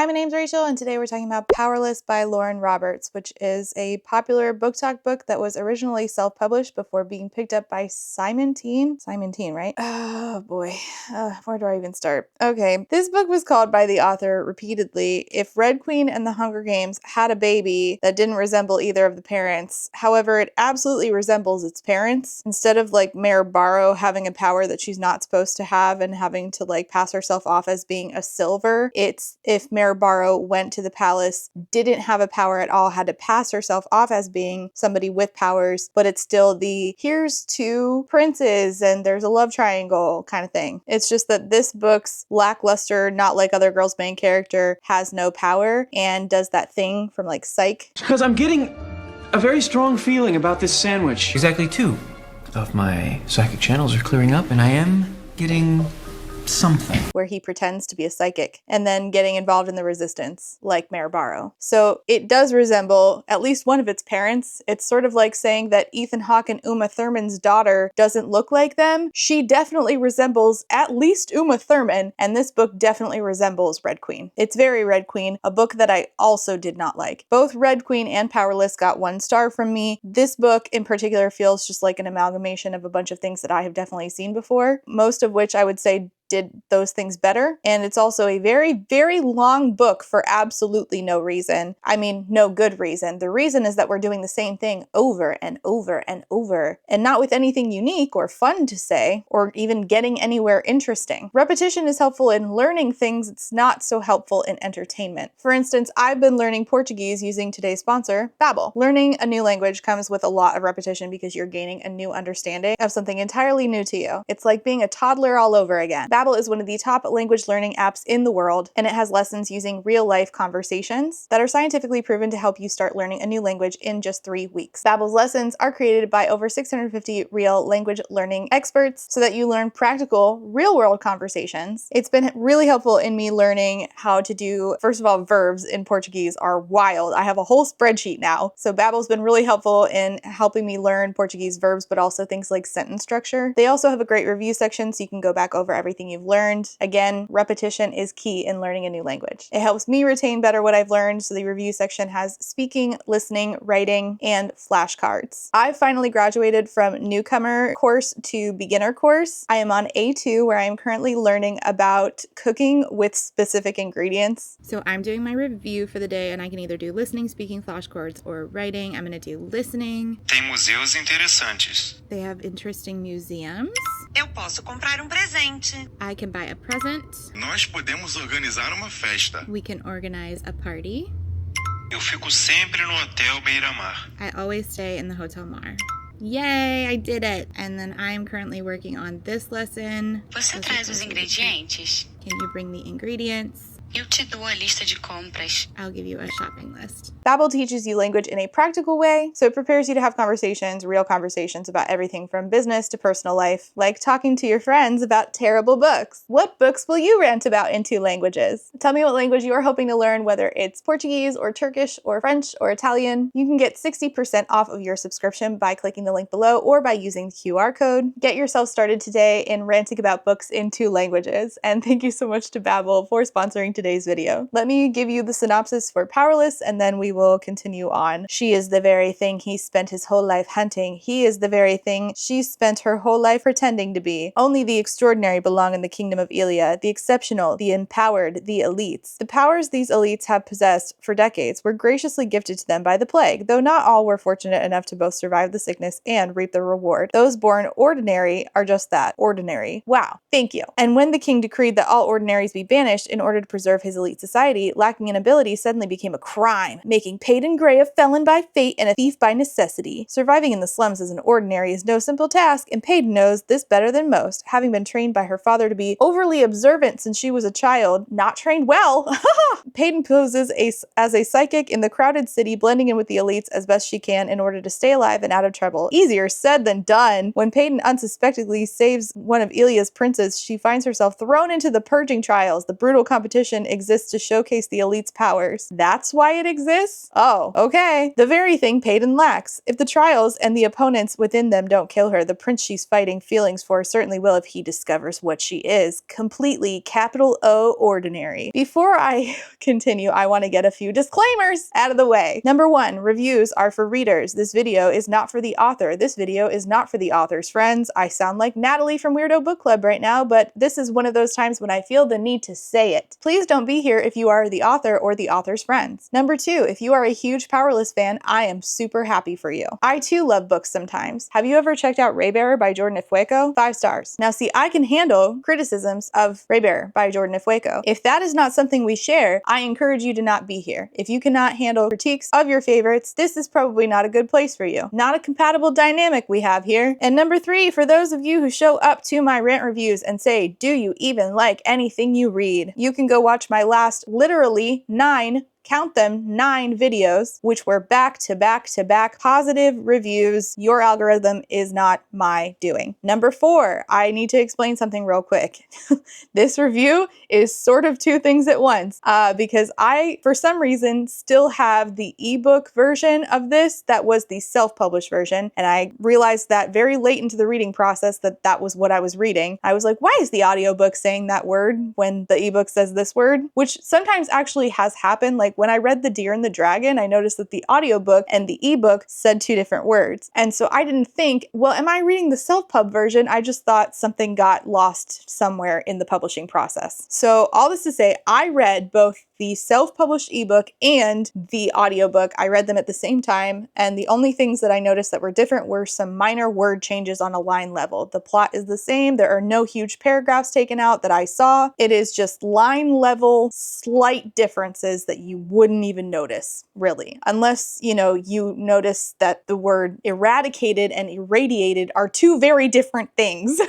Hi, my name's Rachel, and today we're talking about Powerless by Lauren Roberts, which is a popular book talk book that was originally self-published before being picked up by Simon Teen, right? Oh boy, where do I even start? Okay, this book was called by the author repeatedly If Red Queen and the Hunger Games had a baby that didn't resemble either of the parents. However, it absolutely resembles its parents. Instead of like Mare Barrow having a power that she's not supposed to have and having to like pass herself off as being a silver, it's if Mare Barrow went to the palace, didn't have a power at all, had to pass herself off as being somebody with powers, but it's still the here's two princes and there's a love triangle kind of thing. It's just that this book's lackluster, not like other girls' main character, has no power and does that thing from like Psych. Because I'm getting a very strong feeling about this sandwich. Exactly, two of my psychic channels are clearing up and I am getting something. Where he pretends to be a psychic and then getting involved in the resistance like Mare Barrow. So it does resemble at least one of its parents. It's sort of like saying that Ethan Hawke and Uma Thurman's daughter doesn't look like them. She definitely resembles at least Uma Thurman, and this book definitely resembles Red Queen. It's very Red Queen, a book that I also did not like. Both Red Queen and Powerless got 1 star from me. This book in particular feels just like an amalgamation of a bunch of things that I have definitely seen before, most of which I would say did those things better. And it's also a very, very long book for absolutely no reason. I mean, no good reason. The reason is that we're doing the same thing over and over and over, and not with anything unique or fun to say, or even getting anywhere interesting. Repetition is helpful in learning things. It's not so helpful in entertainment. For instance, I've been learning Portuguese using today's sponsor, Babbel. Learning a new language comes with a lot of repetition because you're gaining a new understanding of something entirely new to you. It's like being a toddler all over again. Babbel is one of the top language learning apps in the world, and it has lessons using real-life conversations that are scientifically proven to help you start learning a new language in just 3 weeks. Babbel's lessons are created by over 650 real language learning experts so that you learn practical, real-world conversations. It's been really helpful in me learning how to do, first of all, verbs in Portuguese are wild. I have a whole spreadsheet now. So Babbel's been really helpful in helping me learn Portuguese verbs, but also things like sentence structure. They also have a great review section so you can go back over everything you've learned. Again, repetition is key in learning a new language. It helps me retain better what I've learned, so the review section has speaking, listening, writing, and flashcards. I finally graduated from newcomer course to beginner course. I am on A2, where I am currently learning about cooking with specific ingredients. So I'm doing my review for the day, and I can either do listening, speaking, flashcards, or writing. I'm going to do listening. Tem museus interessantes. They have interesting museums. Eu posso comprar presente. I can buy a present. Nós podemos organizar uma festa. We can organize a party. Eu fico sempre no Hotel Beira-Mar. I always stay in the Hotel Mar. Yay, I did it! And then I'm currently working on this lesson. Você traz os ingredientes? Can you bring the ingredients? Eu te dou a lista de compras. I'll give you a shopping list. Babbel teaches you language in a practical way, so it prepares you to have conversations, real conversations about everything from business to personal life, like talking to your friends about terrible books. What books will you rant about in 2 languages? Tell me what language you are hoping to learn, whether it's Portuguese or Turkish or French or Italian. You can get 60% off of your subscription by clicking the link below or by using the QR code. Get yourself started today in ranting about books in 2 languages. And thank you so much to Babbel for sponsoring today's video. Let me give you the synopsis for Powerless, and then we will continue on. She is the very thing he spent his whole life hunting. He is the very thing she spent her whole life pretending to be. Only the extraordinary belong in the kingdom of Ilia, the exceptional, the empowered, the elites. The powers these elites have possessed for decades were graciously gifted to them by the plague, though not all were fortunate enough to both survive the sickness and reap the reward. Those born ordinary are just that, ordinary. Wow, thank you. And when the king decreed that all ordinaries be banished in order to preserve his elite society, lacking in ability suddenly became a crime, making Peyton Gray a felon by fate and a thief by necessity. Surviving in the slums as an ordinary is no simple task, and Peyton knows this better than most, having been trained by her father to be overly observant since she was a child. Not trained well. Peyton poses as a psychic in the crowded city, blending in with the elites as best she can in order to stay alive and out of trouble. Easier said than done. When Peyton unsuspectingly saves one of Ilia's princes, she finds herself thrown into the purging trials, the brutal competition institution exists to showcase the elite's powers. That's why it exists? Oh, okay. The very thing Peyton lacks. If the trials and the opponents within them don't kill her, the prince she's fighting feelings for certainly will if he discovers what she is. Completely capital O ordinary. Before I continue, I want to get a few disclaimers out of the way. Number one, reviews are for readers. This video is not for the author. This video is not for the author's friends. I sound like Natalie from Weirdo Book Club right now, but this is one of those times when I feel the need to say it. Please don't be here if you are the author or the author's friends. Number two, if you are a huge Powerless fan, I am super happy for you. I too love books sometimes. Have you ever checked out Raybearer by Jordan Ifueko? 5 stars. Now see, I can handle criticisms of Raybearer by Jordan Ifueko. If that is not something we share, I encourage you to not be here. If you cannot handle critiques of your favorites, this is probably not a good place for you. Not a compatible dynamic we have here. And number three, for those of you who show up to my rant reviews and say, do you even like anything you read? You can go watch my last literally 9, count them, 9 videos, which were back to back to back positive reviews. Your algorithm is not my doing. Number 4, I need to explain something real quick. This review is sort of 2 things at once because I, for some reason, still have the ebook version of this that was the self-published version. And I realized that very late into the reading process that that was what I was reading. I was like, why is the audiobook saying that word when the ebook says this word? Which sometimes actually has happened. Like when I read The Deer and the Dragon, I noticed that the audiobook and the ebook said 2 different words. And so I didn't think, well, am I reading the self-pub version? I just thought something got lost somewhere in the publishing process. So all this to say, I read both the self-published ebook and the audiobook. I read them at the same time, and the only things that I noticed that were different were some minor word changes on a line level. The plot is the same. There are no huge paragraphs taken out that I saw. It is just line level, slight differences that you wouldn't even notice, really. Unless, you know, you notice that the word eradicated and irradiated are 2 very different things.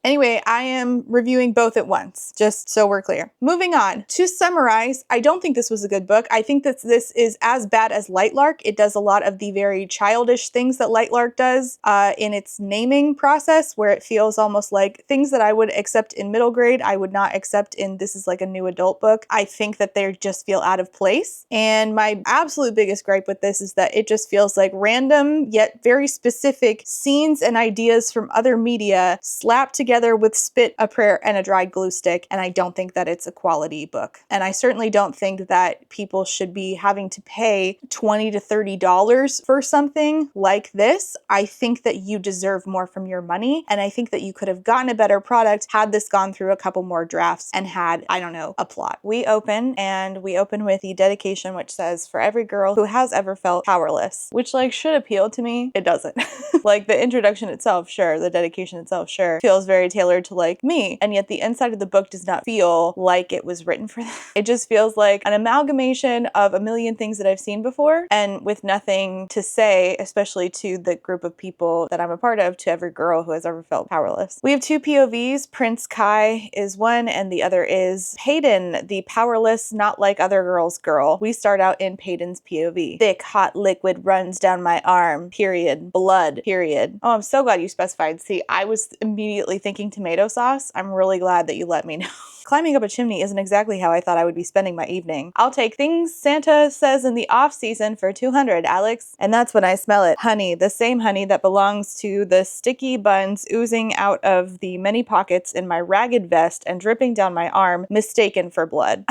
Anyway, I am reviewing both at once, just so we're clear. Moving on. To summarize, I don't think this was a good book. I think that this is as bad as Lightlark. It does a lot of the very childish things that Lightlark does in its naming process, where it feels almost like things that I would accept in middle grade, I would not accept in this is like a new adult book. I think that they just feel out of place. And my absolute biggest gripe with this is that it just feels like random yet very specific scenes and ideas from other media slapped together with spit, a prayer, and a dried glue stick. And I don't think that it's a quality book. And I certainly don't think that people should be having to pay $20 to $30 for something like this. I think that you deserve more from your money. And I think that you could have gotten a better product had this gone through a couple more drafts and had, I don't know, a plot. We open with the dedication, which says, for every girl who has ever felt powerless, which like should appeal to me. It doesn't. Like the introduction itself, sure. The dedication itself, sure. Feels very tailored to like me. And yet the inside of the book does not feel like it was written for that. It just feels like an amalgamation of a million things that I've seen before and with nothing to say, especially to the group of people that I'm a part of, to every girl who has ever felt powerless. We have 2 POVs. Prince Kai is one and the other is Peyton, the powerless, not like other girls girl. We start out in Peyton's POV. Thick, hot liquid runs down my arm. Period. Blood. Period. Oh, I'm so glad you specified. See, I was immediately thinking tomato sauce. I'm really glad that you let me know. Climbing up a chimney isn't exactly how I thought I would be spending my evening. I'll take things Santa says in the off season for $200, Alex. And that's when I smell it. Honey, the same honey that belongs to the sticky buns oozing out of the many pockets in my ragged vest and dripping down my arm, mistaken for blood.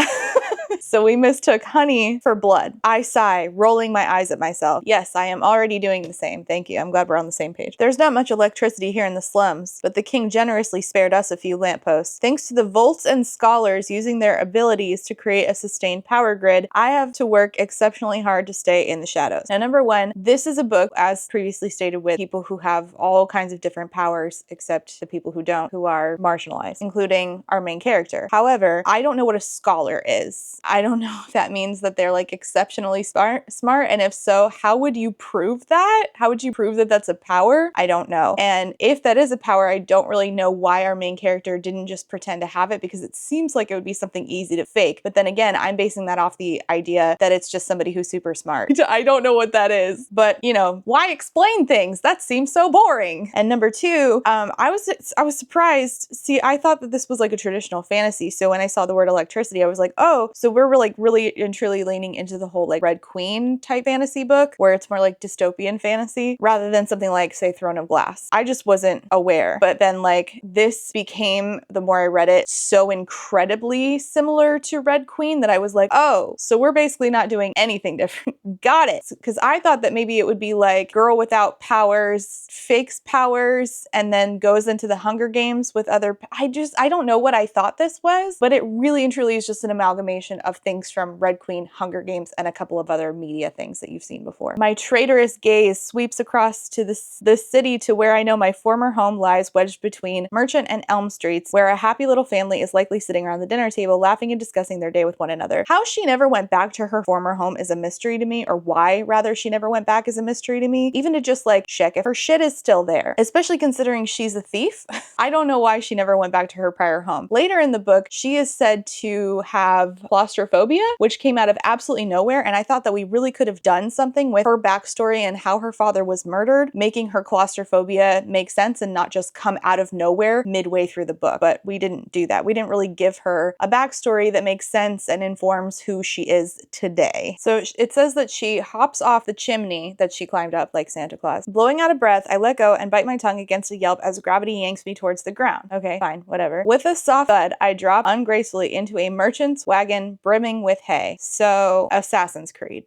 So we mistook honey for blood. I sigh, rolling my eyes at myself. Yes, I am already doing the same. Thank you. I'm glad we're on the same page. There's not much electricity here in the slums, but the king generously spared us a few lampposts. Thanks to the Volts and Scholars using their abilities to create a sustained power grid, I have to work exceptionally hard to stay in the shadows. Now, number one, this is a book, as previously stated, with people who have all kinds of different powers, except the people who don't, who are marginalized, including our main character. However, I don't know what a scholar is. I don't know if that means that they're like exceptionally smart, and if so, how would you prove that? How would you prove that that's a power? I don't know. And if that is a power, I don't really know why our main character didn't just pretend to have it, because it seems like it would be something easy to fake. But then again, I'm basing that off the idea that it's just somebody who's super smart. I don't know what that is, but you know, why explain things? That seems so boring. And number two, I was surprised. See, I thought that this was like a traditional fantasy. So when I saw the word electricity, I was like, oh, so we're like really and truly leaning into the whole like Red Queen type fantasy book where it's more like dystopian fantasy rather than something like, say, Throne of Glass. I just wasn't aware. But then like this became, the more I read it, so incredibly similar to Red Queen that I was like, oh, so we're basically not doing anything different. Got it. Because I thought that maybe it would be like girl without powers, fakes powers, and then goes into the Hunger Games with other, I don't know what I thought this was, but it really and truly is just an amalgamation of things from Red Queen, Hunger Games, and a couple of other media things that you've seen before. My traitorous gaze sweeps across to the city to where I know my former home lies wedged between Merchant and Elm Streets, where a happy little family is likely sitting around the dinner table laughing and discussing their day with one another. How she never went back to her former home is a mystery to me, or why rather she never went back is a mystery to me. Even to just like check if her shit is still there, especially considering she's a thief. I don't know why she never went back to her prior home. Later in the book, she is said to have claustrophobia, which came out of absolutely nowhere, and I thought that we really could have done something with her backstory and how her father was murdered, making her claustrophobia make sense and not just come out of nowhere midway through the book. But we didn't do that. We didn't really give her a backstory that makes sense and informs who she is today. So it says that she hops off the chimney that she climbed up like Santa Claus. Blowing out of breath, I let go and bite my tongue against a yelp as gravity yanks me towards the ground. Okay, fine, whatever. With a soft thud, I drop ungracefully into a merchant's wagon brimming with hay. So, Assassin's Creed.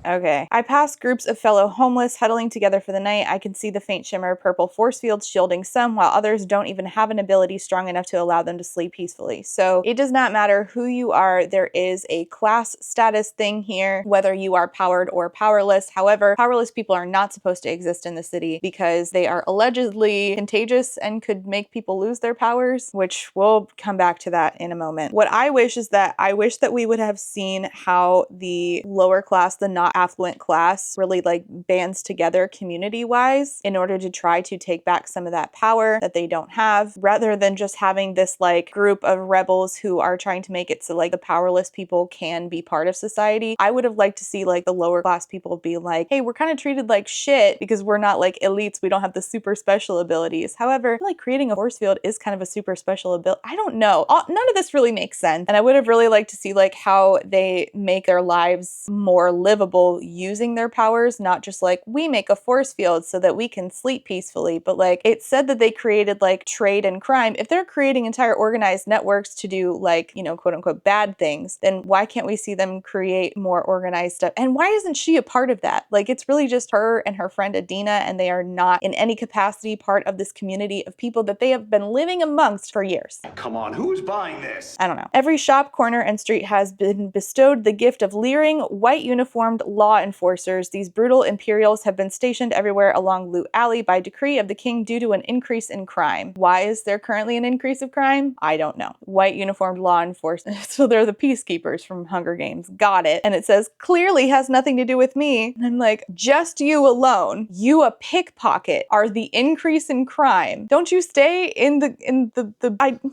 Okay. I pass groups of fellow homeless huddling together for the night. I can see the faint shimmer of purple force fields shielding some, while others don't even have an ability strong enough to allow them to sleep peacefully. So it does not matter who you are. There is a class status thing here, whether you are powered or powerless. However, powerless people are not supposed to exist in the city because they are allegedly contagious and could make people lose their powers, which we'll come back to that in a moment. What I wish is that I wish that we would have seen how the lower class, the not affluent class, really like bands together community-wise in order to try to take back some of that power that they don't have, rather than just having this like group of rebels who are trying to make it so like the powerless people can be part of society. I would have liked to see like the lower class people be like, hey, we're kind of treated like shit because we're not like elites, we don't have the super special abilities. However, like creating a force field is kind of a super special ability. I don't know. None of this really makes sense. And I would have really liked to see like how they make their lives more livable using their powers, not just like we make a force field so that we can sleep peacefully, but like it said that they created like trade and crime. If they're creating entire organized networks to do like, you know, quote unquote bad things, then why can't we see them create more organized stuff? And why isn't she a part of that? Like it's really just her and her friend Adina, and they are not in any capacity part of this community of people that they have been living amongst for years. Come on, who's buying this? I don't know. Every shop, corner, and street has been bestowed the gift of leering, white uniformed law enforcers. These brutal Imperials have been stationed everywhere along Loot Alley by decree of the king due to an increase in crime. Why is there currently an increase of crime? I don't know. White uniformed law enforcement. So they're the peacekeepers from Hunger Games. Got it. And it says, clearly has nothing to do with me. And I'm like, just you alone, you a pickpocket, are the increase in crime. Don't you stay in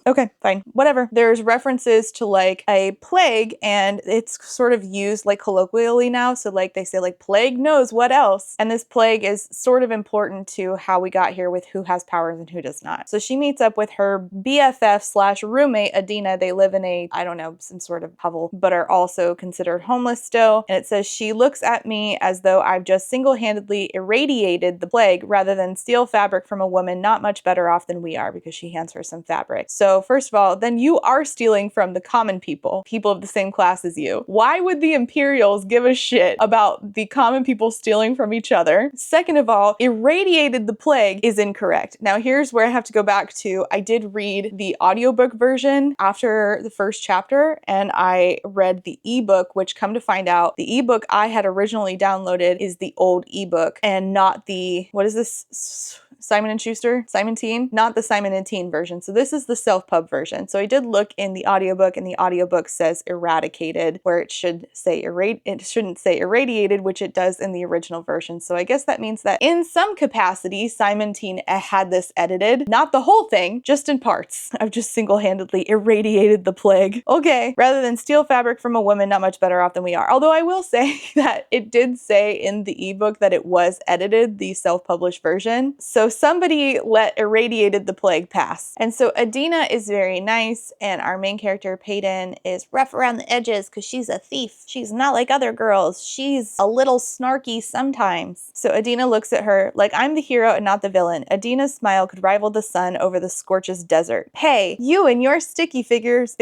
okay, fine, whatever. There's references to like a plague, and it's sort of used like colloquially now. So like they say like plague knows what else. And this plague is sort of important to how we got here with who has powers and who does not. So she meets up with her BFF slash roommate Adina. They live in a, I don't know, some sort of hovel, but are also considered homeless still. And it says, she looks at me as though I've just single-handedly irradiated the plague rather than steal fabric from a woman not much better off than we are, because she hands her some fabric. So first of all, then you are stealing from the common people of the same class as you. Why would the Imperials give a shit about the common people stealing from each other? Second of all, irradiated the plague is incorrect. Now here's where I have to go back to, I did read the audiobook version after the first chapter, and I read the ebook, which come to find out, the ebook I had originally downloaded is the old ebook and not the, what is this? Simon & Schuster, Simon Teen, not the Simon & Teen version. So this is the self-pub version. So I did look in the audiobook, and the audiobook says eradicated, where it should say it shouldn't say irradiated, which it does in the original version. So I guess that means that in some capacity, Simon Teen had this edited. Not the whole thing, just in parts. I've just single-handedly irradiated the plague. Okay, rather than steal fabric from a woman, not much better off than we are. Although I will say that it did say in the ebook that it was edited, the self-published version. So somebody let irradiated the plague pass. And so Adina is very nice, and our main character, Peyton, is rough around the edges because she's a thief. She's not like other girls. She's a little snarky sometimes. So Adina looks at her like, I'm the hero and not the villain. Adina's smile could rival the sun over the scorches desert. Hey, you and your sticky fingers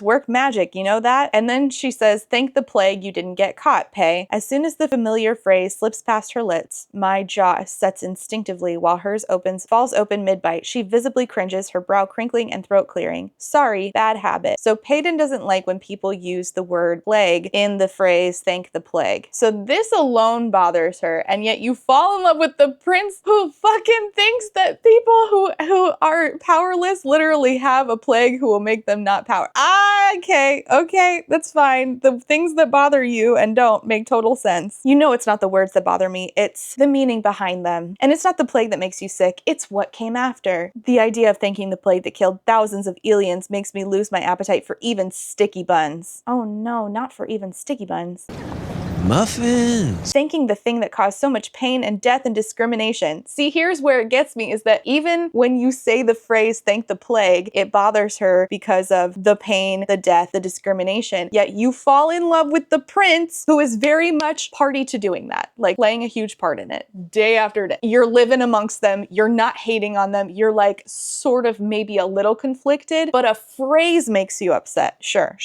work magic, you know that? And then she says, thank the plague you didn't get caught, Pay. As soon as the familiar phrase slips past her lips, my jaw sets instinctively while hers falls open mid-bite. She visibly cringes, her brow crinkling and throat clearing. Sorry, bad habit. So Peyton doesn't like when people use the word plague in the phrase thank the plague. So this alone bothers her, and yet you fall in love with the prince who fucking thinks that people who are powerless literally have a plague who will make them not power. Okay, that's fine. The things that bother you and don't make total sense. You know it's not the words that bother me, it's the meaning behind them. And it's not the plague that makes you sick, it's what came after. The idea of thanking the plague that killed thousands of aliens makes me lose my appetite for even sticky buns. Oh no, not for even sticky buns. Muffins. Thanking the thing that caused so much pain and death and discrimination. See, here's where it gets me, is that even when you say the phrase thank the plague, it bothers her because of the pain, the death, the discrimination. Yet you fall in love with the prince, who is very much party to doing that, like playing a huge part in it day after day. You're living amongst them, you're not hating on them, you're like sort of maybe a little conflicted, but a phrase makes you upset. Sure.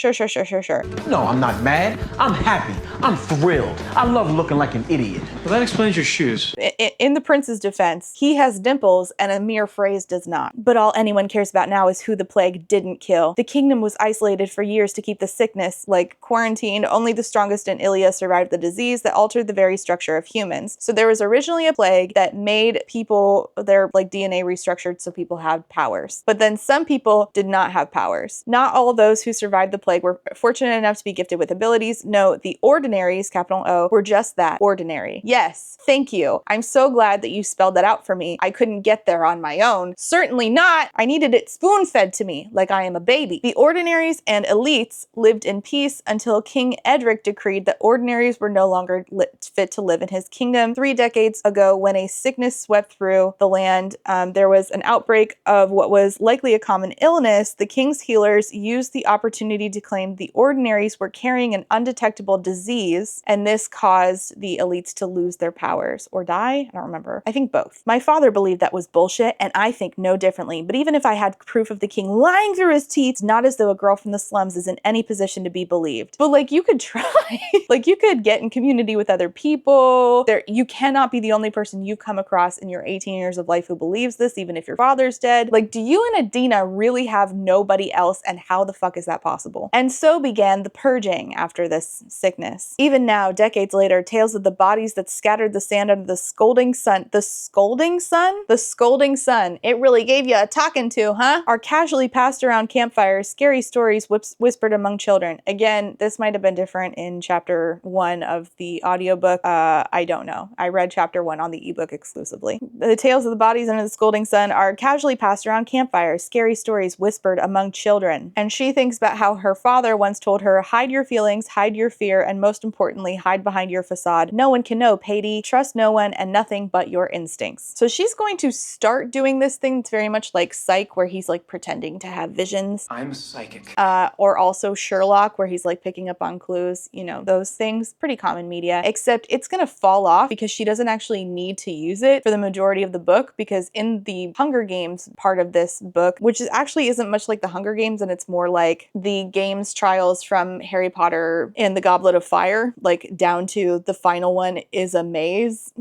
No, I'm not mad. I'm happy. I'm thrilled. I love looking like an idiot. Well, that explains your shoes. In the prince's defense, he has dimples and a mere phrase does not. But all anyone cares about now is who the plague didn't kill. The kingdom was isolated for years to keep the sickness, like quarantined. Only the strongest in Ilia survived the disease that altered the very structure of humans. So there was originally a plague that made people, their like DNA restructured so people had powers. But then some people did not have powers. Not all those who survived the plague were fortunate enough to be gifted with abilities. No, the ordinaries, capital O, were just that, ordinary. Yes, thank you. I'm so glad that you spelled that out for me. I couldn't get there on my own. Certainly not. I needed it spoon-fed to me like I am a baby. The ordinaries and elites lived in peace until King Edric decreed that ordinaries were no longer fit to live in his kingdom. 3 decades ago, when a sickness swept through the land, there was an outbreak of what was likely a common illness. The king's healers used the opportunity to claim the ordinaries were carrying an undetectable disease, and this caused the elites to lose their powers or die. I don't remember. I think both. My father believed that was bullshit, and I think no differently. But even if I had proof of the king lying through his teeth, it's not as though a girl from the slums is in any position to be believed. But like, you could try. Like, you could get in community with other people. You cannot be the only person you've come across in your 18 years of life who believes this, even if your father's dead. Like, do you and Adina really have nobody else, and how the fuck is that possible? And so began the purging after this sickness. Even now, decades later, tales of the bodies that scattered the sand under the scolding sun. The scolding sun? The scolding sun. It really gave you a talking to, huh? Are casually passed around campfires, scary stories whispered among children. Again, this might have been different in chapter 1 of the audiobook. I don't know. I read chapter 1 on the ebook exclusively. The tales of the bodies under the scolding sun are casually passed around campfires, scary stories whispered among children. And she thinks about how her father once told her, hide your feelings, hide your fear, and most importantly, hide behind your facade. No one can know, Peyton. Trust no one and nothing but your instincts. So she's going to start doing this thing that's very much like Psych, where he's like pretending to have visions. I'm psychic. Or also Sherlock, where he's like picking up on clues, you know, those things. Pretty common media. Except it's gonna fall off because she doesn't actually need to use it for the majority of the book, because in the Hunger Games part of this book, which actually isn't much like the Hunger Games, and it's more like the games trials from Harry Potter and the Goblet of Fire, like like down to the final one is a maze,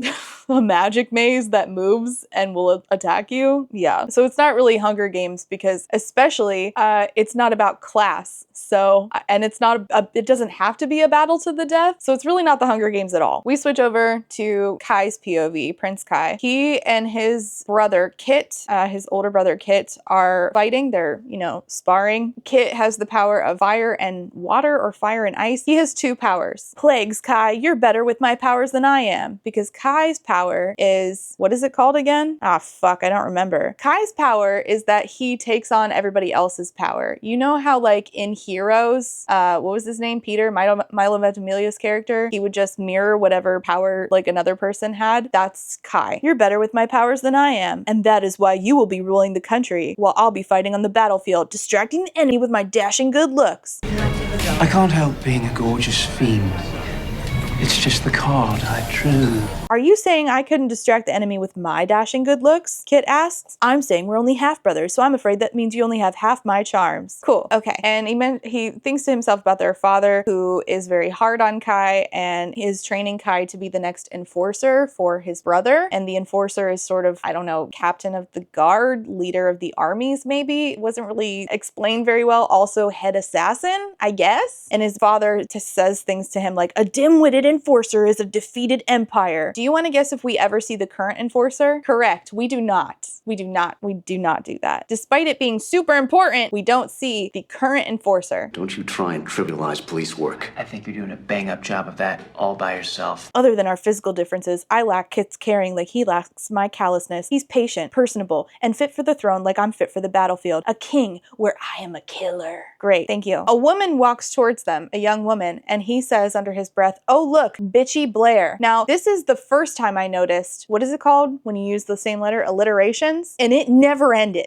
a magic maze that moves and will attack you. Yeah. So it's not really Hunger Games because especially it's not about class. So, and it's not, it doesn't have to be a battle to the death. So it's really not the Hunger Games at all. We switch over to Kai's POV, Prince Kai. He and his brother Kit, his older brother Kit, are fighting. They're, you know, sparring. Kit has the power of fire and water or fire and ice. He has 2 powers. Plagues, Kai, you're better with my powers than I am. Because Kai's power is, what is it called again? Ah, fuck, I don't remember. Kai's power is that he takes on everybody else's power. You know how like in Heroes, what was his name? Peter, Milo Ventimiglia's character, he would just mirror whatever power like another person had. That's Kai. You're better with my powers than I am. And that is why you will be ruling the country while I'll be fighting on the battlefield, distracting the enemy with my dashing good looks. I can't help being a gorgeous fiend. It's just the card I drew. Are you saying I couldn't distract the enemy with my dashing good looks? Kit asks. I'm saying we're only half brothers, so I'm afraid that means you only have half my charms. Cool. Okay. And he thinks to himself about their father, who is very hard on Kai and is training Kai to be the next enforcer for his brother. And the enforcer is sort of, I don't know, captain of the guard, leader of the armies, maybe. It wasn't really explained very well. Also head assassin, I guess. And his father just says things to him like, a dim-witted enforcer is a defeated empire. Do you want to guess if we ever see the current enforcer? Correct. We do not. We do not do that. Despite it being super important, we don't see the current enforcer. Don't you try and trivialize police work. I think you're doing a bang-up job of that all by yourself. Other than our physical differences, I lack Kit's caring like he lacks my callousness. He's patient, personable, and fit for the throne like I'm fit for the battlefield. A king where I am a killer. Great, thank you. A woman walks towards them, a young woman, and he says under his breath, oh look, bitchy Blair. Now, this is the first time I noticed, what is it called when you use the same letter? Alliterations? And it never ended.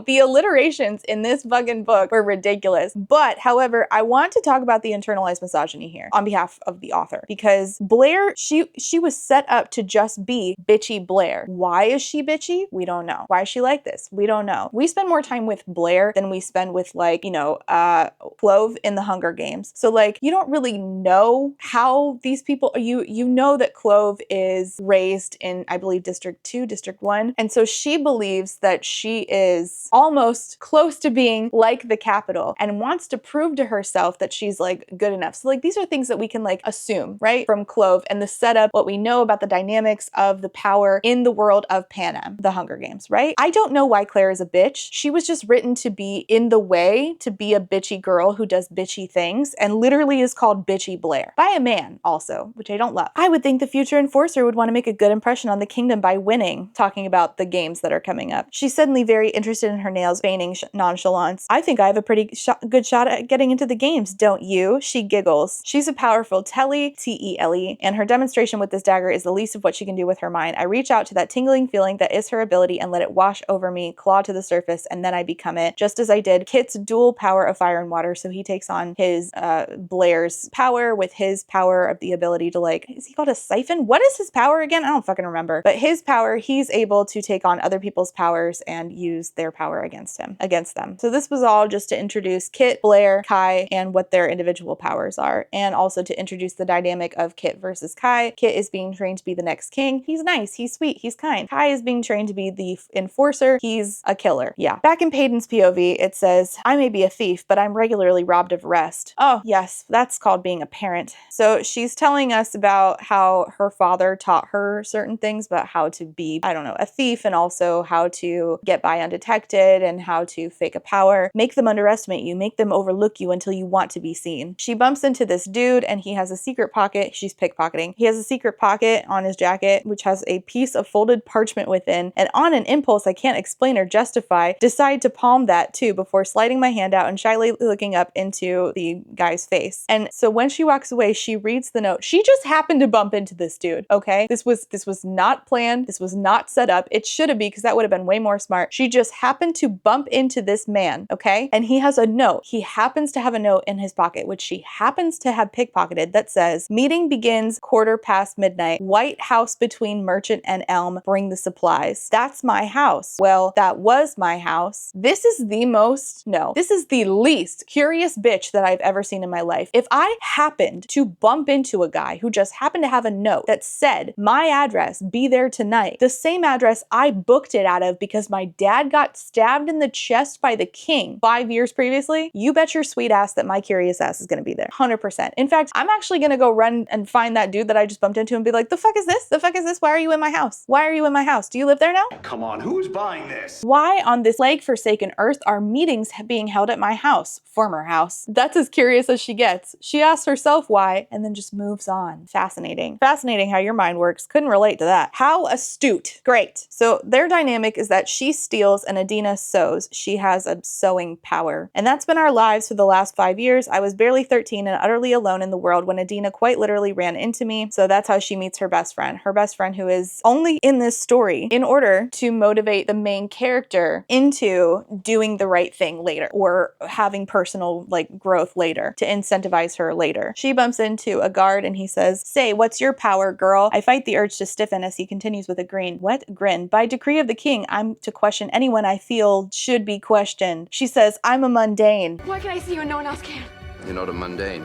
The alliterations in this fucking book were ridiculous. But, however, I want to talk about the internalized misogyny here on behalf of the author. Because Blair, she was set up to just be bitchy Blair. Why is she bitchy? We don't know. Why is she like this? We don't know. We spend more time with Blair than we spend with, like, you know, Clove in the Hunger Games. So, like, you don't really know how these people, you know that Clove is raised in, I believe, District 2, District 1. And so she believes that she is almost close to being like the Capitol and wants to prove to herself that she's like good enough. So like these are things that we can like assume, right? From Clove and the setup, what we know about the dynamics of the power in the world of Panem, the Hunger Games, right? I don't know why Claire is a bitch. She was just written to be in the way, to be a bitchy girl who does bitchy things and literally is called bitchy Blair by a man also, which I don't love. I would think the future enforcer would want to make a good impression on the kingdom by winning, talking about the games that are coming up. She's suddenly very interested in her nails, feigning nonchalance. I think I have a pretty good shot at getting into the games, don't you? She giggles. She's a powerful Telly, T-E-L-E, and her demonstration with this dagger is the least of what she can do with her mind. I reach out to that tingling feeling that is her ability and let it wash over me, claw to the surface, and then I become it, just as I did Kit's dual power of fire and water. So he takes on his Blair's power with his power of the ability to, like, is he called a siphon? What is his power again? I don't fucking remember. But his power, he's able to take on other people's powers and use their power against them. So this was all just to introduce Kit, Blair, Kai, and what their individual powers are, and also to introduce the dynamic of Kit versus Kai. Kit is being trained to be the next king. He's nice, he's sweet, he's kind. Kai is being trained to be the enforcer. He's a killer. Yeah. Back in Peyton's POV, it says, I may be a thief, but I'm regularly robbed of rest. Oh, yes, that's called being a parent. So she's telling us about how her father taught her certain things about how to be, I don't know, a thief, and also how to get by undetected and how to fake a power, make them underestimate you, make them overlook you until you want to be seen. She bumps into this dude and he has a secret pocket. She's pickpocketing. He has a secret pocket on his jacket, which has a piece of folded parchment within, and on an impulse I can't explain or justify, decide to palm that too before sliding my hand out and shyly looking up into the guy's face. And so when she walks away, she reads the note. She just happened to bump into this dude. okay? This was not planned. This was not set up. It should have been, because that would have been way more smart. She just happened to bump into this man, okay? And he has a note. He happens to have a note in his pocket, which she happens to have pickpocketed, that says, meeting begins midnight. White house between Merchant and Elm. Bring the supplies. That's my house. Well, that was my house. This is the least curious bitch that I've ever seen in my life. If I happened to bump into a guy who just happened to have a note that said, my address, be there tonight, the same address I booked it out of because my dad got stabbed in the chest by the king 5 years previously, you bet your sweet ass that my curious ass is gonna be there. 100%. In fact, I'm actually gonna go run and find that dude that I just bumped into and be like, the fuck is this? The fuck is this? Why are you in my house? Why are you in my house? Do you live there now? Come on, who's buying this? Why on this plague-forsaken earth are meetings being held at my house? Former house. That's as curious as she gets. She asks herself why and then just moves on. Fascinating. Fascinating how your mind works. Couldn't relate to that. How astute. Great. So their dynamic is that she steals and Adina sews. She has a sewing power. And that's been our lives for the last 5 years. I was barely 13 and utterly alone in the world when Adina quite literally ran into me. So that's how she meets her best friend. Her best friend who is only in this story in order to motivate the main character into doing the right thing later or having personal growth later to incentivize her later. She bumps into a guard and he says, say, what's your power, girl? I fight the urge to stiffen as he continues with a grin. What grin? By decree of the king, I'm to question anyone I feel should be questioned. She says, I'm a mundane. Why can I see you and no one else can? You're not a mundane.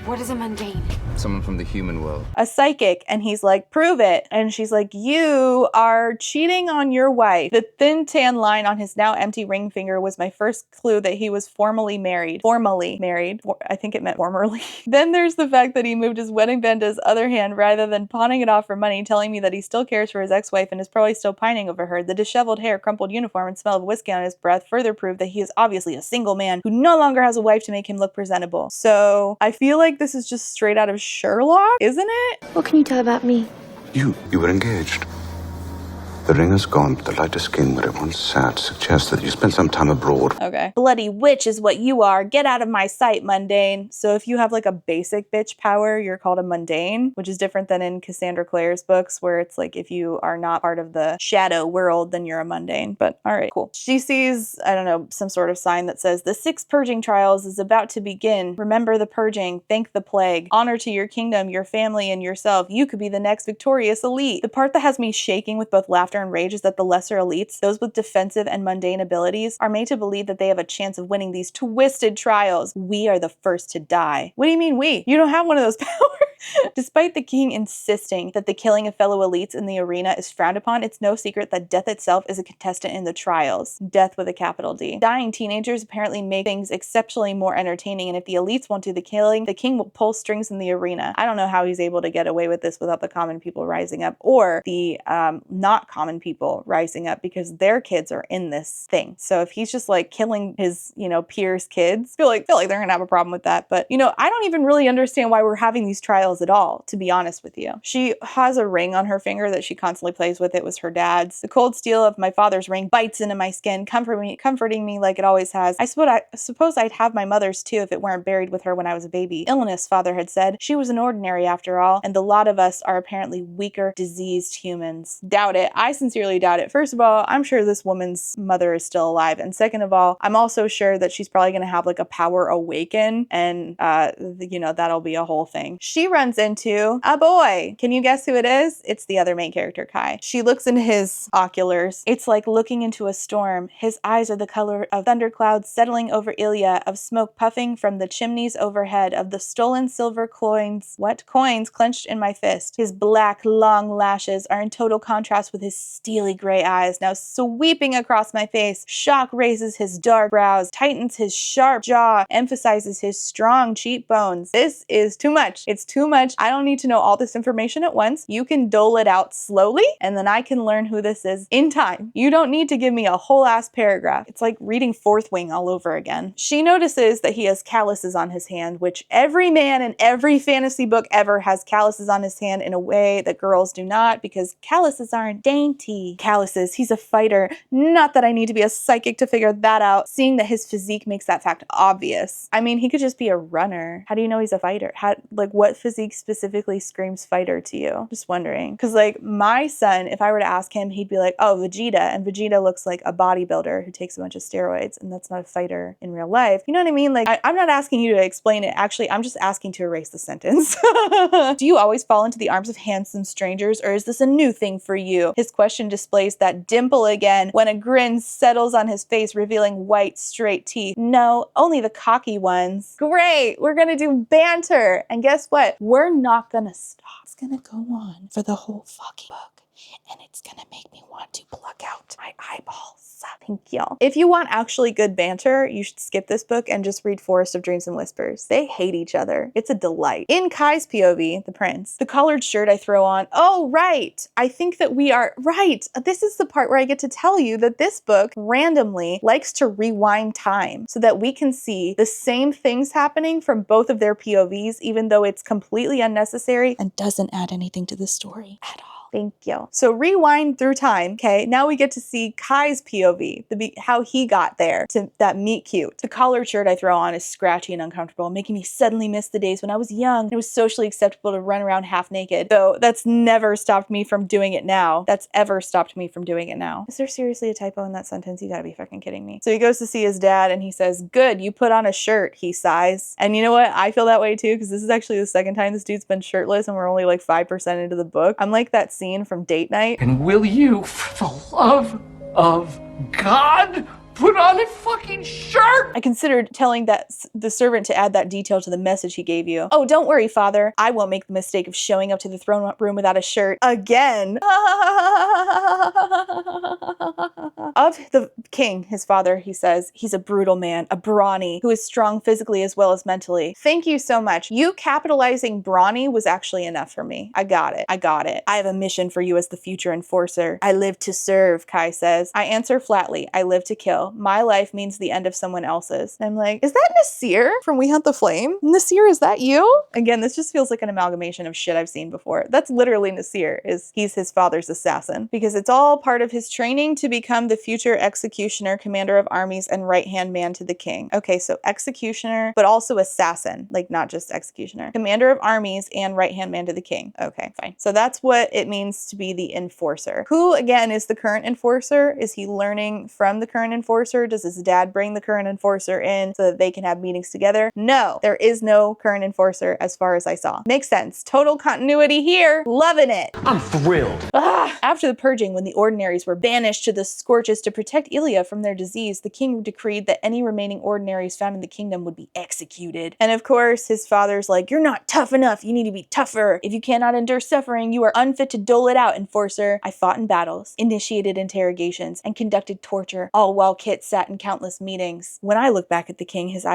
What is a mundane? Someone from the human world. A psychic. And he's like, prove it. And she's like, you are cheating on your wife. The thin tan line on his now empty ring finger was my first clue that he was formally married. I think it meant formerly. Then there's the fact that he moved his wedding band to his other hand rather than pawning it off for money, telling me that he still cares for his ex-wife and is probably still pining over her. The disheveled hair, crumpled uniform, and smell of whiskey on his breath further prove that he is obviously a single man who no longer has a wife to make him look presentable. So I feel like this is just straight out of Sherlock, isn't it? What can you tell about me? You were engaged. The ring is gone, but the lighter skin where it once sat suggests that you spent some time abroad. Okay. Bloody witch is what you are. Get out of my sight, mundane. So if you have a basic bitch power, you're called a mundane, which is different than in Cassandra Clare's books, where it's if you are not part of the shadow world, then you're a mundane. But all right, cool. She sees, I don't know, some sort of sign that says, the 6th purging trials is about to begin. Remember the purging. Thank the plague. Honor to your kingdom, your family, and yourself. You could be the next victorious elite. The part that has me shaking with both laughter and rage is that the lesser elites, those with defensive and mundane abilities, are made to believe that they have a chance of winning these twisted trials. We are the first to die. What do you mean we? You don't have one of those powers. Despite the king insisting that the killing of fellow elites in the arena is frowned upon, it's no secret that death itself is a contestant in the trials. Death with a capital D. Dying teenagers apparently make things exceptionally more entertaining, and if the elites won't do the killing, the king will pull strings in the arena. I don't know how he's able to get away with this without the common people rising up, or the not common people rising up, because their kids are in this thing. So if he's just killing his, peers' kids, feel like they're gonna have a problem with that. But, I don't even really understand why we're having these trials at all, to be honest with you. She has a ring on her finger that she constantly plays with. It was her dad's. The cold steel of my father's ring bites into my skin, comforting me like it always has. I suppose I'd have my mother's too if it weren't buried with her when I was a baby. Illness, father had said. She was an ordinary after all, and the lot of us are apparently weaker, diseased humans. Doubt it. I sincerely doubt it. First of all, I'm sure this woman's mother is still alive, and second of all, I'm also sure that she's probably going to have a power awaken, and that'll be a whole thing. She runs into a boy. Can you guess who it is? It's the other main character, Kai. She looks into his oculars. It's like looking into a storm. His eyes are the color of thunderclouds settling over Ilya, of smoke puffing from the chimneys overhead, of the stolen silver coins. What? Coins clenched in my fist. His black, long lashes are in total contrast with his steely gray eyes, now sweeping across my face. Shock raises his dark brows, tightens his sharp jaw, emphasizes his strong cheekbones. This is too much. It's too much. I don't need to know all this information at once. You can dole it out slowly, and then I can learn who this is in time. You don't need to give me a whole ass paragraph. It's like reading Fourth Wing all over again. She notices that he has calluses on his hand, which every man in every fantasy book ever has calluses on his hand in a way that girls do not, because calluses aren't dainty. Calluses, he's a fighter. Not that I need to be a psychic to figure that out, seeing that his physique makes that fact obvious. I mean, he could just be a runner. How do you know he's a fighter? What physique he specifically screams fighter to you? Just wondering. Because like my son, if I were to ask him, he'd be like, oh, Vegeta. And Vegeta looks like a bodybuilder who takes a bunch of steroids, and that's not a fighter in real life. You know what I mean? Like, I'm not asking you to explain it. Actually, I'm just asking to erase the sentence. Do you always fall into the arms of handsome strangers, or is this a new thing for you? His question displays that dimple again when a grin settles on his face, revealing white, straight teeth. No, only the cocky ones. Great, we're gonna do banter. And guess what? We're not gonna stop. It's gonna go on for the whole fucking book, and it's gonna make me want to pluck out my eyeballs. Thank you. If you want actually good banter, you should skip this book and just read Forest of Dreams and Whispers. They hate each other. It's a delight. In Kai's POV, the prince, the collared shirt I throw on. Oh, right. I think that we are right. This is the part where I get to tell you that this book randomly likes to rewind time so that we can see the same things happening from both of their POVs, even though it's completely unnecessary and doesn't add anything to the story at all. Thank you. So rewind through time, okay? Now we get to see Kai's POV, how he got there to that meet cute. The collared shirt I throw on is scratchy and uncomfortable, making me suddenly miss the days when I was young and it was socially acceptable to run around half naked. So that's never stopped me from doing it now. That's ever stopped me from doing it now. Is there seriously a typo in that sentence? You gotta be fucking kidding me. So he goes to see his dad and he says, good, you put on a shirt, he sighs. And you know what? I feel that way too, because this is actually the second time this dude's been shirtless and we're only like 5% into the book. I'm like that scene from Date Night. And will you, for the love of God, put on a fucking shirt? I considered telling the servant to add that detail to the message he gave you. Oh, don't worry, father. I won't make the mistake of showing up to the throne room without a shirt again. Of the king, his father, he says, he's a brutal man, a brawny, who is strong physically as well as mentally. Thank you so much. You capitalizing brawny was actually enough for me. I got it. I got it. I have a mission for you as the future enforcer. I live to serve, Kai says. I answer flatly. I live to kill. My life means the end of someone else's. And I'm like, is that Nasir from We Hunt the Flame? Nasir, is that you? Again, this just feels like an amalgamation of shit I've seen before. That's literally Nasir, he's his father's assassin. Because it's all part of his training to become the future executioner, commander of armies, and right-hand man to the king. Okay, so executioner, but also assassin. Like, not just executioner. Commander of armies and right-hand man to the king. Okay, fine. So that's what it means to be the enforcer. Who, again, is the current enforcer? Is he learning from the current enforcer? Does his dad bring the current enforcer in so that they can have meetings together? No, there is no current enforcer as far as I saw. Makes sense. Total continuity here. Loving it. I'm thrilled. After the purging, when the ordinaries were banished to the Scorches to protect Ilia from their disease, the king decreed that any remaining ordinaries found in the kingdom would be executed. And of course, his father's like, you're not tough enough. You need to be tougher. If you cannot endure suffering, you are unfit to dole it out, enforcer. I fought in battles, initiated interrogations, and conducted torture, all while Kit sat in countless meetings. When I look back at the king, his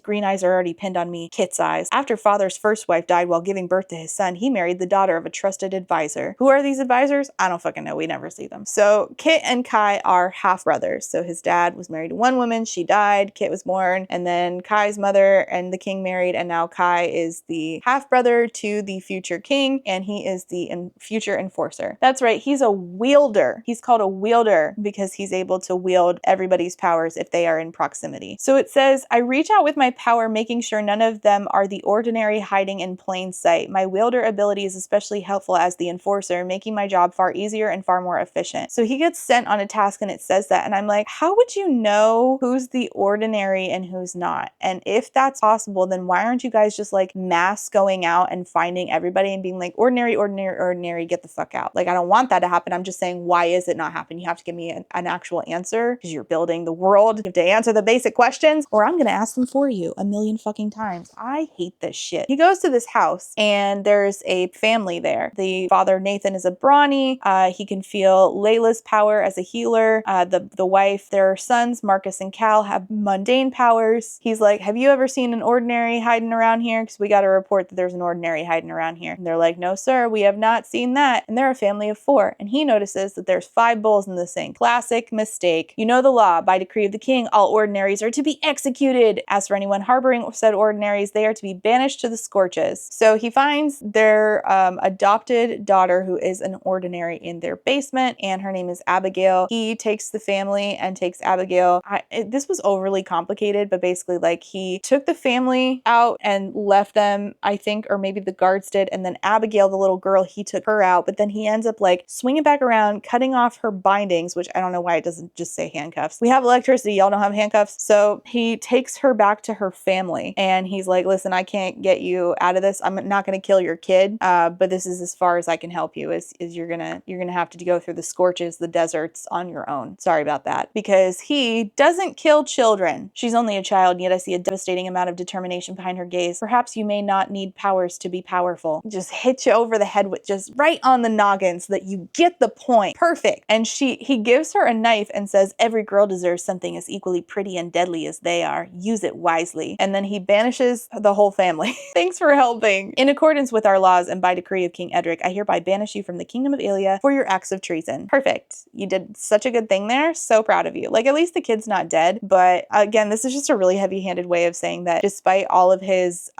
green eyes are already pinned on me, Kit's eyes. After father's first wife died while giving birth to his son, he married the daughter of a trusted advisor. Who are these advisors? I don't fucking know. We never see them. So Kit and Kai are half brothers. So his dad was married to one woman, she died, Kit was born, and then Kai's mother and the king married, and now Kai is the half brother to the future king, and he is the future enforcer. That's right, he's a wielder. He's called a wielder because he's able to wield everybody's powers if they are in proximity. So it says, I reach out with my power, making sure none of them are the ordinary hiding in plain sight. My wielder ability is especially helpful as the enforcer, making my job far easier and far more efficient. So he gets sent on a task and it says that, and I'm like, how would you know who's the ordinary and who's not? And if that's possible, then why aren't you guys just like mass going out and finding everybody and being like, ordinary, ordinary, ordinary, get the fuck out? Like, I don't want that to happen. I'm just saying, why is it not happening? You have to give me an actual answer because you're building the world. You have to answer the basic questions, or I'm gonna ask them for you a million fucking times. I hate this shit. He goes to this house and there's a family there. The father, Nathan, is a brawny. He can feel Layla's power as a healer. The wife, their sons, Marcus and Cal, have mundane powers. He's like, have you ever seen an ordinary hiding around here? Because we got to report that there's an ordinary hiding around here. And they're like, no, sir, we have not seen that. And they're a family of 4. And he notices that there's 5 bowls in the sink. Classic mistake. You know the law law. By decree of the king, all ordinaries are to be executed. As for anyone harboring said ordinaries, they are to be banished to the scorches. So he finds their adopted daughter, who is an ordinary, in their basement, and her name is Abigail. He takes the family and takes Abigail. This was overly complicated, but basically, like, he took the family out and left them, I think, or maybe the guards did, and then Abigail, the little girl, he took her out, but then he ends up like swinging back around, cutting off her bindings, which I don't know why it doesn't just say handcuffs. We have electricity, y'all don't have handcuffs. So he takes her back to her family, and he's like, listen, I can't get you out of this. I'm not going to kill your kid, but this is as far as I can help you, is you're gonna have to go through the scorches, the deserts on your own. Sorry about that. Because he doesn't kill children. She's only a child, yet I see a devastating amount of determination behind her gaze. Perhaps you may not need powers to be powerful. Just hit you over the head with just right on the noggin so that you get the point. Perfect. And he gives her a knife and says, every girl deserves something as equally pretty and deadly as they are. Use it wisely. And then he banishes the whole family. Thanks for helping. In accordance with our laws and by decree of King Edric, I hereby banish you from the kingdom of Ilia for your acts of treason. Perfect. You did such a good thing there. So proud of you. Like, at least the kid's not dead. But again, this is just a really heavy-handed way of saying that despite all of his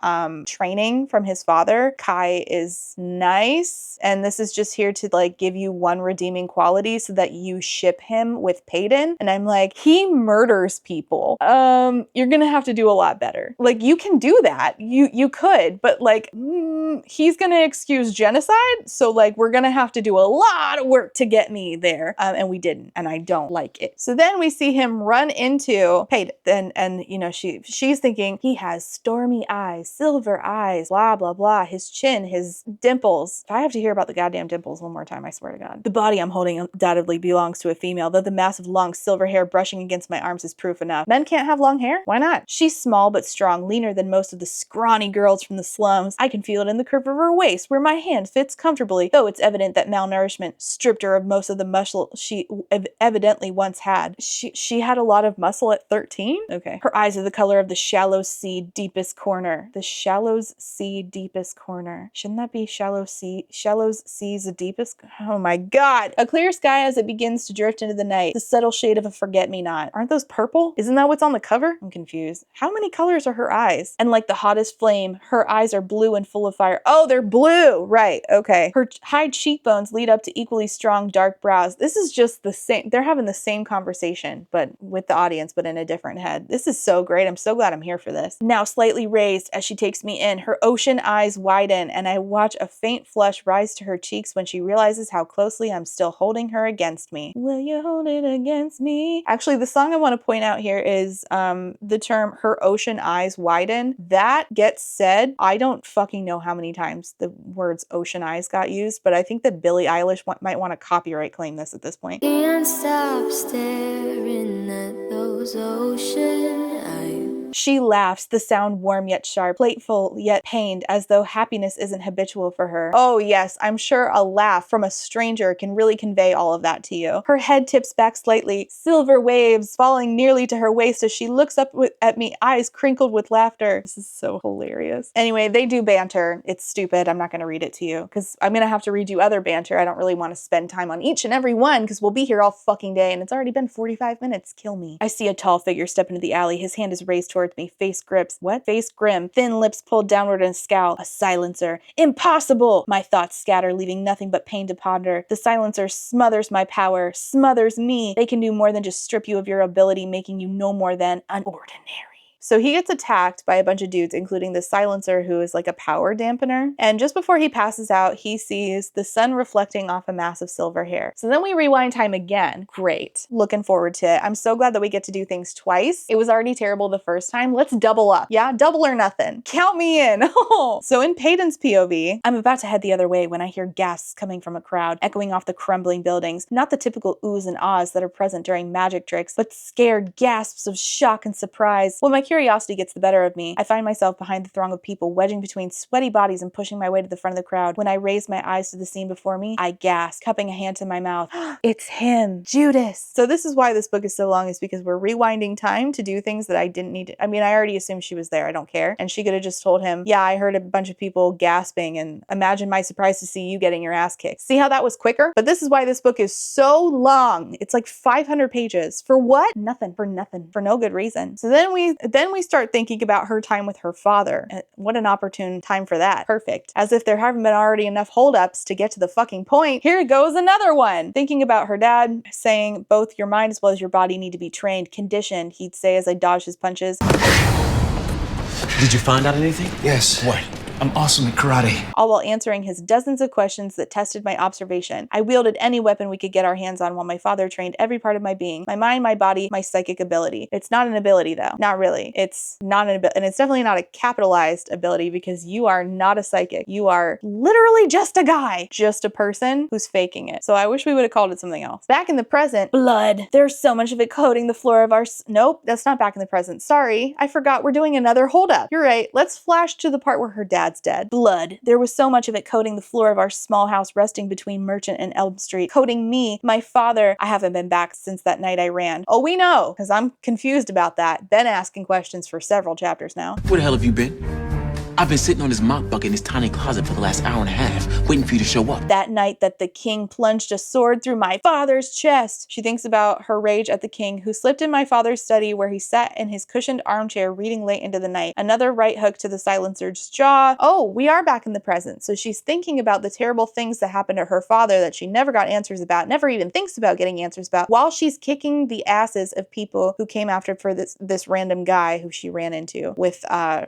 training from his father, Kai is nice. And this is just here to like give you one redeeming quality so that you ship him with Peyton. And I'm like, he murders people. You're gonna have to do a lot better. Like, you can do that. You could, but like, he's gonna excuse genocide. So like, we're gonna have to do a lot of work to get me there. And we didn't, and I don't like it. So then we see him run into Peyton, and you know, she's thinking he has stormy eyes, silver eyes, blah, blah, blah, his chin, his dimples. If I have to hear about the goddamn dimples one more time, I swear to God. The body I'm holding undoubtedly belongs to a female, though the mass of long silver hair brushing against my arms is proof enough. Men can't have long hair? Why not? She's small but strong, leaner than most of the scrawny girls from the slums. I can feel it in the curve of her waist, where my hand fits comfortably, though it's evident that malnourishment stripped her of most of the muscle she evidently once had. She had a lot of muscle at 13? Okay. Her eyes are the color of the shallow sea deepest corner. The shallows sea deepest corner. Shouldn't that be shallows seas the deepest? Oh my God. A clear sky as it begins to drift into the night. The subtle shade of a forget-me-not. Aren't those purple? Isn't that what's on the cover? I'm confused. How many colors are her eyes? And like the hottest flame, her eyes are blue and full of fire. Oh, they're blue. Right. Okay. Her high cheekbones lead up to equally strong dark brows. This is just the same. They're having the same conversation, but with the audience, but in a different head. This is so great. I'm so glad I'm here for this. Now slightly raised as she takes me in, her ocean eyes widen, and I watch a faint flush rise to her cheeks when she realizes how closely I'm still holding her against me. Will you hold it against me? Actually, the song I want to point out here is the term her ocean eyes widen. That gets said, I don't fucking know how many times the words ocean eyes got used, but I think that Billie Eilish might want to copyright claim this at this point. Can't stop staring at those ocean eyes. She laughs, the sound warm yet sharp, playful yet pained, as though happiness isn't habitual for her. Oh yes, I'm sure a laugh from a stranger can really convey all of that to you. Her head tips back slightly, silver waves falling nearly to her waist as she looks up at me, eyes crinkled with laughter. This is so hilarious. Anyway, they do banter. It's stupid. I'm not going to read it to you because I'm going to have to read you other banter. I don't really want to spend time on each and every one because we'll be here all fucking day and it's already been 45 minutes. Kill me. I see a tall figure step into the alley. His hand is raised towards me, face grips. What? Face grim, thin lips pulled downward in a scowl. A silencer. Impossible! My thoughts scatter, leaving nothing but pain to ponder. The silencer smothers my power, smothers me. They can do more than just strip you of your ability, making you no more than unordinary. So he gets attacked by a bunch of dudes, including the silencer, who is like a power dampener. And just before he passes out, he sees the sun reflecting off a mass of silver hair. So then we rewind time again. Great. Looking forward to it. I'm so glad that we get to do things twice. It was already terrible the first time. Let's double up. Yeah, double or nothing. Count me in. So in Peyton's POV, I'm about to head the other way when I hear gasps coming from a crowd, echoing off the crumbling buildings. Not the typical oohs and ahs that are present during magic tricks, but scared gasps of shock and surprise. When my Curiosity gets the better of me. I find myself behind the throng of people, wedging between sweaty bodies and pushing my way to the front of the crowd. When I raise my eyes to the scene before me, I gasp, cupping a hand to my mouth. It's him, Judas. So this is why this book is so long, is because we're rewinding time to do things that I didn't need to. I mean, I already assumed she was there. I don't care. And she could have just told him, yeah, I heard a bunch of people gasping, and imagine my surprise to see you getting your ass kicked. See how that was quicker? But this is why this book is so long. It's like 500 pages. For what? Nothing. For nothing. For no good reason. So then we start thinking about her time with her father. What an opportune time for that. Perfect. As if there haven't been already enough holdups to get to the fucking point. Here goes another one. Thinking about her dad saying both your mind as well as your body need to be trained, conditioned, he'd say as I dodged his punches. Did you find out anything? Yes. What? I'm awesome at karate. All while answering his dozens of questions that tested my observation. I wielded any weapon we could get our hands on while my father trained every part of my being. My mind, my body, my psychic ability. It's not an ability though. Not really. It's not an ability. And it's definitely not a capitalized ability, because you are not a psychic. You are literally just a guy. Just a person who's faking it. So I wish we would have called it something else. Back in the present, blood. There's so much of it coating the floor of our... Nope, that's not back in the present. Sorry, I forgot we're doing another hold up. You're right. Let's flash to the part where her dad's dead. Blood. There was so much of it coating the floor of our small house resting between Merchant and Elm Street. Coating me, my father. I haven't been back since that night I ran. Oh, we know, because I'm confused about that. Been asking questions for several chapters now. Where the hell have you been? I've been sitting on this mop bucket in this tiny closet for the last hour and a half, waiting for you to show up. That night that the king plunged a sword through my father's chest. She thinks about her rage at the king, who slipped in my father's study where he sat in his cushioned armchair reading late into the night. Another right hook to the silencer's jaw. Oh, we are back in the present. So she's thinking about the terrible things that happened to her father that she never got answers about, never even thinks about getting answers about, while she's kicking the asses of people who came after for this random guy who she ran into with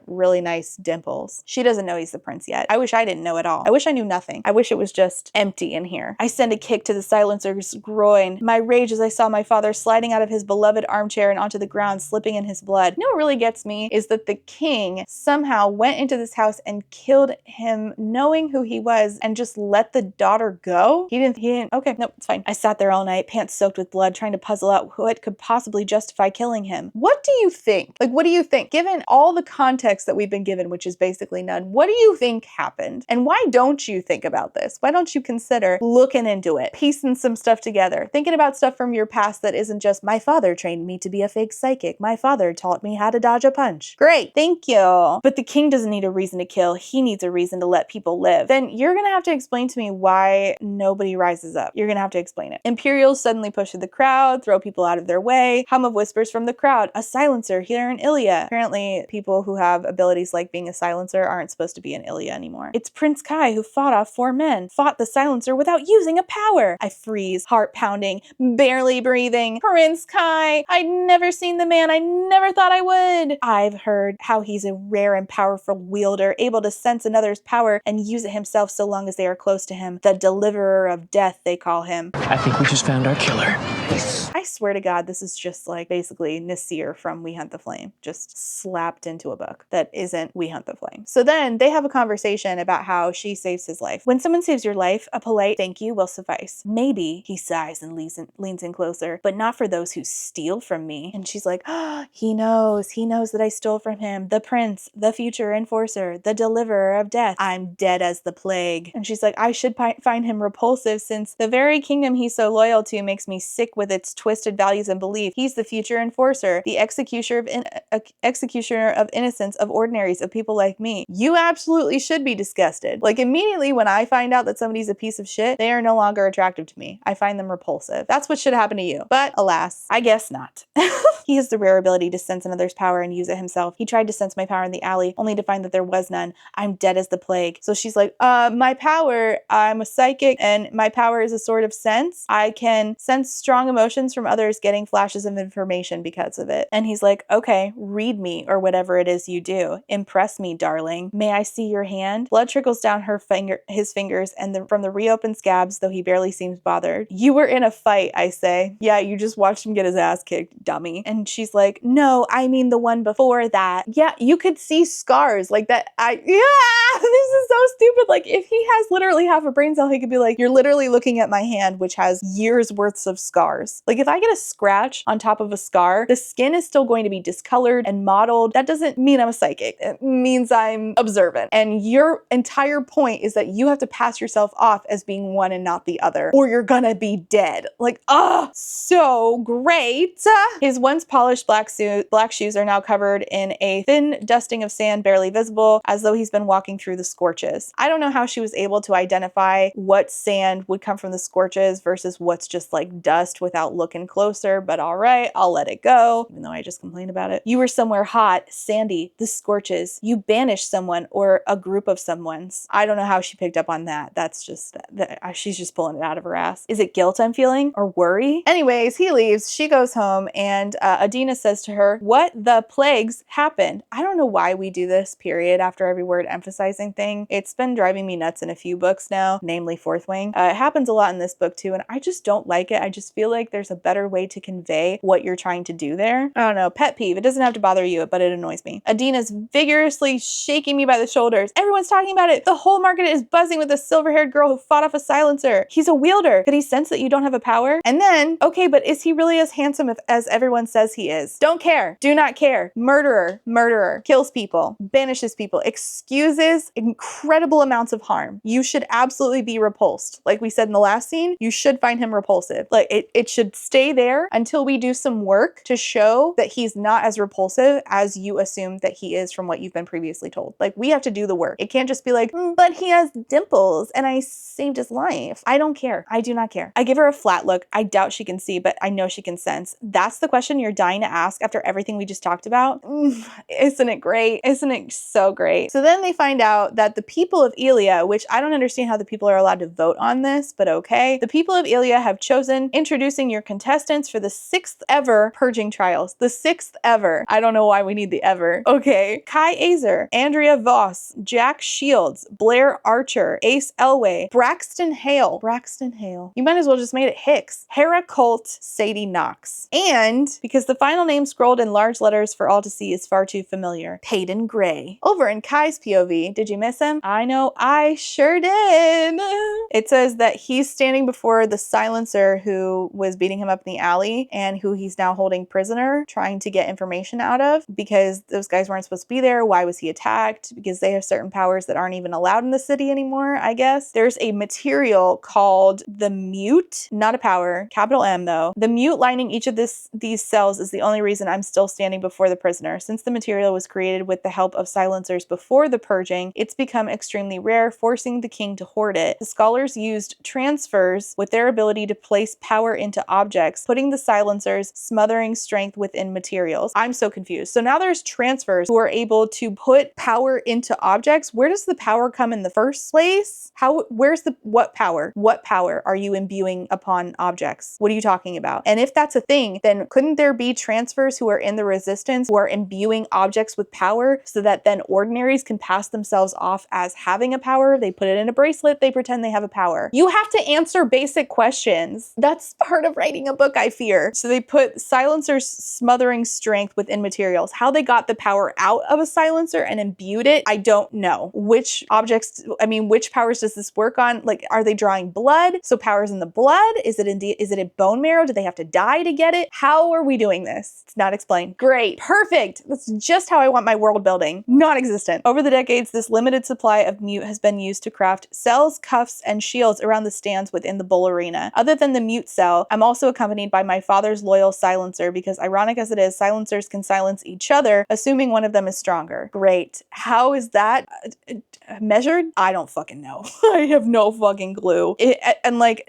really nice dimples. She doesn't know he's the prince yet. I wish I didn't know at all. I wish I knew nothing. I wish it was just empty in here. I send a kick to the silencer's groin. My rage as I saw my father sliding out of his beloved armchair and onto the ground, slipping in his blood. You know what really gets me is that the king somehow went into this house and killed him knowing who he was and just let the daughter go? He didn't, okay, nope, it's fine. I sat there all night, pants soaked with blood, trying to puzzle out what could possibly justify killing him. What do you think? Like, what do you think? Given all the context that we've been given, which is basically none, what do you think happened? And why don't you think about this? Why don't you consider looking into it, piecing some stuff together, thinking about stuff from your past that isn't just, my father trained me to be a fake psychic, my father taught me how to dodge a punch. Great, thank you. But the king doesn't need a reason to kill, he needs a reason to let people live. Then you're gonna have to explain to me why nobody rises up. You're gonna have to explain it. Imperials suddenly push through the crowd, throw people out of their way, hum of whispers from the crowd, a silencer here in Ilia. Apparently people who have abilities like being a silencer aren't supposed to be in Ilia anymore. It's Prince Kai who fought off 4 men, fought the silencer without using a power. I freeze, heart pounding, barely breathing. Prince Kai! I'd never seen the man I never thought I would. I've heard how he's a rare and powerful wielder, able to sense another's power and use it himself so long as they are close to him. The deliverer of death, they call him. I think we just found our killer. I swear to God, this is just like basically Nasir from We Hunt the Flame, just slapped into a book that isn't We Hunt the Flame. So then they have a conversation about how she saves his life. When someone saves your life, a polite thank you will suffice. Maybe, he sighs and leans in closer, but not for those who steal from me. And she's like, oh, he knows that I stole from him. The prince, the future enforcer, the deliverer of death. I'm dead as the plague. And she's like, I should find him repulsive since the very kingdom he's so loyal to makes me sick with its twisted values and belief. He's the future enforcer, the executioner of innocence, of ordinaries, of people like me. You absolutely should be disgusted. Like immediately when I find out that somebody's a piece of shit, they are no longer attractive to me. I find them repulsive. That's what should happen to you. But alas, I guess not. He has the rare ability to sense another's power and use it himself. He tried to sense my power in the alley, only to find that there was none. I'm dead as the plague. So she's like, my power, I'm a psychic and my power is a sort of sense. I can sense strong emotions from others, getting flashes of information because of it. And he's like, okay, read me or whatever it is you do. Impress me, darling. May I see your hand? Blood trickles down his fingers and from the reopened scabs, though he barely seems bothered. You were in a fight, I say. Yeah, you just watched him get his ass kicked, dummy. And she's like, no, I mean the one before that. Yeah, you could see scars like that. This is so stupid. Like, if he has literally half a brain cell, he could be like, you're literally looking at my hand, which has years worth of scars. Like, if I get a scratch on top of a scar, the skin is still going to be discolored and mottled. That doesn't mean I'm a psychic. It means I'm observant. And your entire point is that you have to pass yourself off as being one and not the other, or you're gonna be dead. Like, so great. His once polished black shoes are now covered in a thin dusting of sand, barely visible, as though he's been walking through the scorches. I don't know how she was able to identify what sand would come from the scorches versus what's just like dust without looking closer, but all right, I'll let it go, even though I just complained about it. You were somewhere hot, sandy, the scorches. You banished someone or a group of someone's. I don't know how she picked up on that. That's just, she's just pulling it out of her ass. Is it guilt I'm feeling or worry? Anyways, he leaves. She goes home and Adina says to her, what the plagues happened? I don't know why we do this, period, after every word emphasizing thing. It's been driving me nuts in a few books now, namely Fourth Wing. It happens a lot in this book too, and I just don't like it. I just feel like there's a better way to convey what you're trying to do there. I don't know, pet peeve. It doesn't have to bother you, but it annoys me. Adina's vigorously shaking me by the shoulders. Everyone's talking about it. The whole market is buzzing with the silver-haired girl who fought off a silencer. He's a wielder. Could he sense that you don't have a power? And then, okay, but is he really as handsome as everyone says he is? Don't care. Do not care. Murderer. Kills people. Banishes people. Excuses incredible amounts of harm. You should absolutely be repulsed. Like we said in the last scene, you should find him repulsive. Like it should stay there until we do some work to show that he's not as repulsive as you assume that he is from what you've been previously told. Like, we have to do the work. It can't just be like, but he has dimples and I saved his life. I don't care. I do not care. I give her a flat look. I doubt she can see, but I know she can sense. That's the question you're dying to ask after everything we just talked about. Isn't it great? Isn't it so great? So then they find out that the people of Elia, which I don't understand how the people are allowed to vote on this, but okay. The people of Elia have chosen introducing your contestants for the 6th ever purging trials. The 6th ever. I don't know why we need the ever. Okay. Kai Azer, Andrea Voss, Jack Shields, Blair Archer, Ace Elway, Braxton Hale. You might as well just made it Hicks. Hera Colt, Sadie Knox. And because the final name scrolled in large letters for all to see is far too familiar, Peyton Gray. Over in Kai's POV, did you miss him? I know I sure did. It says that he's standing before the silencer who was beating him up in the alley and who he's now holding prisoner, trying to get information out of because those guys weren't supposed to be there. Why was he attacked? Because they have certain powers that aren't even allowed in the city anymore, I guess. There's a material called the mute, not a power, capital M though. The mute lining each of these cells is the only reason I'm still standing before the prisoner. Since the material was created with the help of silencers before the purging, it's become extremely rare, forcing the king to hoard it. The scholars used transfers with their ability to place power into objects, putting the silencers smothering strength within materials. I'm so confused. So now there's transfers who are able to put power into objects. Where does the power come in the first place? What power? What power are you imbuing upon objects? What are you talking about? And if that's a thing, then couldn't there be transfers who are in the resistance who are imbuing objects with power so that then ordinaries can pass themselves off as having a power? They put it in a bracelet, they pretend they have a power. You have to answer basic questions. That's part of writing a book, I fear. So they put silencers smothering strength within materials. How they got the power out of a silencer and imbued it, I don't know. Which powers does this work on? Like, are they drawing blood? So power's in the blood? Is it in bone marrow? Do they have to die to get it? How are we doing this? It's not explained. Great. Perfect. That's just how I want my world building. Non-existent. Over the decades, this limited supply of mute has been used to craft cells, cuffs, and shields around the stands within the bull arena. Other than the mute cell, I'm also accompanied by my father's loyal silencer because, ironic as it is, silencers can silence each other, assuming one of them is stronger. Great. How is that measured? I don't fucking know. I have no fucking clue.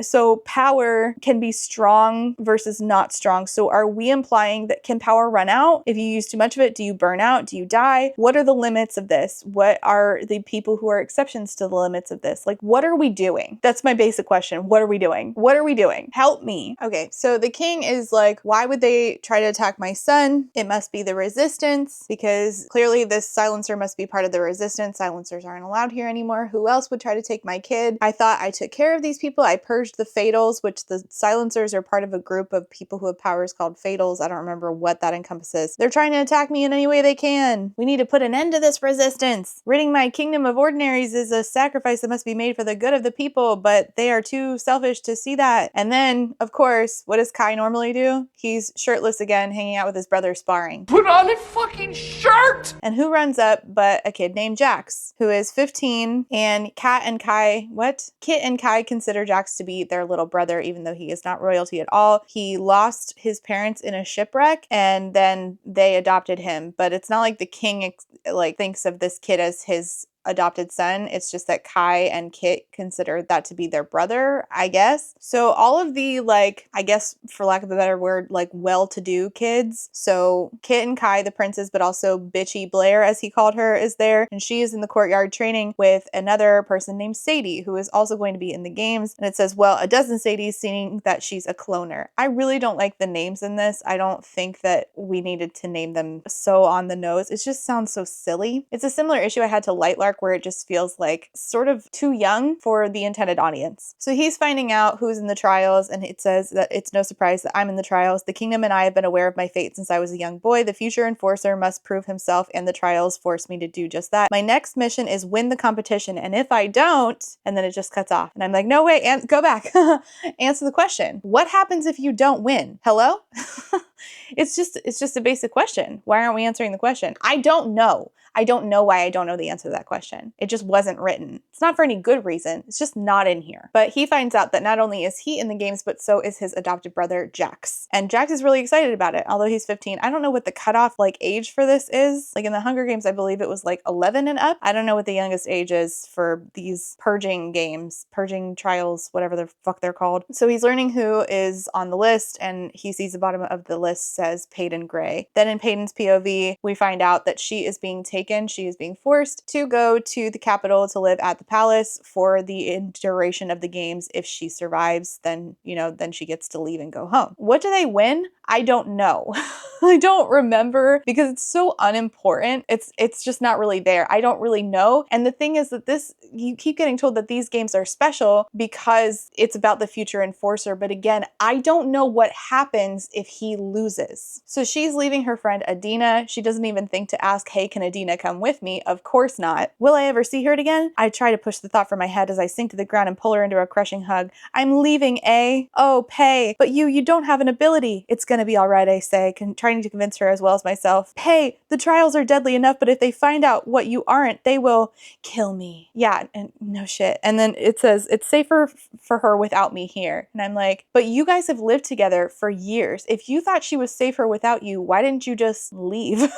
So power can be strong versus not strong. So are we implying that can power run out? If you use too much of it, do you burn out? Do you die? What are the limits of this? What are the people who are exceptions to the limits of this? Like, what are we doing? That's my basic question. What are we doing? What are we doing? Help me. Okay, so the king is like, why would they try to attack my son? It must be the resistance because clearly this silencer silencer must be part of the resistance. Silencers aren't allowed here anymore. Who else would try to take my kid? I thought I took care of these people. I purged the fatals, which the silencers are part of a group of people who have powers called fatals. I don't remember what that encompasses. They're trying to attack me in any way they can. We need to put an end to this resistance. Ridding my kingdom of ordinaries is a sacrifice that must be made for the good of the people, but they are too selfish to see that. And then, of course, what does Kai normally do? He's shirtless again, hanging out with his brother Sparring. Put on a fucking shirt! And who runs up but a kid named Jax, who is 15, and Kit and Kai consider Jax to be their little brother, even though he is not royalty at all. He lost his parents in a shipwreck, and then they adopted him. But it's not like the king thinks of this kid as his adopted son. It's just that Kai and Kit consider that to be their brother, I guess. So all of the, I guess for lack of a better word, well-to-do kids. So Kit and Kai, the princes, but also bitchy Blair, as he called her, is there. And she is in the courtyard training with another person named Sadie, who is also going to be in the games. And it says, well, a dozen Sadies, seeing that she's a cloner. I really don't like the names in this. I don't think that we needed to name them so on the nose. It just sounds so silly. It's a similar issue I had to Lightlark, where it just feels like sort of too young for the intended audience. So he's finding out who's in the trials, and it says that it's no surprise that I'm in the trials. The kingdom and I have been aware of my fate since I was a young boy. The future enforcer must prove himself, and the trials force me to do just that. My next mission is win the competition, and if I don't, and then it just cuts off. And I'm like, no, wait, go back. Answer the question. What happens if you don't win? Hello? It's just a basic question. Why aren't we answering the question? I don't know. I don't know why I don't know the answer to that question. It just wasn't written. It's not for any good reason. It's just not in here. But he finds out that not only is he in the games, but so is his adopted brother, Jax. And Jax is really excited about it, although he's 15. I don't know what the cutoff age for this is. In the Hunger Games, I believe it was 11 and up. I don't know what the youngest age is for these purging games, purging trials, whatever the fuck they're called. So he's learning who is on the list, and he sees the bottom of the list says Peyton Gray. Then in Peyton's POV, we find out that she is being taken. She is being forced to go to the capital to live at the palace for the duration of the games. If she survives, then, then she gets to leave and go home. What do they win? I don't know. I don't remember because it's so unimportant. It's just not really there. I don't really know. And the thing is that you keep getting told that these games are special because it's about the future enforcer. But again, I don't know what happens if he loses. So she's leaving her friend Adina. She doesn't even think to ask, hey, can Adina come with me? Of course not. Will I ever see her again? I try to push the thought from my head as I sink to the ground and pull her into a crushing hug. I'm leaving, eh? Oh, Pay. But you don't have an ability. It's gonna be all right, I say, trying to convince her as well as myself. Pay, the trials are deadly enough, but if they find out what you aren't, they will kill me. Yeah, and no shit. And then it says, it's safer for her without me here. And I'm like, but you guys have lived together for years. If you thought she was safer without you, why didn't you just leave?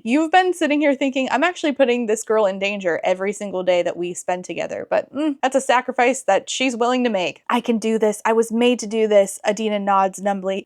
You've been sitting here thinking, I'm actually putting this girl in danger every single day that we spend together. But that's a sacrifice that she's willing to make. I can do this. I was made to do this. Adina nods numbly.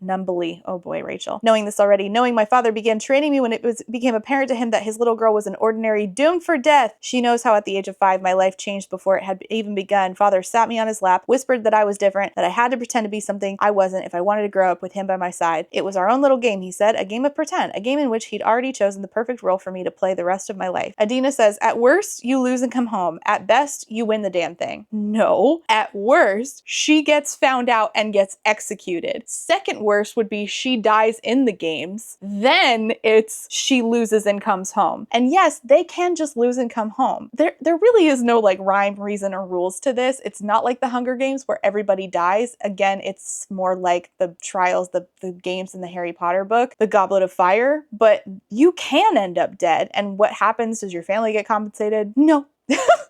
Oh boy, Rachel. Knowing this already, knowing my father began training me when it became apparent to him that his little girl was an ordinary doomed for death. She knows how at the age of 5 my life changed before it had even begun. Father sat me on his lap, whispered that I was different, that I had to pretend to be something I wasn't if I wanted to grow up with him by my side. It was our own little game, he said, a game of pretend, a game in which he'd already chosen the perfect role for me to play the rest of my life. Adina says, at worst, you lose and come home. At best, you win the damn thing. No. At worst, she gets found out and gets executed. Second worst would be she dies in the games. Then it's she loses and comes home. And yes, they can just lose and come home. There really is no rhyme, reason, or rules to this. It's not like the Hunger Games where everybody dies. Again, it's more like the trials, the games in the Harry Potter book, the Goblet of Fire, but you can end up dead. And what happens? Does your family get compensated? No.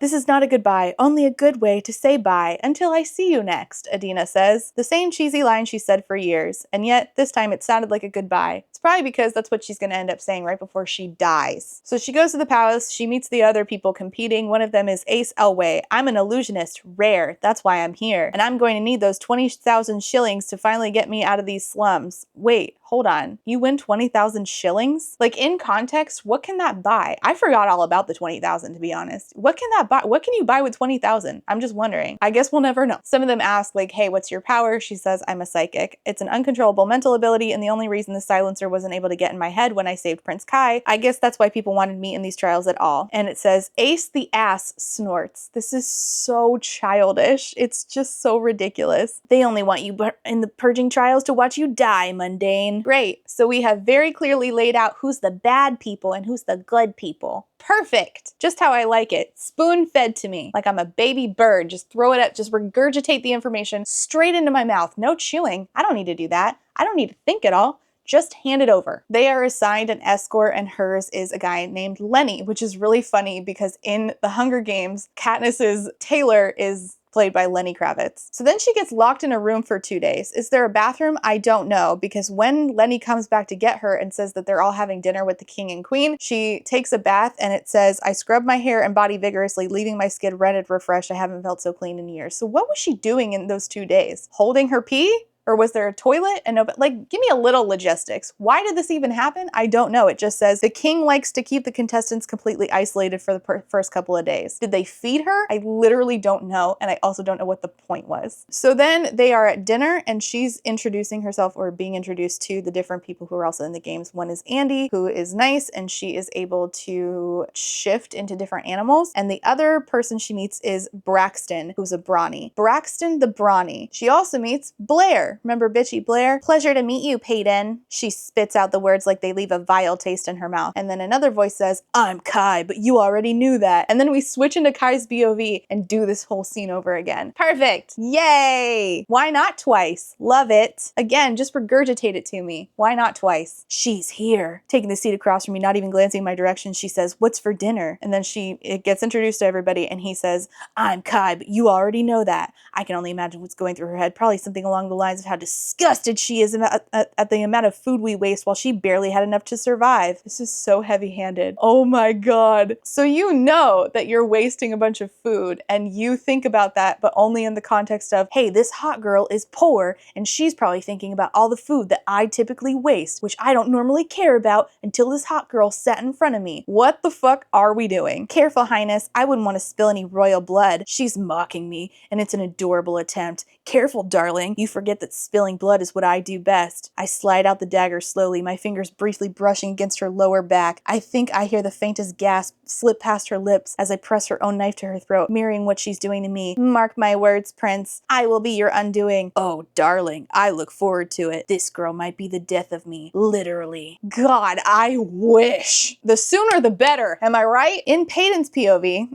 This is not a goodbye, only a good way to say bye until I see you next, Adina says. The same cheesy line she said for years, and yet this time it sounded like a goodbye. It's probably because that's what she's going to end up saying right before she dies. So she goes to the palace, she meets the other people competing. One of them is Ace Elway. I'm an illusionist, rare, that's why I'm here. And I'm going to need those 20,000 shillings to finally get me out of these slums. Wait, hold on. You win 20,000 shillings? In context, what can that buy? I forgot all about the 20,000 to be honest. What what can that buy? What can you buy with 20,000? I'm just wondering. I guess we'll never know. Some of them ask like, hey, what's your power? She says, I'm a psychic. It's an uncontrollable mental ability, and the only reason the silencer wasn't able to get in my head when I saved Prince Kai. I guess that's why people wanted me in these trials at all. And it says, Ace the ass snorts. This is so childish. It's just so ridiculous. They only want you in the purging trials to watch you die, mundane. Great. So we have very clearly laid out who's the bad people and who's the good people. Perfect. Just how I like it. Spoon fed to me. Like I'm a baby bird. Just throw it up, just regurgitate the information straight into my mouth. No chewing. I don't need to do that. I don't need to think at all. Just hand it over. They are assigned an escort, and hers is a guy named Lenny, which is really funny because in the Hunger Games, Katniss's Taylor is played by Lenny Kravitz. So then she gets locked in a room for 2 days. Is there a bathroom? I don't know, because when Lenny comes back to get her and says that they're all having dinner with the king and queen, she takes a bath and it says, I scrub my hair and body vigorously, leaving my skin red and refreshed. I haven't felt so clean in years. So what was she doing in those 2 days? Holding her pee? Or was there a toilet? And no, but like, give me a little logistics. Why did this even happen? I don't know. It just says the king likes to keep the contestants completely isolated for the first couple of days. Did they feed her? I literally don't know. And I also don't know what the point was. So then they are at dinner and she's introducing herself or being introduced to the different people who are also in the games. One is Andy, who is nice and she is able to shift into different animals. And the other person she meets is Braxton, who's a brawny. Braxton the brawny. She also meets Blair. Remember bitchy Blair? Pleasure to meet you, Peyton. She spits out the words like they leave a vile taste in her mouth. And then another voice says, I'm Kai, but you already knew that. And then we switch into Kai's BOV and do this whole scene over again. Perfect. Yay. Why not twice? Love it. Again, just regurgitate it to me. Why not twice? She's here. Taking the seat across from me, not even glancing in my direction, she says, what's for dinner? And then it gets introduced to everybody and he says, I'm Kai, but you already know that. I can only imagine what's going through her head. Probably something along the lines of how disgusted she is at the amount of food we waste while she barely had enough to survive. This is so heavy-handed. Oh my god. So you know that you're wasting a bunch of food and you think about that, but only in the context of, hey, this hot girl is poor and she's probably thinking about all the food that I typically waste, which I don't normally care about until this hot girl sat in front of me. What the fuck are we doing? Careful, Highness. I wouldn't want to spill any royal blood. She's mocking me and it's an adorable attempt. Careful, darling. You forget that spilling blood is what I do best. I slide out the dagger slowly, my fingers briefly brushing against her lower back. I think I hear the faintest gasp slip past her lips as I press her own knife to her throat, mirroring what she's doing to me. Mark my words, Prince. I will be your undoing. Oh, darling, I look forward to it. This girl might be the death of me. Literally. God, I wish. The sooner the better. Am I right? In Peyton's POV,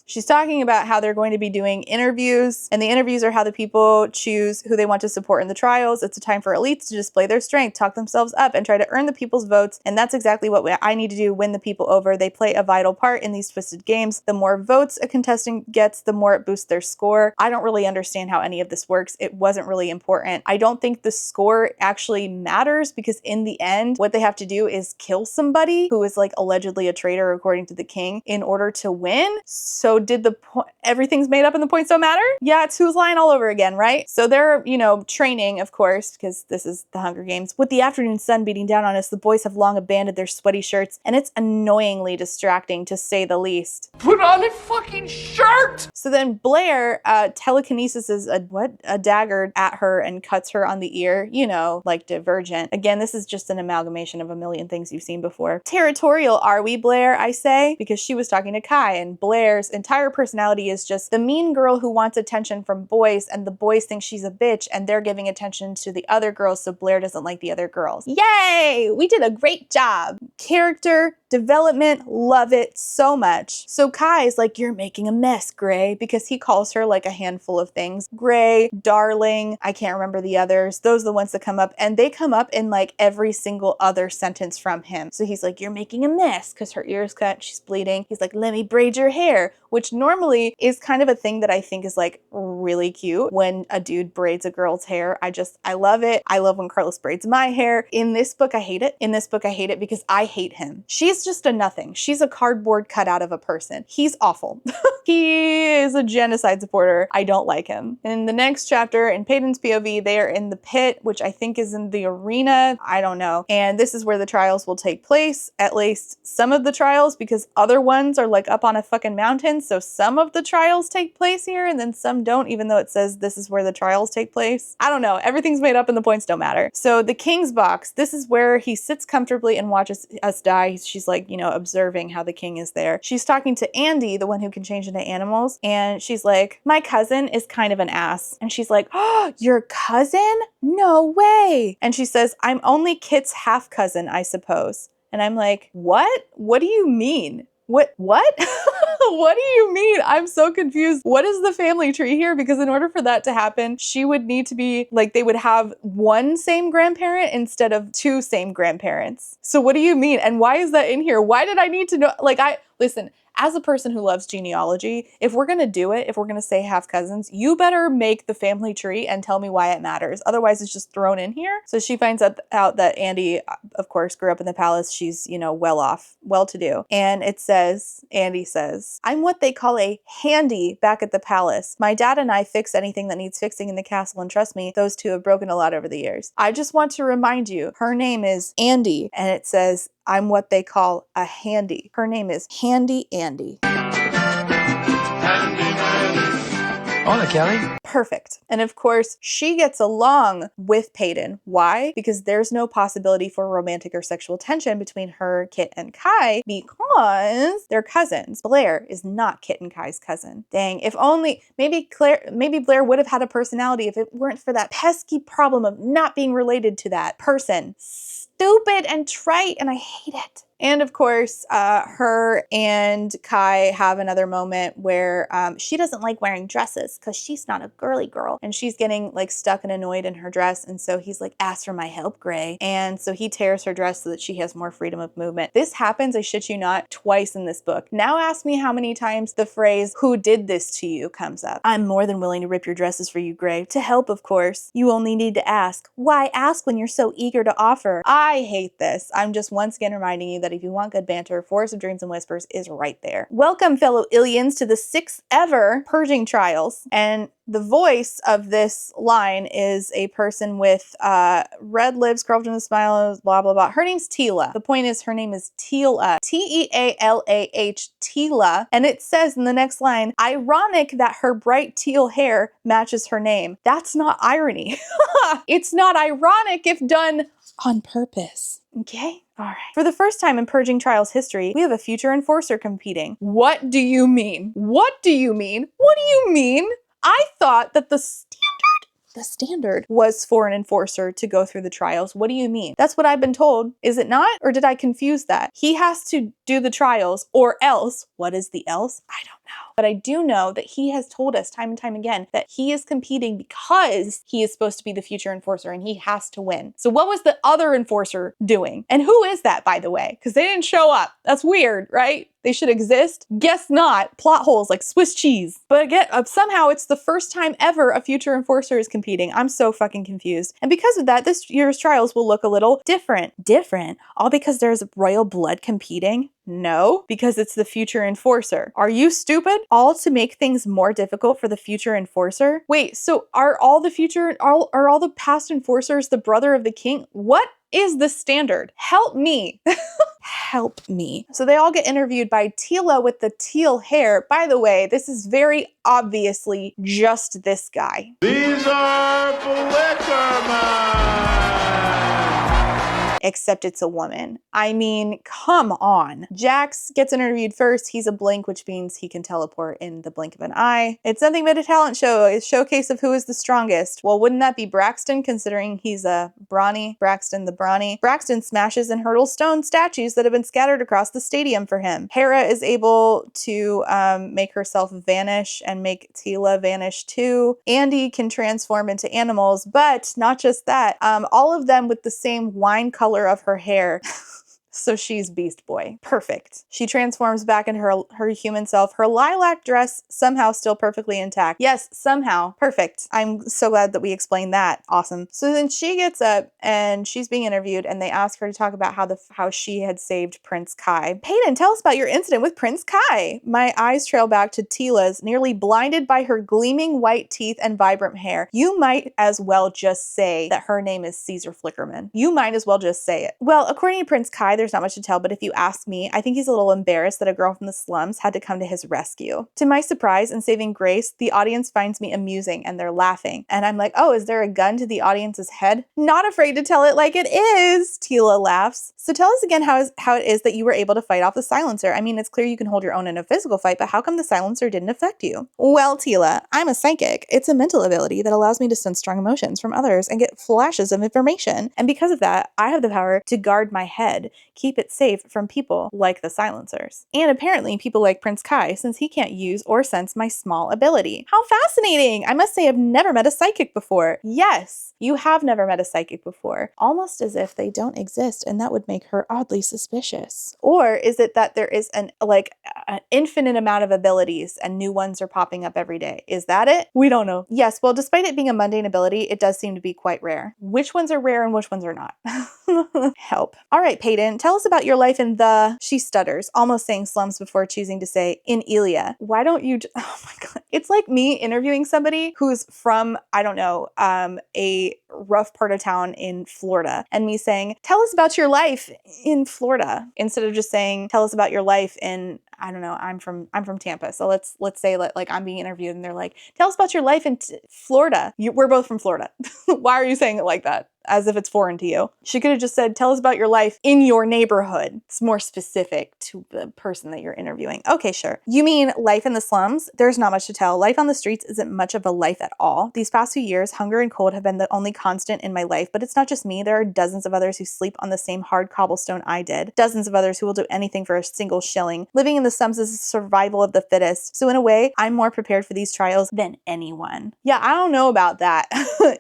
she's talking about how they're going to be doing interviews, and the interviews are how the people choose who they want to support in the trials. It's a time for elites to display their strength, talk themselves up, and try to earn the people's votes, and that's exactly what I need to do, win the people over. They play a vital part in these twisted games. The more votes a contestant gets, the more it boosts their score. I don't really understand how any of this works. It wasn't really important. I don't think the score actually matters because in the end, what they have to do is kill somebody who is like allegedly a traitor according to the king in order to win. So did everything's made up and the points don't matter? Yeah, it's Who's Lying all over again, right? So they're, training, of course, because this is the Hunger Games. With the afternoon sun beating down on us, the boys have long abandoned their sweaty shirts, and it's annoyingly distracting, to say the least. Put on a fucking shirt! So then Blair telekinesis a dagger at her and cuts her on the ear, like Divergent. Again, this is just an amalgamation of a million things you've seen before. Territorial are we, Blair, I say, because she was talking to Kai, and Blair's entire personality is just the mean girl who wants attention from boys, and the boys think she's a bitch, and they're giving attention to the other girls, so Blair doesn't like the other girls. Yay! We did a great job. Character development, love it so much. So Kai's like, you're making a mess, Gray, because he calls her like a handful of things. Gray, darling, I can't remember the others. Those are the ones that come up, and they come up in like every single other sentence from him. So he's like, you're making a mess because her ear's cut, she's bleeding. He's like, let me braid your hair, which normally is kind of a thing that I think is like really cute when a dude braids a girl's hair. I love it. I love when Carlos braids my hair. In this book, I hate it. In this book, I hate it because I hate him. She's just a nothing. She's a cardboard cutout of a person. He's awful. He is a genocide supporter. I don't like him. In the next chapter, in Peyton's POV, they are in the pit, which I think is in the arena. I don't know. And this is where the trials will take place, at least some of the trials, because other ones are like up on a fucking mountain. so some of the trials take place here and then some don't, even though it says this is where the trials take place. I don't know. Everything's made up and the points don't matter. So the king's box, this is where he sits comfortably and watches us die. She's like, you know, observing how the king is there. She's talking to Andy, the one who can change into animals, and she's like, my cousin is kind of an ass. And she's like, oh, your cousin? No way. And she says, I'm only Kit's half cousin, I suppose. And I'm like, what? What do you mean? What? What do you mean? I'm so confused. What is the family tree here? Because in order for that to happen, she would need to be like, they would have one same grandparent instead of two same grandparents. So what do you mean? And why is that in here? Why did I need to know? Like, listen, as a person who loves genealogy, if we're going to do it, if we're going to say half cousins, you better make the family tree and tell me why it matters. Otherwise, it's just thrown in here. So she finds out that Andy, of course, grew up in the palace. She's, you know, well off, well-to-do. And it says, Andy says, I'm what they call a handy back at the palace. My dad and I fix anything that needs fixing in the castle. And trust me, those two have broken a lot over the years. I just want to remind you, her name is Andy. And it says, I'm what they call a handy. Her name is Handy Andy. Hola, Kelly. Perfect. And of course, she gets along with Peyton. Why? Because there's no possibility for romantic or sexual tension between her, Kit, and Kai because they're cousins. Blair is not Kit and Kai's cousin. Dang, if only, maybe Blair would have had a personality if it weren't for that pesky problem of not being related to that person. Stupid and trite, and I hate it. And of course, her and Kai have another moment where she doesn't like wearing dresses because she's not a girly girl. And she's getting like stuck and annoyed in her dress. And so he's like, ask for my help, Gray. And so he tears her dress so that she has more freedom of movement. This happens, I shit you not, twice in this book. Now ask me how many times the phrase, who did this to you, comes up. I'm more than willing to rip your dresses for you, Gray. To help, of course. You only need to ask. Why ask when you're so eager to offer? I hate this. I'm just once again reminding you that if you want good banter, Forest of Dreams and Whispers is right there. Welcome, fellow Ilians, to the 6th ever Purging Trials. And the voice of this line is a person with red lips, curved in a smile, blah, blah, blah. Her name's Tila. The point is, her name is Tila. T-E-A-L-A-H, Tila. And it says in the next line, ironic that her bright teal hair matches her name. That's not irony. It's not ironic if done on purpose. Okay? All right. For the first time in Purging Trials history, we have a future enforcer competing. What do you mean? What do you mean? What do you mean? I thought that the standard was for an enforcer to go through the trials. What do you mean? That's what I've been told. Is it not? Or did I confuse that? He has to do the trials or else. What is the else? I don't know. But I do know that he has told us time and time again that he is competing because he is supposed to be the future enforcer and he has to win. So what was the other enforcer doing? And who is that, by the way? Because they didn't show up. That's weird, right? They should exist? Guess not. Plot holes like Swiss cheese. But again, somehow it's the first time ever a future enforcer is competing. I'm so fucking confused. And because of that, this year's trials will look a little different. Different? All because there's royal blood competing? No, because it's the future enforcer. Are you stupid? All to make things more difficult for the future enforcer? Wait, so are all the past enforcers the brother of the king? What is the standard? Help me. Help me. So they all get interviewed by Tila with the teal hair. By the way, this is very obviously just this guy. These are Flickerman! Except it's a woman. I mean, come on. Jax gets interviewed first. He's a blink, which means he can teleport in the blink of an eye. It's nothing but a talent show, a showcase of who is the strongest. Well, wouldn't that be Braxton, considering he's a brawny? Braxton the brawny. Braxton smashes and hurdles stone statues that have been scattered across the stadium for him. Hera is able to make herself vanish and make Tila vanish too. Andy can transform into animals, but not just that. All of them with the same wine color of her hair. So she's Beast Boy. Perfect. She transforms back into her human self. Her lilac dress somehow still perfectly intact. Yes, somehow. Perfect. I'm so glad that we explained that. Awesome. So then she gets up and she's being interviewed and they ask her to talk about how she had saved Prince Kai. Peyton, tell us about your incident with Prince Kai. My eyes trail back to Tila's, nearly blinded by her gleaming white teeth and vibrant hair. You might as well just say that her name is Caesar Flickerman. You might as well just say it. Well, according to Prince Kai, there's there's not much to tell, but if you ask me, I think he's a little embarrassed that a girl from the slums had to come to his rescue. To my surprise and saving grace, the audience finds me amusing and they're laughing. And I'm like, oh, is there a gun to the audience's head? Not afraid to tell it like it is, Tila laughs. So tell us again how it is that you were able to fight off the silencer. I mean, it's clear you can hold your own in a physical fight, but how come the silencer didn't affect you? Well, Tila, I'm a psychic. It's a mental ability that allows me to sense strong emotions from others and get flashes of information. And because of that, I have the power to guard my head, keep it safe from people like the silencers. And apparently people like Prince Kai, since he can't use or sense my small ability. How fascinating! I must say I've never met a psychic before. Yes, you have never met a psychic before. Almost as if they don't exist, and that would make her oddly suspicious. Or is it that there is an infinite amount of abilities and new ones are popping up every day? Is that it? We don't know. Yes, well, despite it being a mundane ability, it does seem to be quite rare. Which ones are rare and which ones are not? Help. All right, Peyton, tell us about your life in the, she stutters, almost saying slums before choosing to say in Elia. Why don't you, oh my God. It's like me interviewing somebody who's from, I don't know, a rough part of town in Florida and me saying, tell us about your life in Florida, instead of just saying, tell us about your life in, I don't know, I'm from Tampa. So let's say like I'm being interviewed and they're like, tell us about your life in Florida. We're both from Florida. Why are you saying it like that? As if it's foreign to you. She could have just said, tell us about your life in your neighborhood. It's more specific to the person that you're interviewing. Okay, sure. You mean life in the slums? There's not much to tell. Life on the streets isn't much of a life at all. These past few years, hunger and cold have been the only constant in my life, but it's not just me. There are dozens of others who sleep on the same hard cobblestone I did. Dozens of others who will do anything for a single shilling. Living in the slums is survival of the fittest. So in a way, I'm more prepared for these trials than anyone. Yeah, I don't know about that.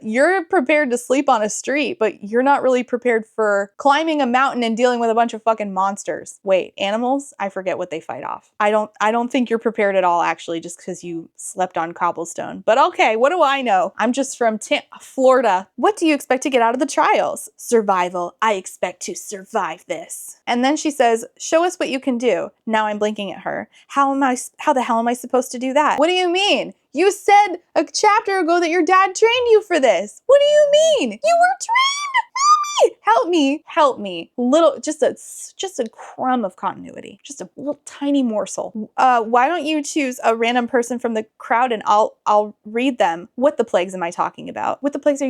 You're prepared to sleep on a street, but you're not really prepared for climbing a mountain and dealing with a bunch of fucking monsters. Wait, animals? I forget what they fight off. I don't think you're prepared at all, actually, just because you slept on cobblestone. But okay, what do I know? I'm just from Florida. What do you expect to get out of the trials? Survival. I expect to survive this. And then she says, show us what you can do. Now I'm blinking at her. How the hell am I supposed to do that? What do you mean? You said a chapter ago that your dad trained you for this. What do you mean? You were trained? Help me. Help me. Little, just a crumb of continuity. Just a little tiny morsel. Why don't you choose a random person from the crowd and I'll read them. What the plagues am I talking about? What the plagues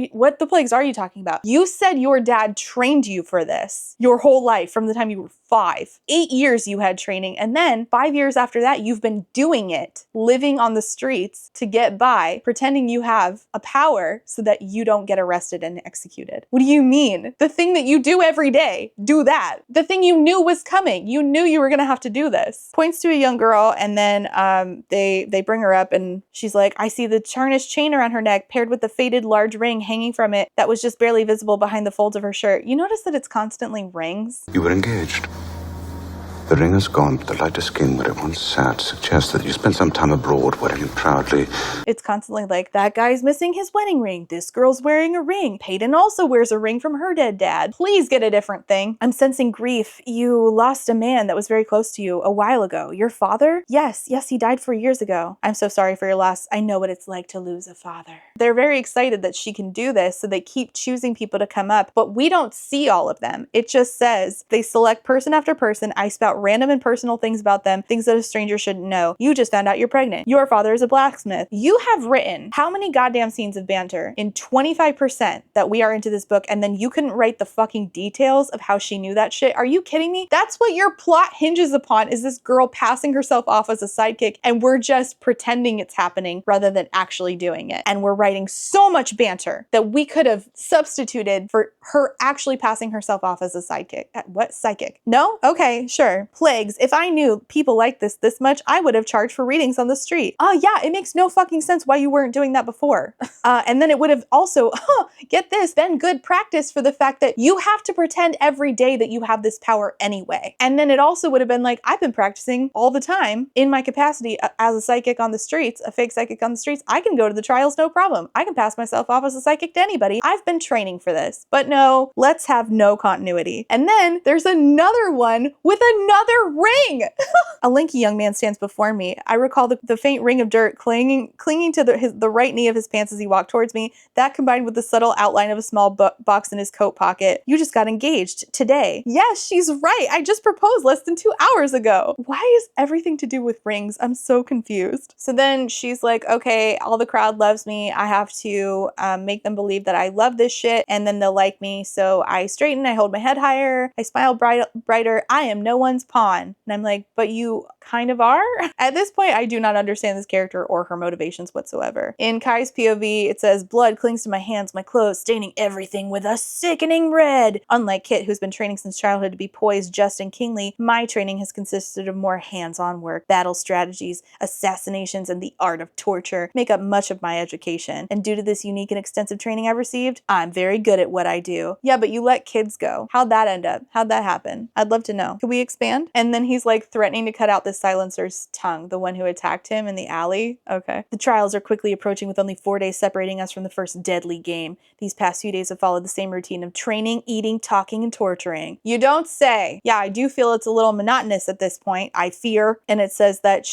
are you talking about? You said your dad trained you for this your whole life from the time you were 5. 8 years you had training, and then 5 years after that you've been doing it, living on the streets to get by, pretending you have a power so that you don't get arrested and executed. What do you mean? The thing that you do every day, do that. The thing you knew was coming. You knew you were gonna have to do this. Points to a young girl, and then they bring her up and she's like, I see the tarnished chain around her neck paired with the faded large ring hanging from it that was just barely visible behind the folds of her shirt. You notice that it's constantly rings? You were engaged. The ring is gone, but the lighter skin where it once sat suggests that you spent some time abroad wearing it proudly. It's constantly like, that guy's missing his wedding ring. This girl's wearing a ring. Peyton also wears a ring from her dead dad. Please get a different thing. I'm sensing grief. You lost a man that was very close to you a while ago. Your father? Yes, he died 4 years ago. I'm so sorry for your loss. I know what it's like to lose a father. They're very excited that she can do this, so they keep choosing people to come up, but we don't see all of them. It just says they select person after person. I spout random and personal things about them, things that a stranger shouldn't know. You just found out you're pregnant. Your father is a blacksmith. You have written how many goddamn scenes of banter in 25% that we are into this book, and then you couldn't write the fucking details of how she knew that shit? Are you kidding me? That's what your plot hinges upon, is this girl passing herself off as a sidekick, and we're just pretending it's happening rather than actually doing it. And we're writing so much banter that we could have substituted for her actually passing herself off as a sidekick. What? Psychic? No? Okay, sure. Plagues. If I knew people like this much, I would have charged for readings on the street. Oh yeah, it makes no fucking sense why you weren't doing that before. And then it would have also, get this, been good practice for the fact that you have to pretend every day that you have this power anyway. And then it also would have been like, I've been practicing all the time in my capacity as a psychic on the streets, a fake psychic on the streets. I can go to the trials, no problem. I can pass myself off as a psychic to anybody. I've been training for this. But no, let's have no continuity. And then there's another one with another another ring. A lanky young man stands before me. I recall the faint ring of dirt clinging to the right knee of his pants as he walked towards me. That combined with the subtle outline of a small box in his coat pocket. You just got engaged today. Yes, she's right. I just proposed less than 2 hours ago. Why is everything to do with rings? I'm so confused. So then she's like, okay, all the crowd loves me. I have to make them believe that I love this shit and then they'll like me. So I straighten, I hold my head higher, I smile brighter. I am no one's pawn. And I'm like, but you kind of are? At this point, I do not understand this character or her motivations whatsoever. In Kai's POV, it says, blood clings to my hands, my clothes, staining everything with a sickening red. Unlike Kit, who's been training since childhood to be poised, just, and kingly, my training has consisted of more hands-on work. Battle strategies, assassinations, and the art of torture make up much of my education. And due to this unique and extensive training I've received, I'm very good at what I do. Yeah, but you let kids go. How'd that end up? How'd that happen? I'd love to know. Could we expand? And then he's like threatening to cut out the silencer's tongue, the one who attacked him in the alley. Okay. The trials are quickly approaching with only 4 days separating us from the first deadly game. These past few days have followed the same routine of training, eating, talking, and torturing. You don't say. Yeah, I do feel it's a little monotonous at this point, I fear. And it says that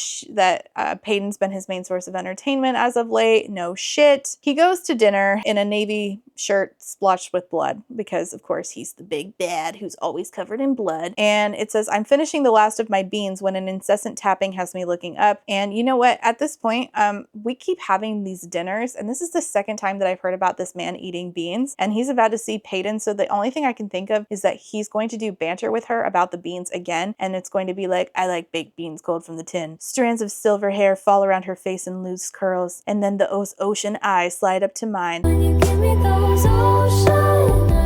Peyton's been his main source of entertainment as of late. No shit. He goes to dinner in a navy shirt splotched with blood because, of course, he's the big bad who's always covered in blood. And it says, I'm finishing the last of my beans when an incessant tapping has me looking up. And you know what? At this point, we keep having these dinners, and this is the second time that I've heard about this man eating beans, and he's about to see Peyton. So the only thing I can think of is that he's going to do banter with her about the beans again, and it's going to be like, I like baked beans cold from the tin. Strands of silver hair fall around her face in loose curls, and then those ocean eyes slide up to mine. When you give me those ocean eyes.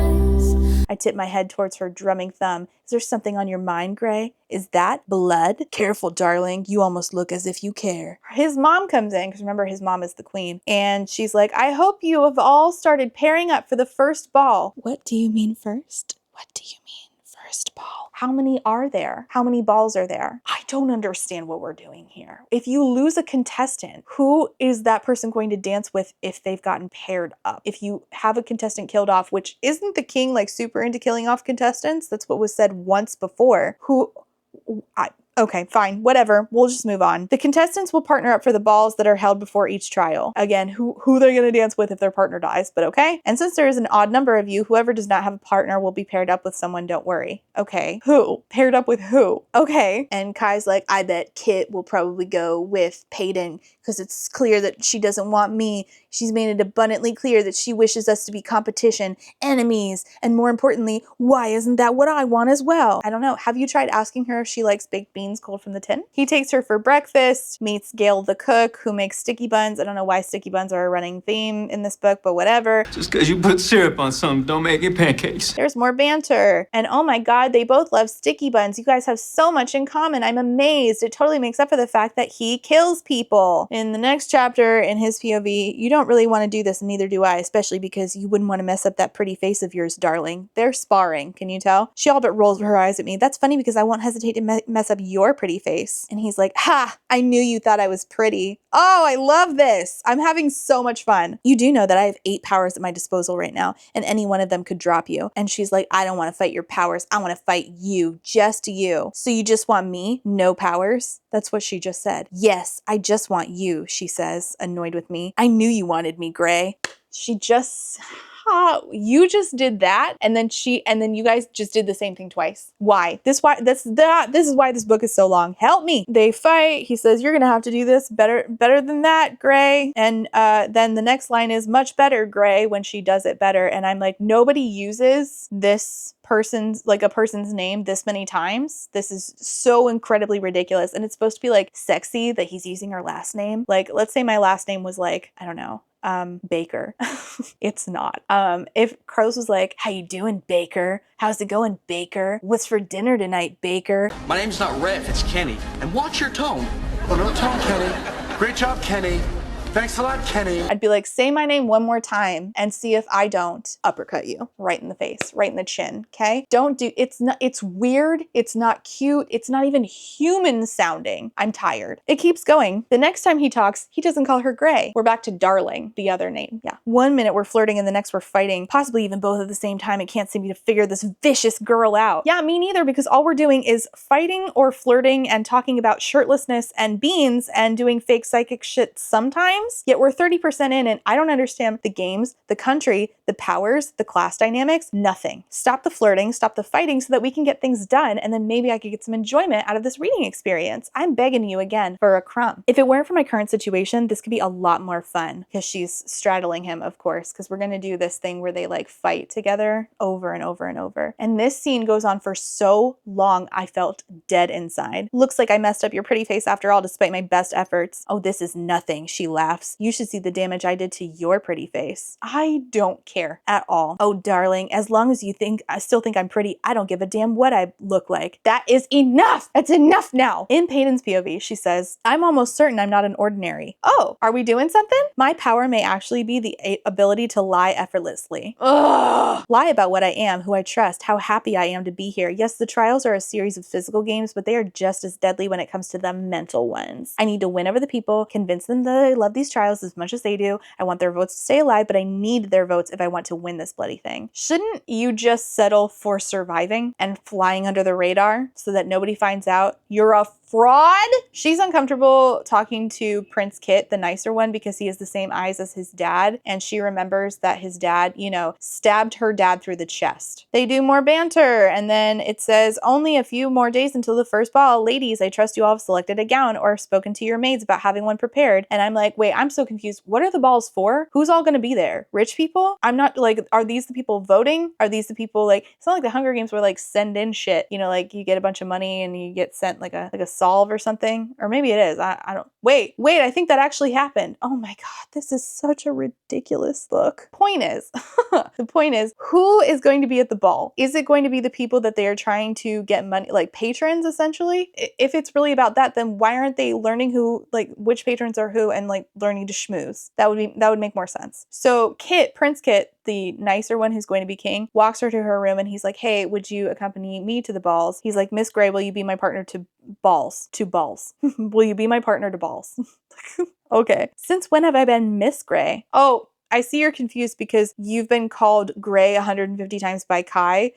I tip my head towards her drumming thumb. Is there something on your mind, Gray? Is that blood? Careful, darling. You almost look as if you care. His mom comes in, because remember, his mom is the queen. And she's like, I hope you have all started pairing up for the first ball. What do you mean first? What do you mean first ball? How many are there? How many balls are there? I don't understand what we're doing here. If you lose a contestant, who is that person going to dance with if they've gotten paired up? If you have a contestant killed off, which isn't the king like super into killing off contestants? That's what was said once before. Okay, fine, whatever. We'll just move on. The contestants will partner up for the balls that are held before each trial. Again, who they're gonna dance with if their partner dies, but okay. And since there is an odd number of you, whoever does not have a partner will be paired up with someone, don't worry. Okay, who? Paired up with who? Okay. And Kai's like, I bet Kit will probably go with Peyton because it's clear that she doesn't want me. She's made it abundantly clear that she wishes us to be competition, enemies, and more importantly, why isn't that what I want as well? I don't know. Have you tried asking her if she likes baked beans cold from the tin? He takes her for breakfast, meets Gail the cook, who makes sticky buns. I don't know why sticky buns are a running theme in this book, but whatever. Just because you put syrup on something, don't make it pancakes. There's more banter. And oh my God, they both love sticky buns. You guys have so much in common. I'm amazed. It totally makes up for the fact that he kills people. In the next chapter, in his POV, you don't really want to do this, and neither do I, especially because you wouldn't want to mess up that pretty face of yours, darling. They're sparring, can you tell? She all but rolls her eyes at me. That's funny because I won't hesitate to mess up your pretty face. And he's like, ha, I knew you thought I was pretty. Oh, I love this. I'm having so much fun. You do know that I have 8 powers at my disposal right now, and any one of them could drop you. And she's like, I don't want to fight your powers. I want to fight you, just you. So you just want me? No powers? That's what she just said. Yes, I just want you, she says, annoyed with me. I knew you wanted me, Gray. She just... you just did that, and then you guys just did the same thing twice. Why? This is why this book is so long. Help me. They fight. He says, you're gonna have to do this better than that, Gray. And then the next line is much better, Gray, when she does it better. And I'm like, nobody uses this person's name this many times. This is so incredibly ridiculous. And it's supposed to be like sexy that he's using her last name. Like, let's say my last name was like, I don't know, Baker. It's not. If Carlos was like, how you doing, Baker? How's it going, Baker? What's for dinner tonight, Baker? My name's not Rev, it's Kenny. And watch your tone. Oh, no tone, Kenny. Great job, Kenny. Thanks a lot, Kenny. I'd be like, say my name one more time and see if I don't uppercut you right in the face, right in the chin, okay? Don't do, it's weird, it's not cute, it's not even human sounding. I'm tired. It keeps going. The next time he talks, he doesn't call her Gray. We're back to Darling, the other name. Yeah. 1 minute we're flirting and the next we're fighting, possibly even both at the same time. It can't seem to figure this vicious girl out. Yeah, me neither, because all we're doing is fighting or flirting and talking about shirtlessness and beans and doing fake psychic shit sometimes. Yet we're 30% in and I don't understand the games, the country, the powers, the class dynamics, nothing. Stop the flirting, stop the fighting so that we can get things done and then maybe I could get some enjoyment out of this reading experience. I'm begging you again for a crumb. If it weren't for my current situation, this could be a lot more fun because she's straddling him, of course, because we're going to do this thing where they like fight together over and over and over. And this scene goes on for so long, I felt dead inside. Looks like I messed up your pretty face after all, despite my best efforts. Oh, this is nothing, she laughs. You should see the damage I did to your pretty face. I don't care at all. Oh, darling, as long as you still think I'm pretty, I don't give a damn what I look like. That is enough. That's enough now. In Peyton's POV, she says, I'm almost certain I'm not an ordinary. Oh, are we doing something? My power may actually be the ability to lie effortlessly. Ugh. Lie about what I am, who I trust, how happy I am to be here. Yes, the trials are a series of physical games, but they are just as deadly when it comes to the mental ones. I need to win over the people, convince them that I love these trials as much as they do. I want their votes to stay alive, but I need their votes if I want to win this bloody thing. Shouldn't you just settle for surviving and flying under the radar so that nobody finds out you're a fraud? She's uncomfortable talking to Prince Kit, the nicer one, because he has the same eyes as his dad, and she remembers that his dad, you know, stabbed her dad through the chest. They do more banter, and then it says, only a few more days until the first ball. Ladies, I trust you all have selected a gown or spoken to your maids about having one prepared. And I'm like, wait, I'm so confused. What are the balls for? Who's all gonna be there? Rich people? I'm not like, are these the people voting? Are these the people like, it's not like the Hunger Games where like send in shit, you know, like you get a bunch of money and you get sent like a solve or something, or maybe it is. I don't. Wait, I think that actually happened. Oh my God, this is such a ridiculous look. The point is, who is going to be at the ball? Is it going to be the people that they are trying to get money, like patrons essentially? If it's really about that, then why aren't they learning who, like which patrons are who and like learning to schmooze? That would make more sense. So Kit, Prince Kit, the nicer one who's going to be king, walks her to her room and he's like, hey, would you accompany me to the balls? He's like, Miss Gray, will you be my partner to balls? To balls. Will you be my partner to balls? Okay. Since when have I been Miss Gray? Oh, I see you're confused because you've been called Gray 150 times by Kai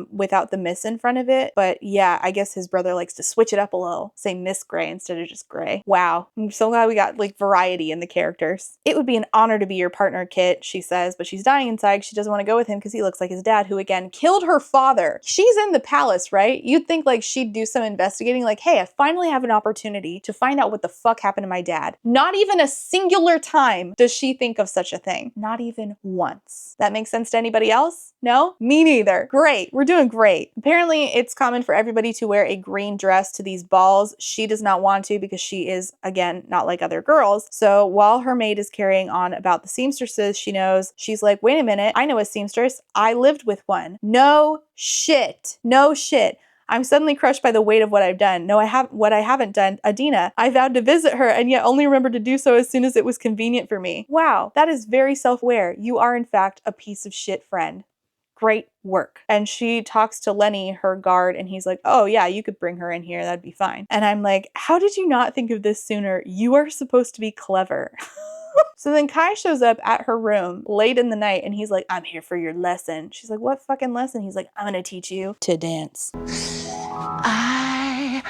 without the miss in front of it. But yeah, I guess his brother likes to switch it up a little, say Miss Gray instead of just Gray. Wow, I'm so glad we got like variety in the characters. It would be an honor to be your partner, Kit, she says, but she's dying inside. She doesn't want to go with him because he looks like his dad, who again killed her father. She's in the palace, right? You'd think like she'd do some investigating, like, hey, I finally have an opportunity to find out what the fuck happened to my dad. Not even a singular time does she think of such a thing. Not even once. That makes sense to anybody else? No? Me neither. Great. We're doing great. Apparently, it's common for everybody to wear a green dress to these balls. She does not want to because she is, again, not like other girls. So while her maid is carrying on about the seamstresses she knows, she's like, wait a minute, I know a seamstress. I lived with one. No shit. No shit. I'm suddenly crushed by the weight of what I've done. No, what I haven't done, Adina. I vowed to visit her and yet only remembered to do so as soon as it was convenient for me. Wow, that is very self-aware. You are in fact a piece of shit friend. Great work. And she talks to Lenny, her guard, and he's like, oh yeah, you could bring her in here. That'd be fine. And I'm like, how did you not think of this sooner? You are supposed to be clever. So then Kai shows up at her room late in the night and he's like, I'm here for your lesson. She's like, what fucking lesson? He's like, I'm gonna teach you to dance. I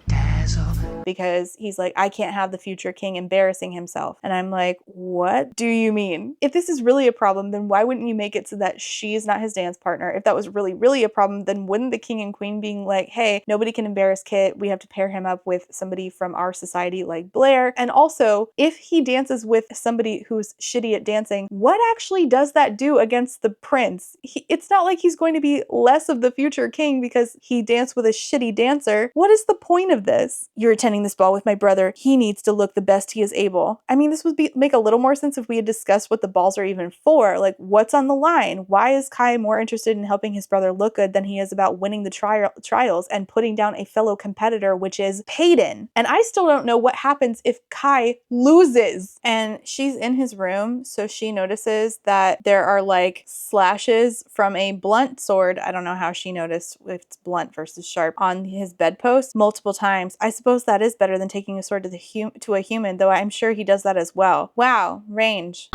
dazzle. Because he's like, I can't have the future king embarrassing himself. And I'm like, what do you mean? If this is really a problem, then why wouldn't you make it so that she's not his dance partner? If that was really, really a problem, then wouldn't the king and queen being like, hey, nobody can embarrass Kit. We have to pair him up with somebody from our society like Blair. And also, if he dances with somebody who's shitty at dancing, what actually does that do against the prince? It's not like he's going to be less of the future king because he danced with a shitty dancer. What is the point of this? You're You're attending this ball with my brother. He needs to look the best he is able. I mean, this would make a little more sense if we had discussed what the balls are even for. Like, what's on the line? Why is Kai more interested in helping his brother look good than he is about winning the trials and putting down a fellow competitor, which is Peyton? And I still don't know what happens if Kai loses. And she's in his room, so she notices that there are like slashes from a blunt sword. I don't know how she noticed if it's blunt versus sharp on his bedpost multiple times. I suppose that is better than taking a sword to a human, though I'm sure he does that as well. Wow, range.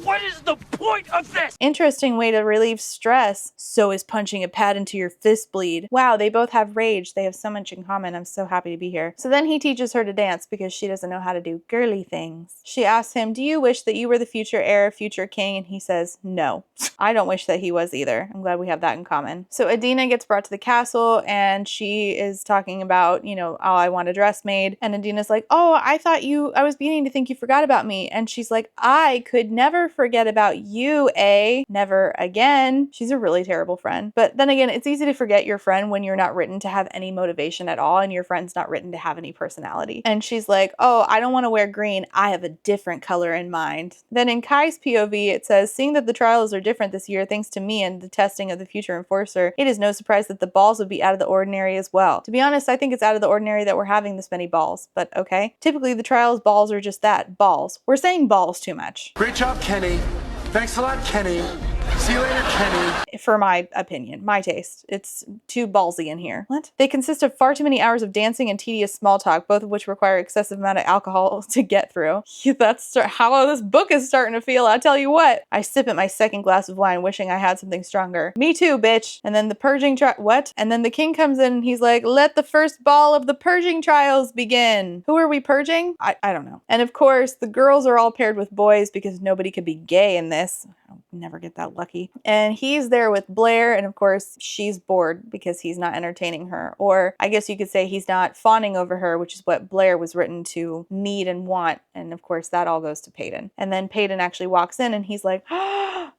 What is the point of this? Interesting way to relieve stress. So is punching a pad into your fist bleed. Wow, they both have rage. They have so much in common. I'm so happy to be here. So then he teaches her to dance because she doesn't know how to do girly things. She asks him, do you wish that you were the future heir, future king? And he says, no. I don't wish that he was either. I'm glad we have that in common. So Adina gets brought to the castle and she is talking about, you know, oh, I want a dress made. And Adina's like, oh, I was beginning to think you forgot about me. And she's like, I could never forget about you, eh? Never again. She's a really terrible friend. But then again, it's easy to forget your friend when you're not written to have any motivation at all and your friend's not written to have any personality. And she's like, oh, I don't want to wear green. I have a different color in mind. Then in Kai's POV, it says, seeing that the trials are different this year thanks to me and the testing of the future enforcer, it is no surprise that the balls would be out of the ordinary as well. To be honest, I think it's out of the ordinary that we're having this many balls, but okay. Typically the trials balls are just that, balls. We're saying balls too much. Great job, Kenny. Thanks a lot, Kenny. See you later, Kenny. For my opinion, my taste. It's too ballsy in here. What? They consist of far too many hours of dancing and tedious small talk, both of which require excessive amount of alcohol to get through. That's how this book is starting to feel, I tell you what. I sip at my second glass of wine, wishing I had something stronger. Me too, bitch. And then the purging what? And then the king comes in and he's like, let the first ball of the purging trials begin. Who are we purging? I don't know. And of course, the girls are all paired with boys because nobody could be gay in this. I'll never get that lucky. And he's there with Blair, and of course she's bored because he's not entertaining her. Or I guess you could say he's not fawning over her, which is what Blair was written to need and want. And of course that all goes to Peyton. And then Peyton actually walks in and he's like,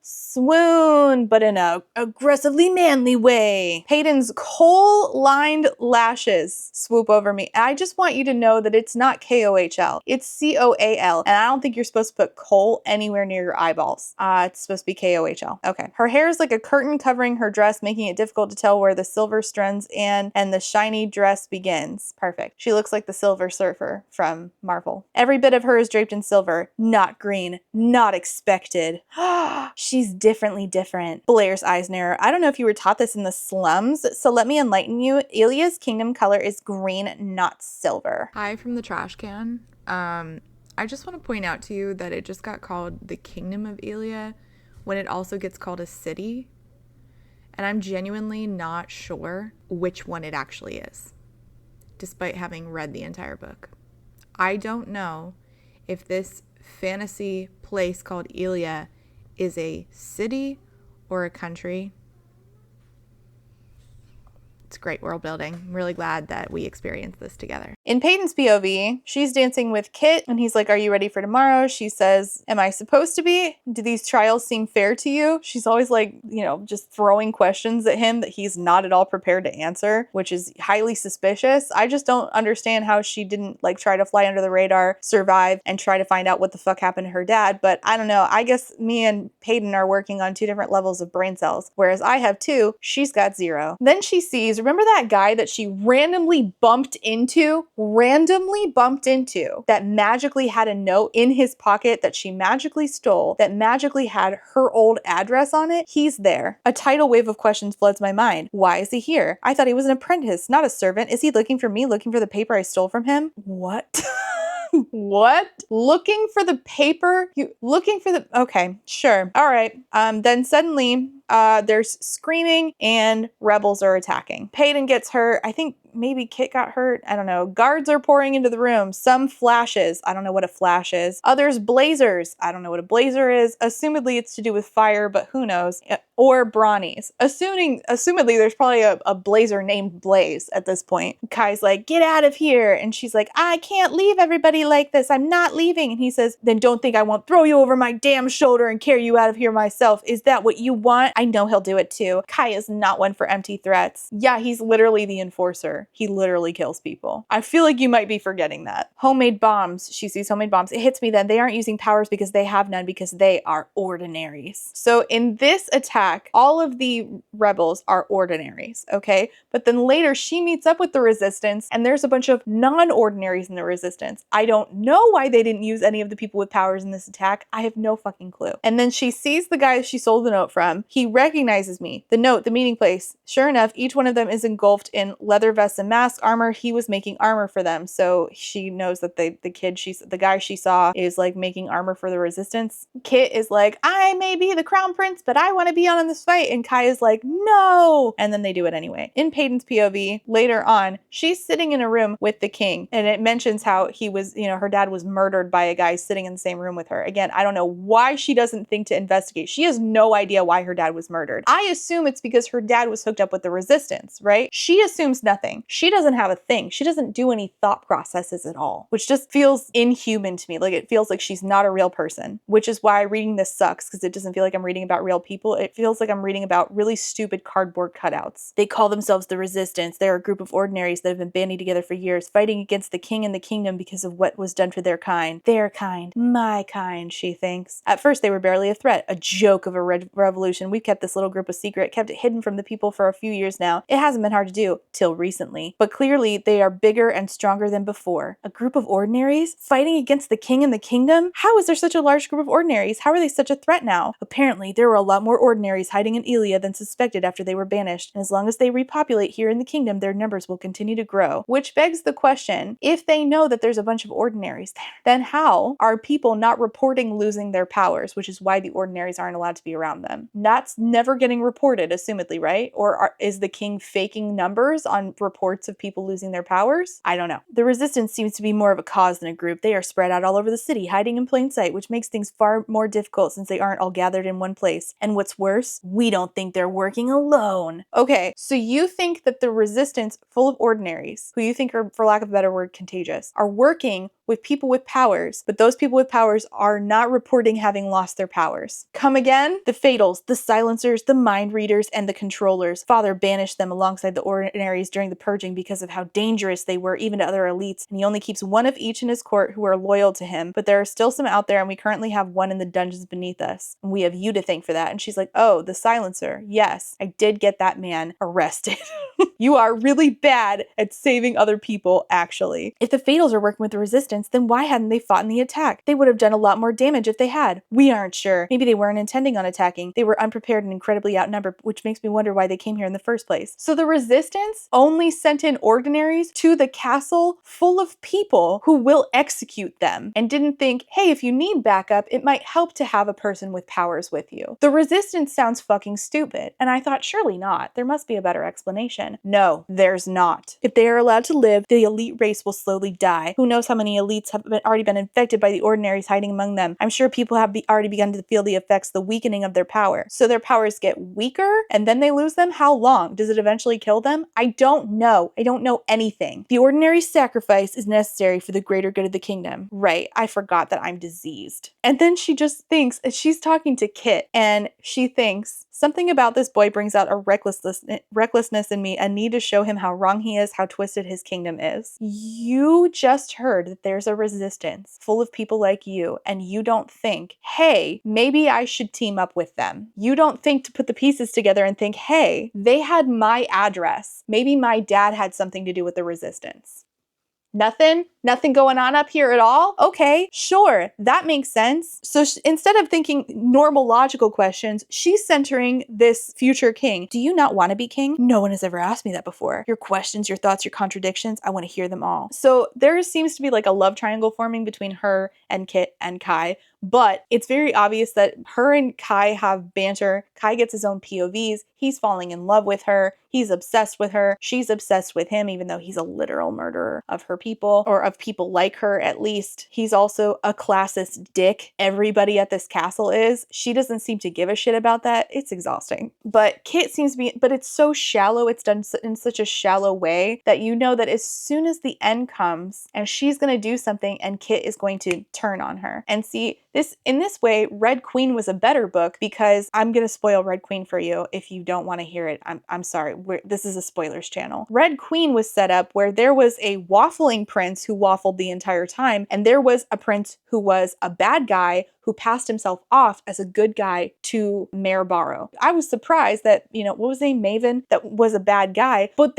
swoon, but in a aggressively manly way. Peyton's kohl-lined lashes swoop over me. I just want you to know that it's not K-O-H-L. It's C-O-A-L. And I don't think you're supposed to put kohl anywhere near your eyeballs. It's supposed to be K-O-H-L. Okay. Her hair is like a curtain covering her dress, making it difficult to tell where the silver strands end and the shiny dress begins. Perfect. She looks like the Silver Surfer from Marvel. Every bit of her is draped in silver. Not green. Not expected. She's differently different. Blair's eyes narrow. I don't know if you were taught this in the slums, so let me enlighten you. Ilya's kingdom color is green, not silver. Hi from the trash can. I just want to point out to you that it just got called the Kingdom of Ilya when it also gets called a city. And I'm genuinely not sure which one it actually is, despite having read the entire book. I don't know if this fantasy place called Ilya is a city or a country. It's great world building. I'm really glad that we experienced this together. In Peyton's POV, she's dancing with Kit and he's like, are you ready for tomorrow? She says, am I supposed to be? Do these trials seem fair to you? She's always like, you know, just throwing questions at him that he's not at all prepared to answer, which is highly suspicious. I just don't understand how she didn't like try to fly under the radar, survive, and try to find out what the fuck happened to her dad. But I don't know. I guess me and Peyton are working on two different levels of brain cells, whereas I have two, she's got zero. Then she sees, remember that guy that she randomly bumped into, that magically had a note in his pocket that she magically stole, that magically had her old address on it? He's there. A tidal wave of questions floods my mind. Why is he here? I thought he was an apprentice, not a servant. Is he looking for me, looking for the paper I stole from him? What? What? Looking for the paper? You looking for the... Okay, sure. All right. Then suddenly there's screaming and rebels are attacking. Peyton gets hurt. I think maybe Kit got hurt. I don't know. Guards are pouring into the room. Some flashes. I don't know what a flash is. Others blazers. I don't know what a blazer is. Assumedly it's to do with fire, but who knows? Or brawnies. Assumedly there's probably a blazer named Blaze at this point. Kai's like, get out of here. And she's like, I can't leave everybody like this. I'm not leaving. And he says, then don't think I won't throw you over my damn shoulder and carry you out of here myself. Is that what you want? I know he'll do it too. Kai is not one for empty threats. Yeah, he's literally the enforcer. He literally kills people. I feel like you might be forgetting that. Homemade bombs. She sees homemade bombs. It hits me then. They aren't using powers because they have none, because they are ordinaries. So in this attack, all of the rebels are ordinaries, okay? But then later she meets up with the resistance and there's a bunch of non-ordinaries in the resistance. I don't know why they didn't use any of the people with powers in this attack. I have no fucking clue. And then she sees the guy she sold the note from. He recognizes me. The note, the meeting place. Sure enough, each one of them is engulfed in leather vests and mask armor. He was making armor for them. So she knows that the guy she saw is like making armor for the resistance. Kit is like, I may be the crown prince, but I want to be on this fight. And Kai is like, no. And then they do it anyway. In Peyton's POV, later on, she's sitting in a room with the king. And it mentions how he was, her dad was murdered by a guy sitting in the same room with her. Again, I don't know why she doesn't think to investigate. She has no idea why her dad was murdered. I assume it's because her dad was hooked up with the resistance, right? She assumes nothing. She doesn't have a thing. She doesn't do any thought processes at all, which just feels inhuman to me. Like it feels like she's not a real person, which is why reading this sucks, because it doesn't feel like I'm reading about real people. It feels like I'm reading about really stupid cardboard cutouts. They call themselves the resistance. They're a group of ordinaries that have been banding together for years, fighting against the king and the kingdom because of what was done for their kind. Their kind. My kind, she thinks. At first, they were barely a threat, a joke of a revolution. We've kept this little group a secret, kept it hidden from the people for a few years now. It hasn't been hard to do, till recently. But clearly, they are bigger and stronger than before. A group of ordinaries fighting against the king and the kingdom? How is there such a large group of ordinaries? How are they such a threat now? Apparently, there were a lot more ordinaries hiding in Ilia than suspected after they were banished. And as long as they repopulate here in the kingdom, their numbers will continue to grow. Which begs the question, if they know that there's a bunch of ordinaries there, then how are people not reporting losing their powers, which is why the ordinaries aren't allowed to be around them? That's never getting reported, assumedly, right? Or is the king faking numbers on reports of people losing their powers? I don't know. The resistance seems to be more of a cause than a group. They are spread out all over the city, hiding in plain sight, which makes things far more difficult since they aren't all gathered in one place. And what's worse, we don't think they're working alone. Okay, so you think that the resistance, full of ordinaries, who you think are, for lack of a better word, contagious, are working with people with powers, but those people with powers are not reporting having lost their powers. Come again? The Fatals, the Silencers, the Mind Readers, and the Controllers. Father banished them alongside the ordinaries during the purging because of how dangerous they were even to other elites, and he only keeps one of each in his court who are loyal to him, but there are still some out there, and we currently have one in the dungeons beneath us, and we have you to thank for that. And she's like, oh, the Silencer. Yes, I did get that man arrested. You are really bad at saving other people, actually. If the Fatals are working with the Resistance, then why hadn't they fought in the attack? They would have done a lot more damage if they had. We aren't sure. Maybe they weren't intending on attacking. They were unprepared and incredibly outnumbered, which makes me wonder why they came here in the first place. So the Resistance only sent in ordinaries to the castle full of people who will execute them, and didn't think, hey, if you need backup, it might help to have a person with powers with you. The Resistance sounds fucking stupid, and I thought, surely not. There must be a better explanation. No, there's not. If they are allowed to live, the elite race will slowly die. Who knows how many elites have already been infected by the ordinaries hiding among them. I'm sure people have already begun to feel the effects, the weakening of their power. So their powers get weaker, and then they lose them? How long? Does it eventually kill them? I don't know. I don't know anything. The ordinary sacrifice is necessary for the greater good of the kingdom. Right, I forgot that I'm diseased. And then she just thinks, she's talking to Kit, and she thinks, something about this boy brings out a recklessness in me, a need to show him how wrong he is, how twisted his kingdom is. You just heard that there's a resistance full of people like you, and you don't think, hey, maybe I should team up with them. You don't think to put the pieces together and think, hey, they had my address. Maybe my dad had something to do with the resistance. Nothing? Nothing going on up here at all? Okay, sure, that makes sense. So instead of thinking normal logical questions, she's centering this future king. Do you not want to be king? No one has ever asked me that before. Your questions, your thoughts, your contradictions, I want to hear them all. So there seems to be like a love triangle forming between her and Kit and Kai, but it's very obvious that her and Kai have banter. Kai gets his own POVs. He's falling in love with her. He's obsessed with her. She's obsessed with him, even though he's a literal murderer of her people, or of people like her at least. He's also a classist dick. Everybody at this castle is. She doesn't seem to give a shit about that. It's exhausting. But Kit seems to be, but it's so shallow. It's done in such a shallow way that you know that as soon as the end comes and she's going to do something and Kit is going to turn on her. And see, In this way, Red Queen was a better book because I'm going to spoil Red Queen for you if you don't want to hear it. I'm sorry. This is a spoilers channel. Red Queen was set up where there was a waffling prince who waffled the entire time, and there was a prince who was a bad guy who passed himself off as a good guy to Mayor Barrow. I was surprised that, what was his name, Maven, that was a bad guy, but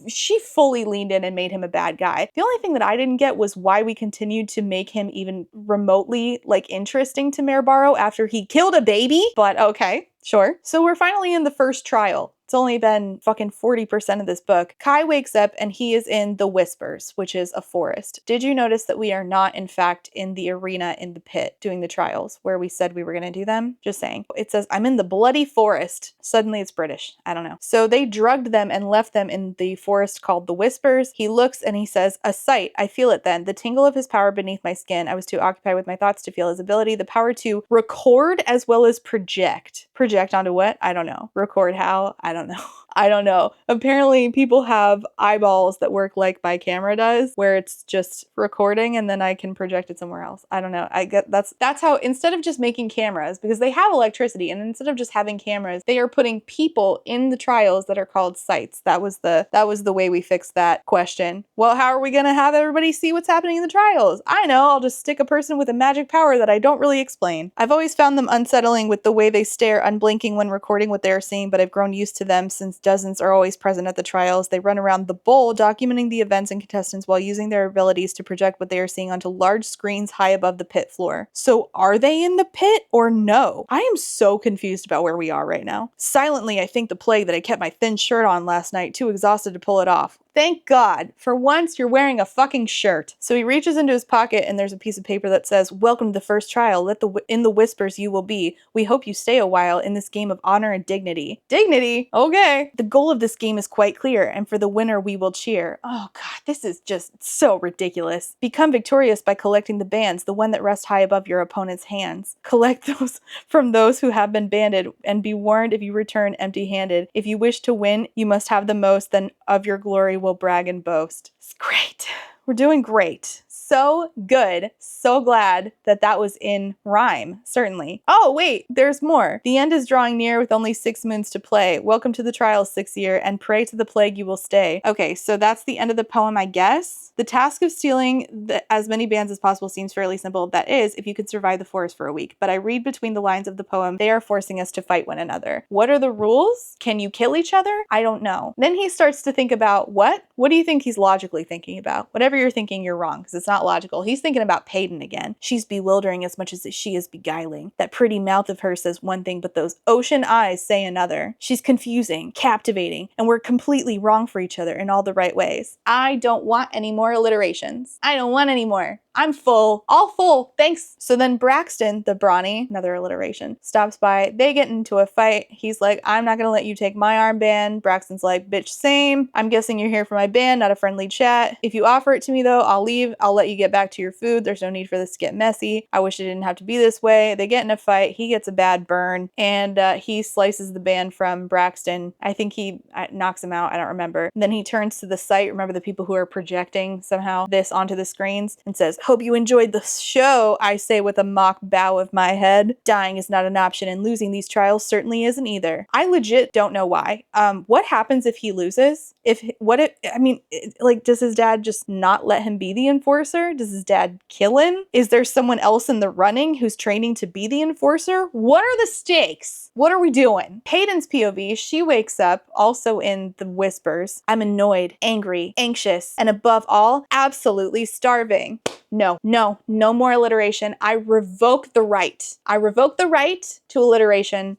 she fully leaned in and made him a bad guy. The only thing that I didn't get was why we continued to make him even remotely interesting to Mayor Barrow after he killed a baby, but okay. Sure. So we're finally in the first trial. It's only been fucking 40% of this book. Kai wakes up and he is in the Whispers, which is a forest. Did you notice that we are not, in fact, in the arena in the pit doing the trials where we said we were going to do them? Just saying. It says, I'm in the bloody forest. Suddenly it's British. I don't know. So they drugged them and left them in the forest called the Whispers. He looks and he says, a sight. I feel it then. The tingle of his power beneath my skin. I was too occupied with my thoughts to feel his ability. The power to record as well as project. Project onto what? I don't know. Record how? I don't know. I don't know. Apparently people have eyeballs that work like my camera does, where it's just recording and then I can project it somewhere else. I don't know. I get that's how, instead of just making cameras, because they have electricity, and instead of just having cameras, they are putting people in the trials that are called sites. That was the way we fixed that question. Well, how are we going to have everybody see what's happening in the trials? I know. I'll just stick a person with a magic power that I don't really explain. I've always found them unsettling with the way they stare unblinking when recording what they are seeing, but I've grown used to them since dozens are always present at the trials. They run around the bowl, documenting the events and contestants while using their abilities to project what they are seeing onto large screens high above the pit floor. So are they in the pit or no? I am so confused about where we are right now. Silently, I think the plague that I kept my thin shirt on last night, too exhausted to pull it off. Thank God, for once you're wearing a fucking shirt. So he reaches into his pocket and there's a piece of paper that says, welcome to the first trial. In the Whispers you will be. We hope you stay a while in this game of honor and dignity. Dignity? Okay. The goal of this game is quite clear, and for the winner we will cheer. Oh God, this is just so ridiculous. Become victorious by collecting the bands, the one that rests high above your opponent's hands. Collect those from those who have been banded, and be warned if you return empty-handed. If you wish to win, you must have the most, then of your glory will brag and boast. It's great. We're doing great. So good. So glad that was in rhyme, certainly. Oh, wait, there's more. The end is drawing near with only 6 moons to play. Welcome to the trials, 6th year, and pray to the plague you will stay. Okay, so that's the end of the poem, I guess. The task of stealing as many bands as possible seems fairly simple. That is, if you could survive the forest for a week. But I read between the lines of the poem, they are forcing us to fight one another. What are the rules? Can you kill each other? I don't know. Then he starts to think about what? What do you think he's logically thinking about? Whatever you're thinking, you're wrong, because it's not logical. He's thinking about Peyton again. She's bewildering as much as she is beguiling. That pretty mouth of hers says one thing, but those ocean eyes say another. She's confusing, captivating, and we're completely wrong for each other in all the right ways. I don't want any more alliterations. I don't want any more. I'm full. All full. Thanks. So then Braxton, the brawny, another alliteration, stops by. They get into a fight. He's like, I'm not gonna let you take my armband. Braxton's like, bitch, same. I'm guessing you're here for my band, not a friendly chat. If you offer it to me though, I'll leave. I'll let you get back to your food. There's no need for this to get messy. I wish it didn't have to be this way. They get in a fight. He gets a bad burn, and he slices the band from Braxton. I think he knocks him out. I don't remember. And then he turns to the site. Remember the people who are projecting somehow this onto the screens, and says, hope you enjoyed the show, I say with a mock bow of my head. Dying is not an option, and losing these trials certainly isn't either. I legit don't know why. What happens if he loses? Does his dad just not let him be the enforcer? Does his dad kill him? Is there someone else in the running who's training to be the enforcer? What are the stakes? What are we doing? Peyton's POV, she wakes up, also in the Whispers. I'm annoyed, angry, anxious, and above all, absolutely starving. No more alliteration. I revoke the right. I revoke the right to alliteration.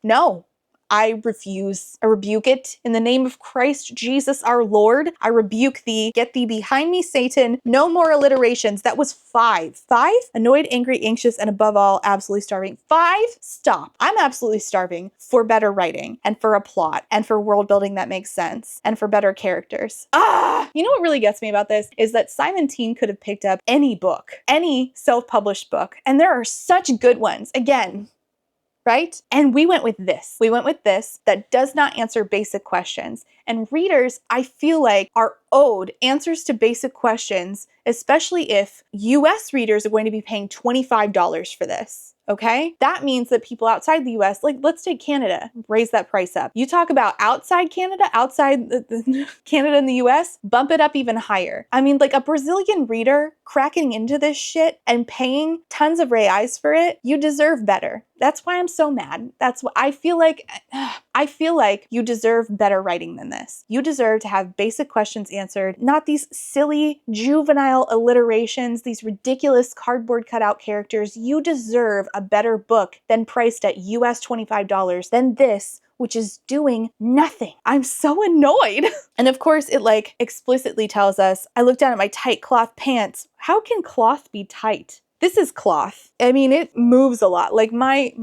No. I refuse. I rebuke it. In the name of Christ Jesus our Lord, I rebuke thee. Get thee behind me, Satan. No more alliterations. That was 5. 5? Annoyed, angry, anxious, and above all, absolutely starving. 5? Stop. I'm absolutely starving for better writing, and for a plot, and for world building that makes sense, and for better characters. You know what really gets me about this is that Simon Teen could have picked up any book, any self-published book, and there are such good ones. Again, right? And we went with this. We went with this that does not answer basic questions. And readers, I feel like, are owed answers to basic questions, especially if US readers are going to be paying $25 for this. Okay? That means that people outside the US, like let's take Canada, raise that price up. You talk about outside Canada, outside Canada and the US, bump it up even higher. I mean, like a Brazilian reader cracking into this shit and paying tons of reais for it, you deserve better. That's why I'm so mad. That's what I feel like. I feel like you deserve better writing than this. You deserve to have basic questions answered, not these silly juvenile alliterations, these ridiculous cardboard cutout characters. You deserve a better book than priced at US $25 than this, which is doing nothing. I'm so annoyed. And of course, it like explicitly tells us, I look down at my tight cloth pants. How can cloth be tight? This is cloth. I mean, it moves a lot. Like my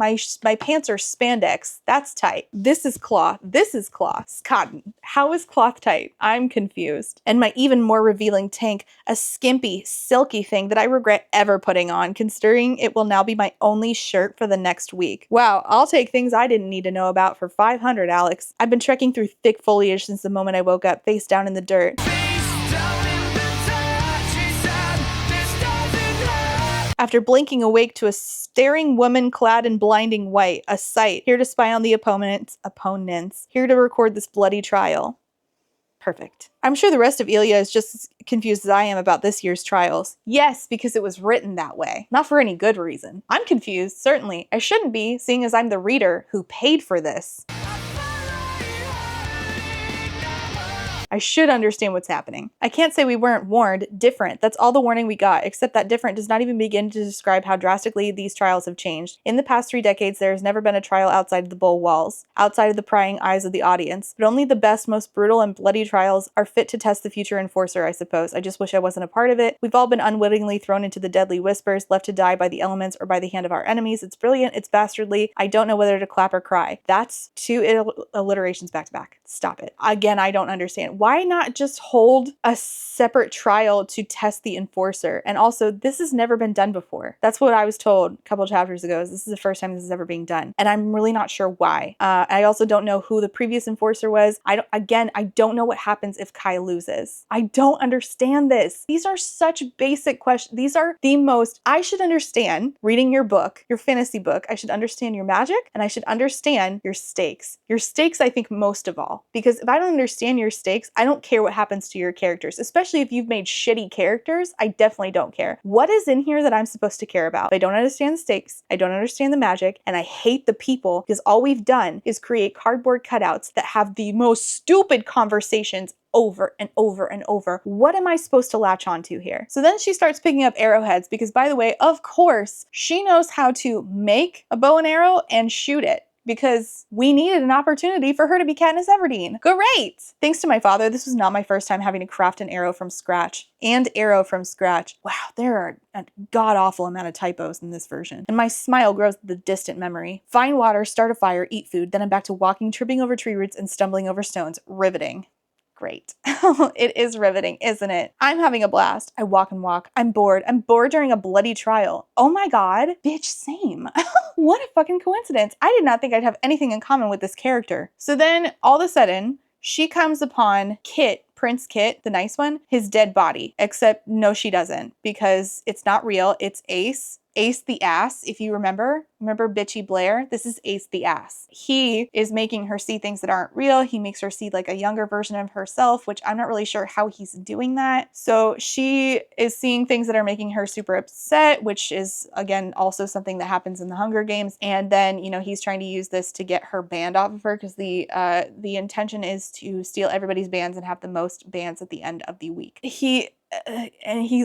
pants are spandex. That's tight. This is cloth. This is cloth. It's cotton. How is cloth tight? I'm confused. And my even more revealing tank, a skimpy, silky thing that I regret ever putting on, considering it will now be my only shirt for the next week. Wow, I'll take things I didn't need to know about for $500, Alex. I've been trekking through thick foliage since the moment I woke up, face down in the dirt. After blinking awake to a staring woman clad in blinding white, a sight, here to spy on the opponents, here to record this bloody trial. Perfect. I'm sure the rest of Elia is just as confused as I am about this year's trials. Yes, because it was written that way. Not for any good reason. I'm confused, certainly. I shouldn't be, seeing as I'm the reader who paid for this. I should understand what's happening. I can't say we weren't warned. Different. That's all the warning we got, except that different does not even begin to describe how drastically these trials have changed. In the past 3 decades, there has never been a trial outside of the bull walls, outside of the prying eyes of the audience. But only the best, most brutal and bloody trials are fit to test the future enforcer, I suppose. I just wish I wasn't a part of it. We've all been unwittingly thrown into the deadly whispers, left to die by the elements or by the hand of our enemies. It's brilliant. It's bastardly. I don't know whether to clap or cry. That's 2 alliterations back to back. Stop it. Again, I don't understand. Why not just hold a separate trial to test the enforcer? And also, this has never been done before. That's what I was told a couple chapters ago. This is the first time this is ever being done. And I'm really not sure why. I also don't know who the previous enforcer was. I don't know what happens if Kai loses. I don't understand this. These are such basic questions. These are the most, I should understand reading your book, your fantasy book. I should understand your magic and I should understand your stakes. Your stakes, I think, most of all. Because if I don't understand your stakes, I don't care what happens to your characters, especially if you've made shitty characters. I definitely don't care. What is in here that I'm supposed to care about? I don't understand the stakes, I don't understand the magic, and I hate the people because all we've done is create cardboard cutouts that have the most stupid conversations over and over and over. What am I supposed to latch onto here? So then she starts picking up arrowheads because, by the way, of course, she knows how to make a bow and arrow and shoot it, because we needed an opportunity for her to be Katniss Everdeen. Great! Thanks to my father, this was not my first time having to craft an arrow from scratch. Wow, there are a god-awful amount of typos in this version. And my smile grows with the distant memory. Find water, start a fire, eat food, then I'm back to walking, tripping over tree roots, and stumbling over stones. Riveting. Great. It is riveting, isn't it? I'm having a blast. I walk and walk. I'm bored. I'm bored during a bloody trial. Oh my god. Bitch, same. What a fucking coincidence. I did not think I'd have anything in common with this character. So then, all of a sudden, she comes upon Kit, Prince Kit, the nice one, his dead body. Except, no, she doesn't, because it's not real. It's Ace. Ace the ass, if you remember. Remember Bitchy Blair? This is Ace the ass. He is making her see things that aren't real. He makes her see like a younger version of herself, which I'm not really sure how he's doing that. So she is seeing things that are making her super upset, which is, again, also something that happens in the Hunger Games. And then, you know, he's trying to use this to get her band off of her, because the intention is to steal everybody's bands and have the most bands at the end of the week. He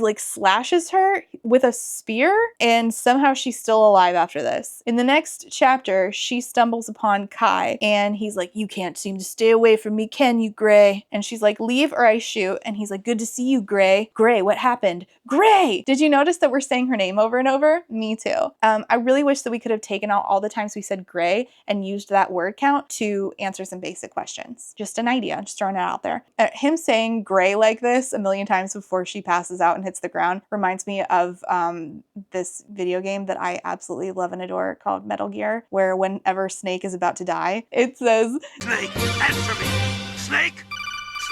like slashes her with a spear, and somehow she's still alive after this. In the next chapter, she stumbles upon Kai, and he's like, "You can't seem to stay away from me, can you, Gray?" And she's like, "Leave or I shoot." And he's like, "Good to see you, Gray." Gray, what happened? Gray! Did you notice that we're saying her name over and over? Me too. I really wish that we could have taken out all the times we said Gray and used that word count to answer some basic questions. Just an idea, just throwing it out there. Him saying Gray like this a million times before before she passes out and hits the ground reminds me of this video game that I absolutely love and adore called Metal Gear, where whenever Snake is about to die, it says, Snake, answer me! Snake!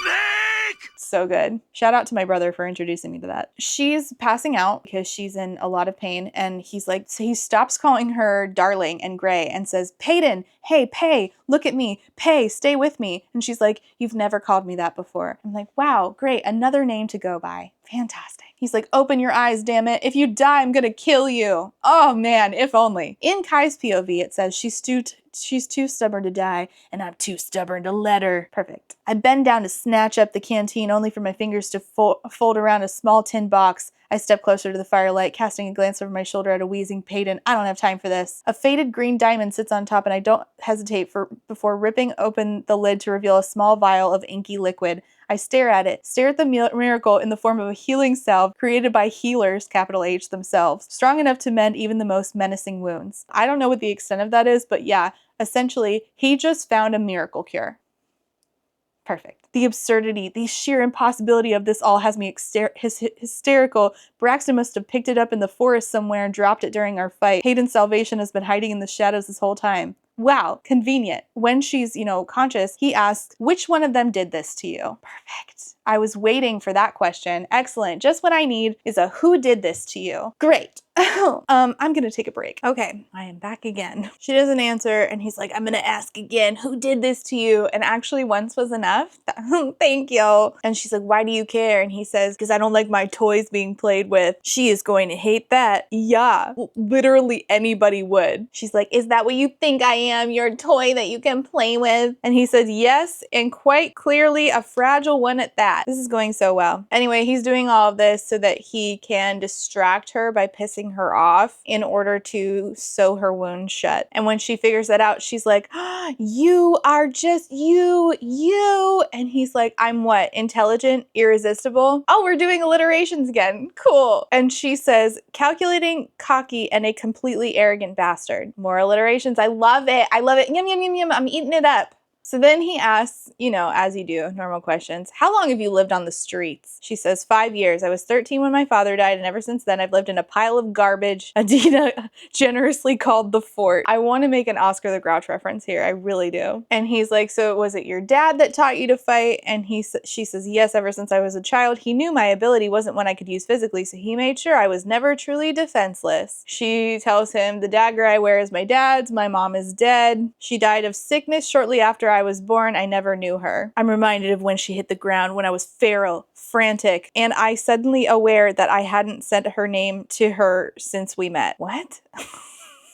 Snake! So good. Shout out to my brother for introducing me to that. She's passing out because she's in a lot of pain, and so he stops calling her darling and gray and says, Peyton, hey, Pay, look at me. Pay, stay with me. And she's like, you've never called me that before. I'm like, wow, great. Another name to go by. Fantastic. He's like, open your eyes, damn it. If you die, I'm gonna kill you. Oh man, if only. In Kai's POV, it says she's too stubborn to die, and I'm too stubborn to let her. Perfect. I bend down to snatch up the canteen, only for my fingers to fold around a small tin box. I step closer to the firelight, casting a glance over my shoulder at a wheezing Peyton. I don't have time for this. A faded green diamond sits on top, and I don't hesitate before ripping open the lid to reveal a small vial of inky liquid. I stare at the miracle in the form of a healing salve created by healers, capital H, themselves, strong enough to mend even the most menacing wounds. I don't know what the extent of that is, but yeah, essentially, he just found a miracle cure. Perfect. The absurdity, the sheer impossibility of this all has me hysterical. Braxton must have picked it up in the forest somewhere and dropped it during our fight. Hayden's salvation has been hiding in the shadows this whole time. Wow, convenient. When she's, conscious, he asks, which one of them did this to you? Perfect. I was waiting for that question. Excellent. Just what I need is a who did this to you? Great. I'm gonna take a break. Okay, I am back again. She doesn't answer, and he's like, I'm gonna ask again, who did this to you? And actually once was enough. Thank you. And she's like, why do you care? And he says, because I don't like my toys being played with. She is going to hate that. Yeah, literally anybody would. She's like, is that what you think I am? Your toy that you can play with? And he says, yes, and quite clearly a fragile one at that. This is going so well. Anyway, he's doing all of this so that he can distract her by pissing her off in order to sew her wound shut. And when she figures that out, she's like, oh, you are just you. And he's like, I'm what? Intelligent, irresistible? Oh, we're doing alliterations again. Cool. And she says, calculating, cocky, and a completely arrogant bastard. More alliterations. I love it. I love it. Yum, yum, yum, yum. I'm eating it up. So then he asks, as you do, normal questions, how long have you lived on the streets? She says, 5 years. I was 13 when my father died, and ever since then I've lived in a pile of garbage Adina generously called the fort. I want to make an Oscar the Grouch reference here. I really do. And he's like, so was it your dad that taught you to fight? And she says, yes, ever since I was a child. He knew my ability wasn't one I could use physically, so he made sure I was never truly defenseless. She tells him, the dagger I wear is my dad's. My mom is dead. She died of sickness shortly after I was born. I never knew her. I'm reminded of when she hit the ground, when I was feral, frantic, and I suddenly aware that I hadn't sent her name to her since we met. What?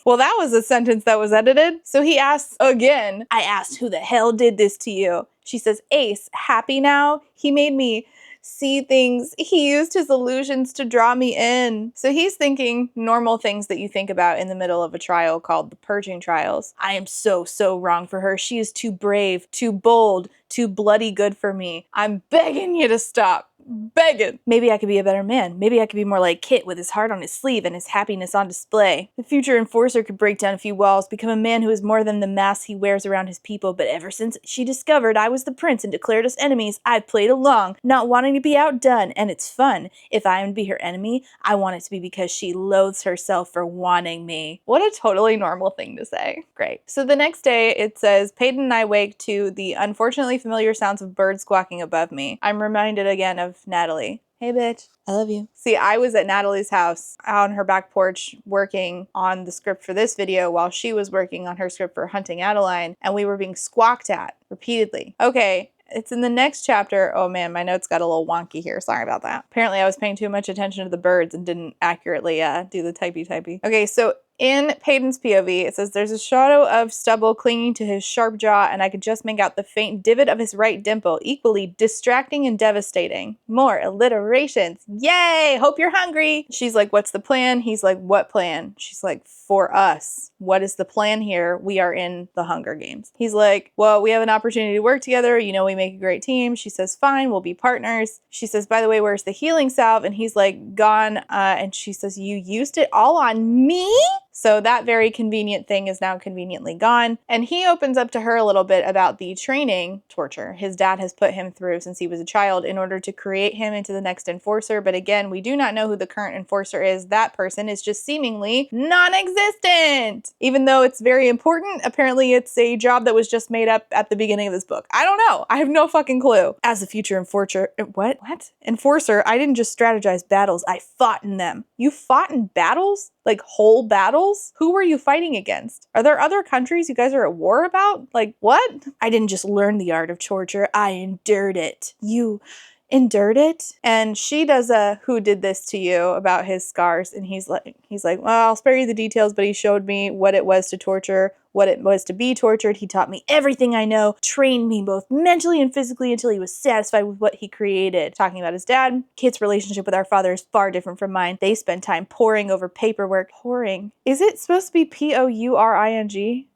Well, that was a sentence that was edited. So he asks again, I asked, who the hell did this to you? She says, Ace, happy now? He made me see things. He used his illusions to draw me in. So he's thinking normal things that you think about in the middle of a trial called the purging trials. I am so wrong for her. She is too brave, too bold, too bloody good for me. I'm begging you to stop. Begging. Maybe I could be a better man. Maybe I could be more like Kit with his heart on his sleeve and his happiness on display. The future enforcer could break down a few walls, become a man who is more than the mask he wears around his people, but ever since she discovered I was the prince and declared us enemies, I've played along, not wanting to be outdone, and it's fun. If I am to be her enemy, I want it to be because she loathes herself for wanting me. What a totally normal thing to say. Great. So the next day, it says, Peyton and I wake to the unfortunately familiar sounds of birds squawking above me. I'm reminded again of Natalie. Hey bitch, I love you. See, I was at Natalie's house on her back porch working on the script for this video while she was working on her script for Hunting Adeline, and we were being squawked at repeatedly. Okay, it's in the next chapter. Oh man, my notes got a little wonky here. Sorry about that. Apparently I was paying too much attention to the birds and didn't accurately do the typey. Okay, so in Peyton's POV, it says, there's a shadow of stubble clinging to his sharp jaw, and I could just make out the faint divot of his right dimple, equally distracting and devastating. More alliterations. Yay! Hope you're hungry. She's like, what's the plan? He's like, what plan? She's like, for us. What is the plan here? We are in the Hunger Games. He's like, well, we have an opportunity to work together. We make a great team. She says, fine, we'll be partners. She says, by the way, where's the healing salve? And he's like, gone. And she says, you used it all on me? So that very convenient thing is now conveniently gone. And he opens up to her a little bit about the training torture his dad has put him through since he was a child in order to create him into the next enforcer. But again, we do not know who the current enforcer is. That person is just seemingly non-existent. Even though it's very important, apparently it's a job that was just made up at the beginning of this book. I don't know. I have no fucking clue. As a future enforcer, what? Enforcer, I didn't just strategize battles. I fought in them. You fought in battles? Like whole battles? Who were you fighting against? Are there other countries you guys are at war about? Like what? I didn't just learn the art of torture. I endured it. You endured it? And she does a "who did this to you" about his scars, and he's like, well, I'll spare you the details, but he showed me what it was to torture, what it was to be tortured. He taught me everything I know, trained me both mentally and physically until he was satisfied with what he created. Talking about his dad, Kit's relationship with our father is far different from mine. They spend time poring over paperwork. Poring? Is it supposed to be Pouring?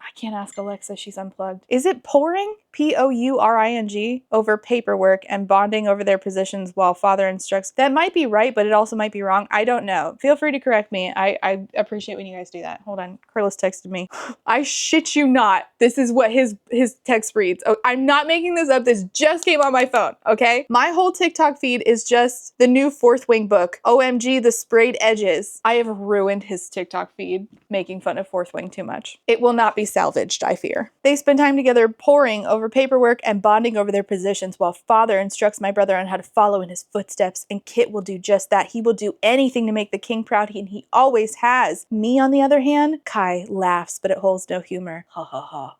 I can't ask Alexa, she's unplugged. Is it pouring? Pouring over paperwork and bonding over their positions while father instructs. That might be right, but it also might be wrong. I don't know. Feel free to correct me. I appreciate when you guys do that. Hold on. Carlos texted me. I shit you not. This is what his text reads. Oh, I'm not making this up. This just came on my phone, okay? My whole TikTok feed is just the new Fourth Wing book. OMG, the sprayed edges. I have ruined his TikTok feed making fun of Fourth Wing too much. It will not be salvaged, I fear. They spend time together poring over paperwork and bonding over their positions while father instructs my brother on how to follow in his footsteps, and Kit will do just that. He will do anything to make the king proud, and he always has. Me, on the other hand, Kai laughs, but it holds no humor. Ha ha ha.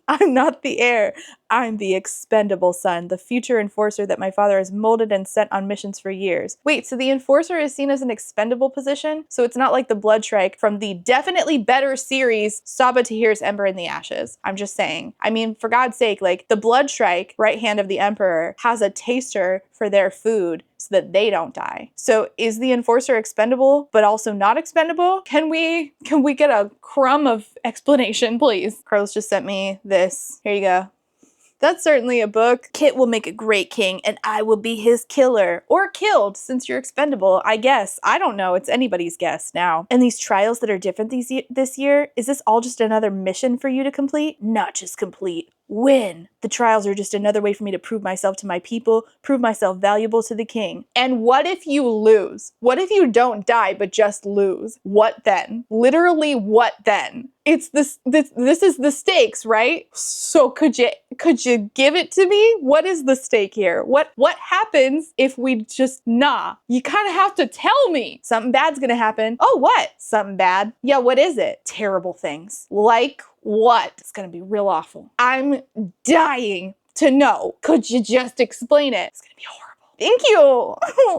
I'm not the heir. I'm the expendable son, the future enforcer that my father has molded and sent on missions for years. Wait, so the enforcer is seen as an expendable position? So it's not like the Blood Shrike from the definitely better series, Saba Tahir's Ember in the Ashes. I'm just saying. I mean, for God's sake, like the Blood Shrike, right hand of the Emperor, has a taster for their food so that they don't die. So is the enforcer expendable, but also not expendable? Can we get a crumb of explanation, please? Carlos just sent me this. Here you go. That's certainly a book. Kit will make a great king, and I will be his killer. Or killed, since you're expendable, I guess. I don't know. It's anybody's guess now. And these trials that are different this year, is this all just another mission for you to complete? Not just complete. Win. The trials are just another way for me to prove myself to my people, prove myself valuable to the king. And what if you lose? What if you don't die, but just lose? What then? Literally, what then? It's this is the stakes, right? So could you give it to me? What is the stake here? What happens if we just You kind of have to tell me. Something bad's gonna happen. Oh, what? Something bad? Yeah, what is it? Terrible things. Like what? It's gonna be real awful. I'm dying to know. Could you just explain it? It's gonna be horrible. Thank you.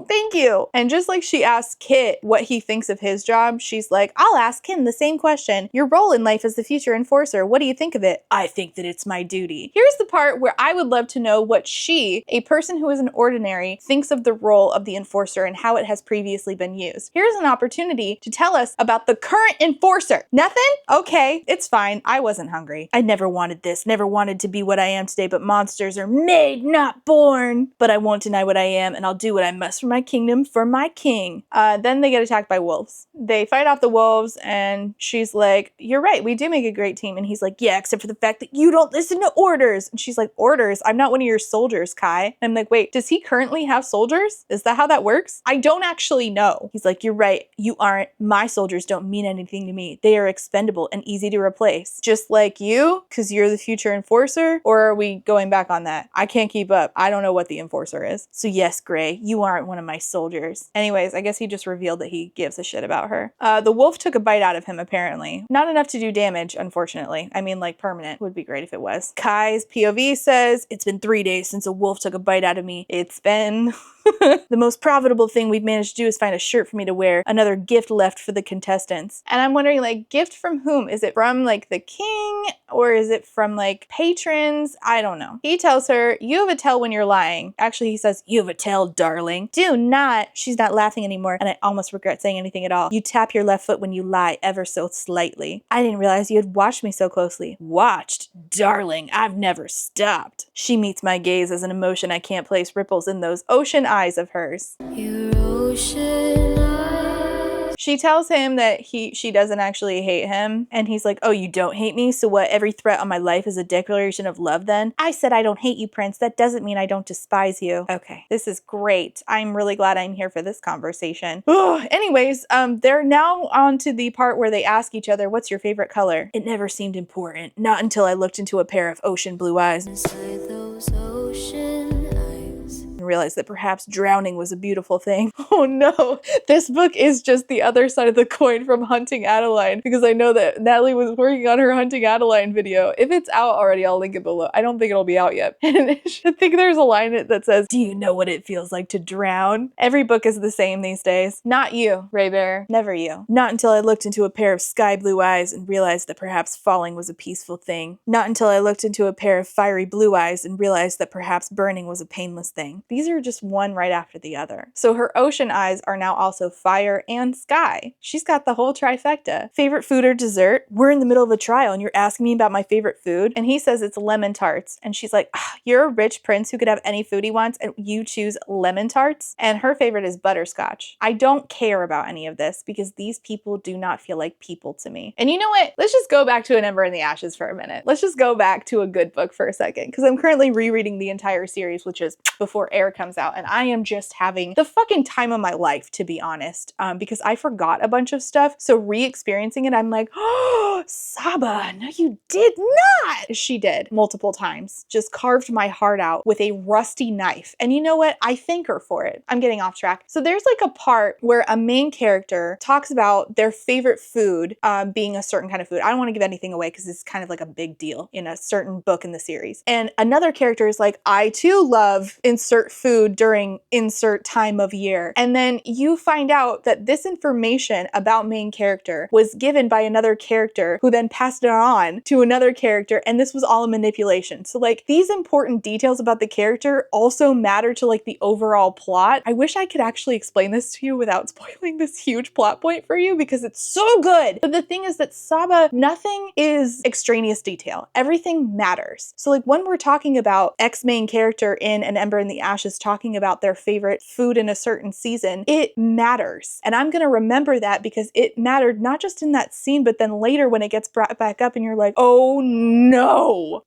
Thank you. And just like she asked Kit what he thinks of his job, she's like, I'll ask him the same question. Your role in life as the future enforcer, what do you think of it? I think that it's my duty. Here's the part where I would love to know what she, a person who is an ordinary, thinks of the role of the enforcer and how it has previously been used. Here's an opportunity to tell us about the current enforcer. Nothing? Okay, it's fine. I wasn't hungry. I never wanted this, never wanted to be what I am today, but monsters are made, not born. But I won't deny what I am, and I'll do what I must for my kingdom, for my king. Then they get attacked by wolves. They fight off the wolves, and she's like, you're right, we do make a great team. And he's like, yeah, except for the fact that you don't listen to orders. And she's like, orders? I'm not one of your soldiers, Kai. And I'm like, wait, does he currently have soldiers? Is that how that works? I don't actually know. He's like, you're right, you aren't. My soldiers don't mean anything to me. They are expendable and easy to replace. Just like you, because you're the future enforcer? Or are we going back on that? I can't keep up. I don't know what the enforcer is. So yes, Gray, you aren't one of my soldiers. Anyways, I guess he just revealed that he gives a shit about her. The wolf took a bite out of him, apparently. Not enough to do damage, unfortunately. I mean, like, permanent. Would be great if it was. Kai's POV says, it's been 3 days since a wolf took a bite out of me. It's been... The most profitable thing we've managed to do is find a shirt for me to wear. Another gift left for the contestants. And I'm wondering, like, gift from whom? Is it from, like, the king? Or is it from, like, patrons? I don't know. He tells her, you have a tell when you're lying. Actually, he says, you have a tell, darling. Do not. She's not laughing anymore, and I almost regret saying anything at all. You tap your left foot when you lie ever so slightly. I didn't realize you had watched me so closely. Watched? Darling, I've never stopped. She meets my gaze as an emotion I can't place ripples in those ocean eyes of hers. Your ocean eyes. She tells him that she doesn't actually hate him, and he's like, oh, you don't hate me? So what, every threat on my life is a declaration of love then? I said I don't hate you, Prince. That doesn't mean I don't despise you. Okay, this is great. I'm really glad I'm here for this conversation. Ugh. Anyways, they're now on to the part where they ask each other, what's your favorite color? It never seemed important. Not until I looked into a pair of ocean blue eyes. Inside those ocean eyes. And realized that perhaps drowning was a beautiful thing. Oh no, this book is just the other side of the coin from Hunting Adeline, because I know that Natalie was working on her Hunting Adeline video. If it's out already, I'll link it below. I don't think it'll be out yet. And I think there's a line that says, do you know what it feels like to drown? Every book is the same these days. Not you, Ray Bear. Never you. Not until I looked into a pair of sky blue eyes and realized that perhaps falling was a peaceful thing. Not until I looked into a pair of fiery blue eyes and realized that perhaps burning was a painless thing. These are just one right after the other. So her ocean eyes are now also fire and sky. She's got the whole trifecta. Favorite food or dessert? We're in the middle of a trial and you're asking me about my favorite food? And he says it's lemon tarts. And she's like, you're a rich prince who could have any food he wants and you choose lemon tarts? And her favorite is butterscotch. I don't care about any of this because these people do not feel like people to me. And you know what? Let's just go back to An Ember in the Ashes for a minute. Let's just go back to a good book for a second, because I'm currently rereading the entire series, which is Before Air comes out, and I am just having the fucking time of my life, to be honest, because I forgot a bunch of stuff. So re-experiencing it, I'm like, oh, Saba, no you did not! She did multiple times. Just carved my heart out with a rusty knife. And you know what? I thank her for it. I'm getting off track. So there's like a part where a main character talks about their favorite food being a certain kind of food. I don't want to give anything away because it's kind of like a big deal in a certain book in the series. And another character is like, I too love insert food during insert time of year. And then you find out that this information about main character was given by another character who then passed it on to another character, and this was all a manipulation. So like these important details about the character also matter to like the overall plot. I wish I could actually explain this to you without spoiling this huge plot point for you because it's so good. But the thing is that Saba, nothing is extraneous detail. Everything matters. So like when we're talking about X main character in An Ember in the Ashes talking about their favorite food in a certain season, it matters. And I'm gonna remember that because it mattered not just in that scene, but then later when it gets brought back up and you're like, oh no,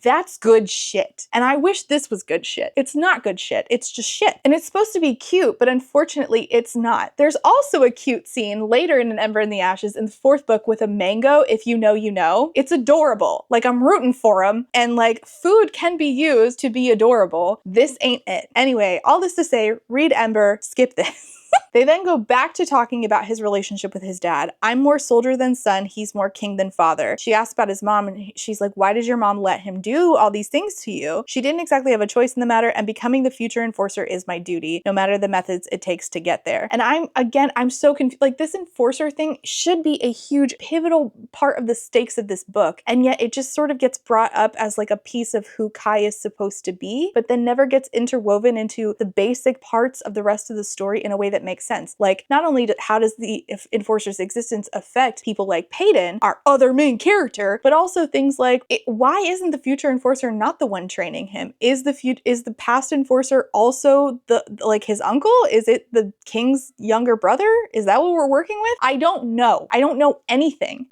that's good shit. And I wish this was good shit. It's not good shit. It's just shit. And it's supposed to be cute, but unfortunately it's not. There's also a cute scene later in An Ember in the Ashes in the 4th book with a mango, if you know, you know. It's adorable. Like I'm rooting for him, and like food can be used to be adorable. This ain't it. Anyway, all this to say, read Ember, skip this. They then go back to talking about his relationship with his dad. I'm more soldier than son, he's more king than father. She asks about his mom and she's like, why did your mom let him do all these things to you? She didn't exactly have a choice in the matter, and becoming the future enforcer is my duty, no matter the methods it takes to get there. And I'm so confused. Like this enforcer thing should be a huge pivotal part of the stakes of this book, and yet it just sort of gets brought up as like a piece of who Kai is supposed to be, but then never gets interwoven into the basic parts of the rest of the story in a way that makes sense. Like, not only how does the enforcer's existence affect people like Peyton, our other main character, but also things like, why isn't the future enforcer not the one training him? Is the past enforcer also like his uncle? Is it the king's younger brother? Is that what we're working with? I don't know. I don't know anything.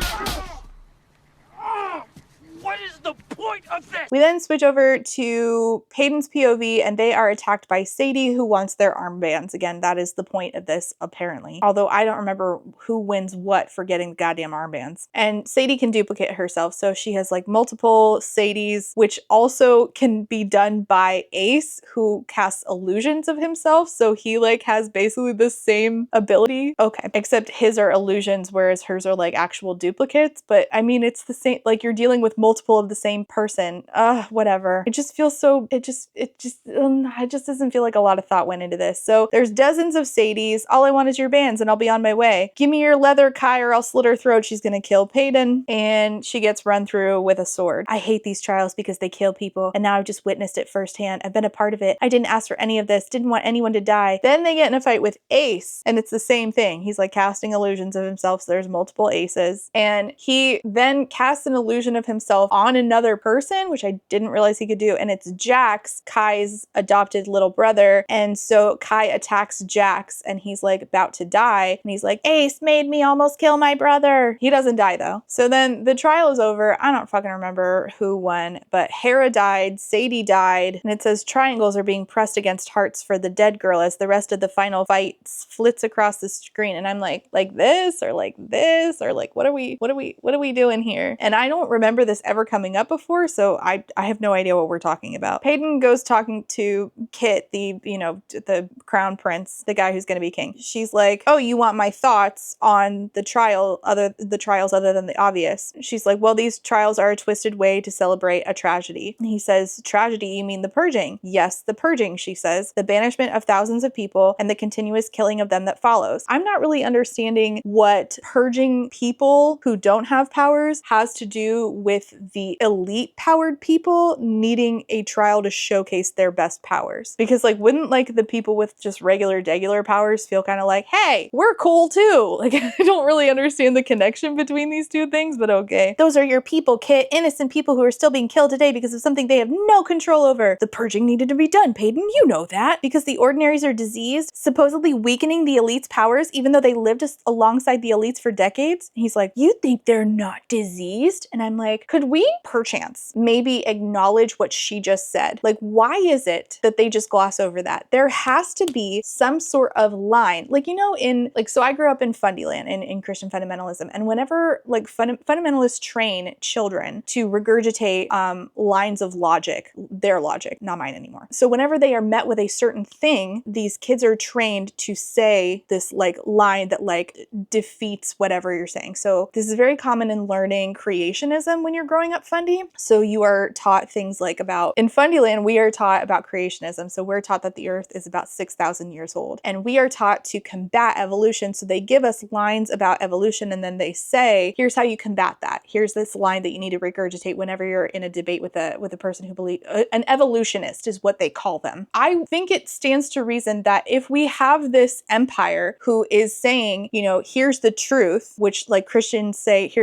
What is the point of this? We then switch over to Peyton's POV, and they are attacked by Sadie, who wants their armbands. Again, that is the point of this, apparently. Although I don't remember who wins what for getting the goddamn armbands. And Sadie can duplicate herself, so she has like multiple Sadies, which also can be done by Ace, who casts illusions of himself, so he like has basically the same ability. Okay, except his are illusions, whereas hers are like actual duplicates. But I mean, it's the same, like you're dealing with multiple of the same person. Whatever. It just feels so, it just doesn't feel like a lot of thought went into this. So there's dozens of Sadies. All I want is your bands and I'll be on my way. Give me your leather, Kai, or I'll slit her throat. She's gonna kill Peyton, and she gets run through with a sword. I hate these trials because they kill people, and now I've just witnessed it firsthand. I've been a part of it. I didn't ask for any of this. Didn't want anyone to die. Then they get in a fight with Ace, and it's the same thing. He's like casting illusions of himself, so there's multiple Aces, and he then casts an illusion of himself on another another person, which I didn't realize he could do. And it's Jax, Kai's adopted little brother. And so Kai attacks Jax and he's like about to die. And he's like, Ace made me almost kill my brother. He doesn't die though. So then the trial is over. I don't fucking remember who won, but Hera died, Sadie died, and it says triangles are being pressed against hearts for the dead girl as the rest of the final fight flits across the screen. And I'm like this, or like this, or like what are we doing here? And I don't remember this ever coming up before, so I have no idea what we're talking about. Peyton goes talking to Kit, the crown prince, the guy who's gonna be king. She's like, oh, you want my thoughts on the trials other than the obvious? She's like, well, these trials are a twisted way to celebrate a tragedy. And he says, tragedy, you mean the purging? Yes, the purging, she says. The banishment of thousands of people and the continuous killing of them that follows. I'm not really understanding what purging people who don't have powers has to do with the elite powered people needing a trial to showcase their best powers. Because like, wouldn't like the people with just regular powers feel kind of like, hey, we're cool too? Like, I don't really understand the connection between these two things, but okay. Those are your people, Kit. Innocent people who are still being killed today because of something they have no control over. The purging needed to be done, Peyton. You know that. Because the ordinaries are diseased, supposedly weakening the elite's powers, even though they lived alongside the elites for decades. And he's like, you think they're not diseased? And I'm like, could we, perchance, maybe acknowledge what she just said? Like, why is it that they just gloss over that? There has to be some sort of line. Like, so I grew up in Fundyland, in Christian fundamentalism. And whenever like fundamentalists train children to regurgitate lines of logic, their logic, not mine anymore. So whenever they are met with a certain thing, these kids are trained to say this like line that like defeats whatever you're saying. So this is very common in learning creationism when you're growing up Fundy. So you are taught things like in Fundyland, we are taught about creationism. So we're taught that the earth is about 6,000 years old. And we are taught to combat evolution. So they give us lines about evolution and then they say, here's how you combat that. Here's this line that you need to regurgitate whenever you're in a debate with a person who believes, an evolutionist is what they call them. I think it stands to reason that if we have this empire who is saying, here's the truth, which like Christians say,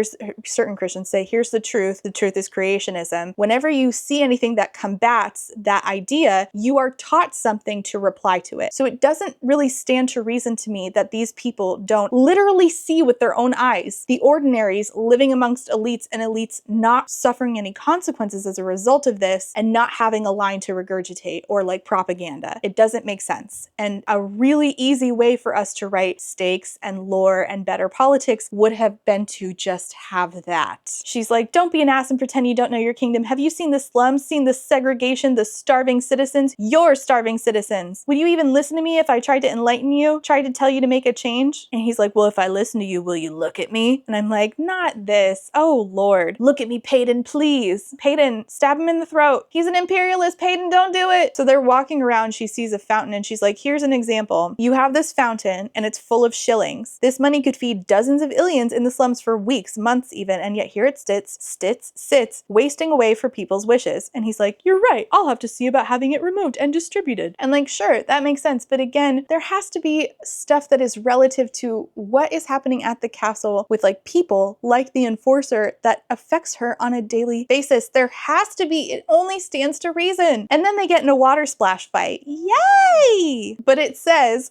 certain Christians say, here's the truth is creationism. Whenever you see anything that combats that idea, you are taught something to reply to it. So it doesn't really stand to reason to me that these people don't literally see with their own eyes the ordinaries living amongst elites and elites not suffering any consequences as a result of this and not having a line to regurgitate or like propaganda. It doesn't make sense. And a really easy way for us to write stakes and lore and better politics would have been to just have that. She's like, don't be an ass and pretend you don't know your kingdom. Have you seen the slums, seen the segregation, the starving citizens? You're starving citizens. Would you even listen to me if I tried to enlighten you, tried to tell you to make a change? And he's like, well, if I listen to you, will you look at me? And I'm like, not this. Oh, Lord. Look at me, Peyton, please. Peyton, stab him in the throat. He's an imperialist. Peyton, don't do it. So they're walking around. She sees a fountain and she's like, here's an example. You have this fountain and it's full of shillings. This money could feed dozens of illions in the slums for weeks, months even, and yet here it sits, wasting away for people's wishes. And he's like, you're right. I'll have to see about having it removed and distributed. And like, sure, that makes sense. But again, there has to be stuff that is relative to what is happening at the castle with like people like the enforcer that affects her on a daily basis. There has to be, it only stands to reason. And then they get in a water splash fight. Yay! But it says,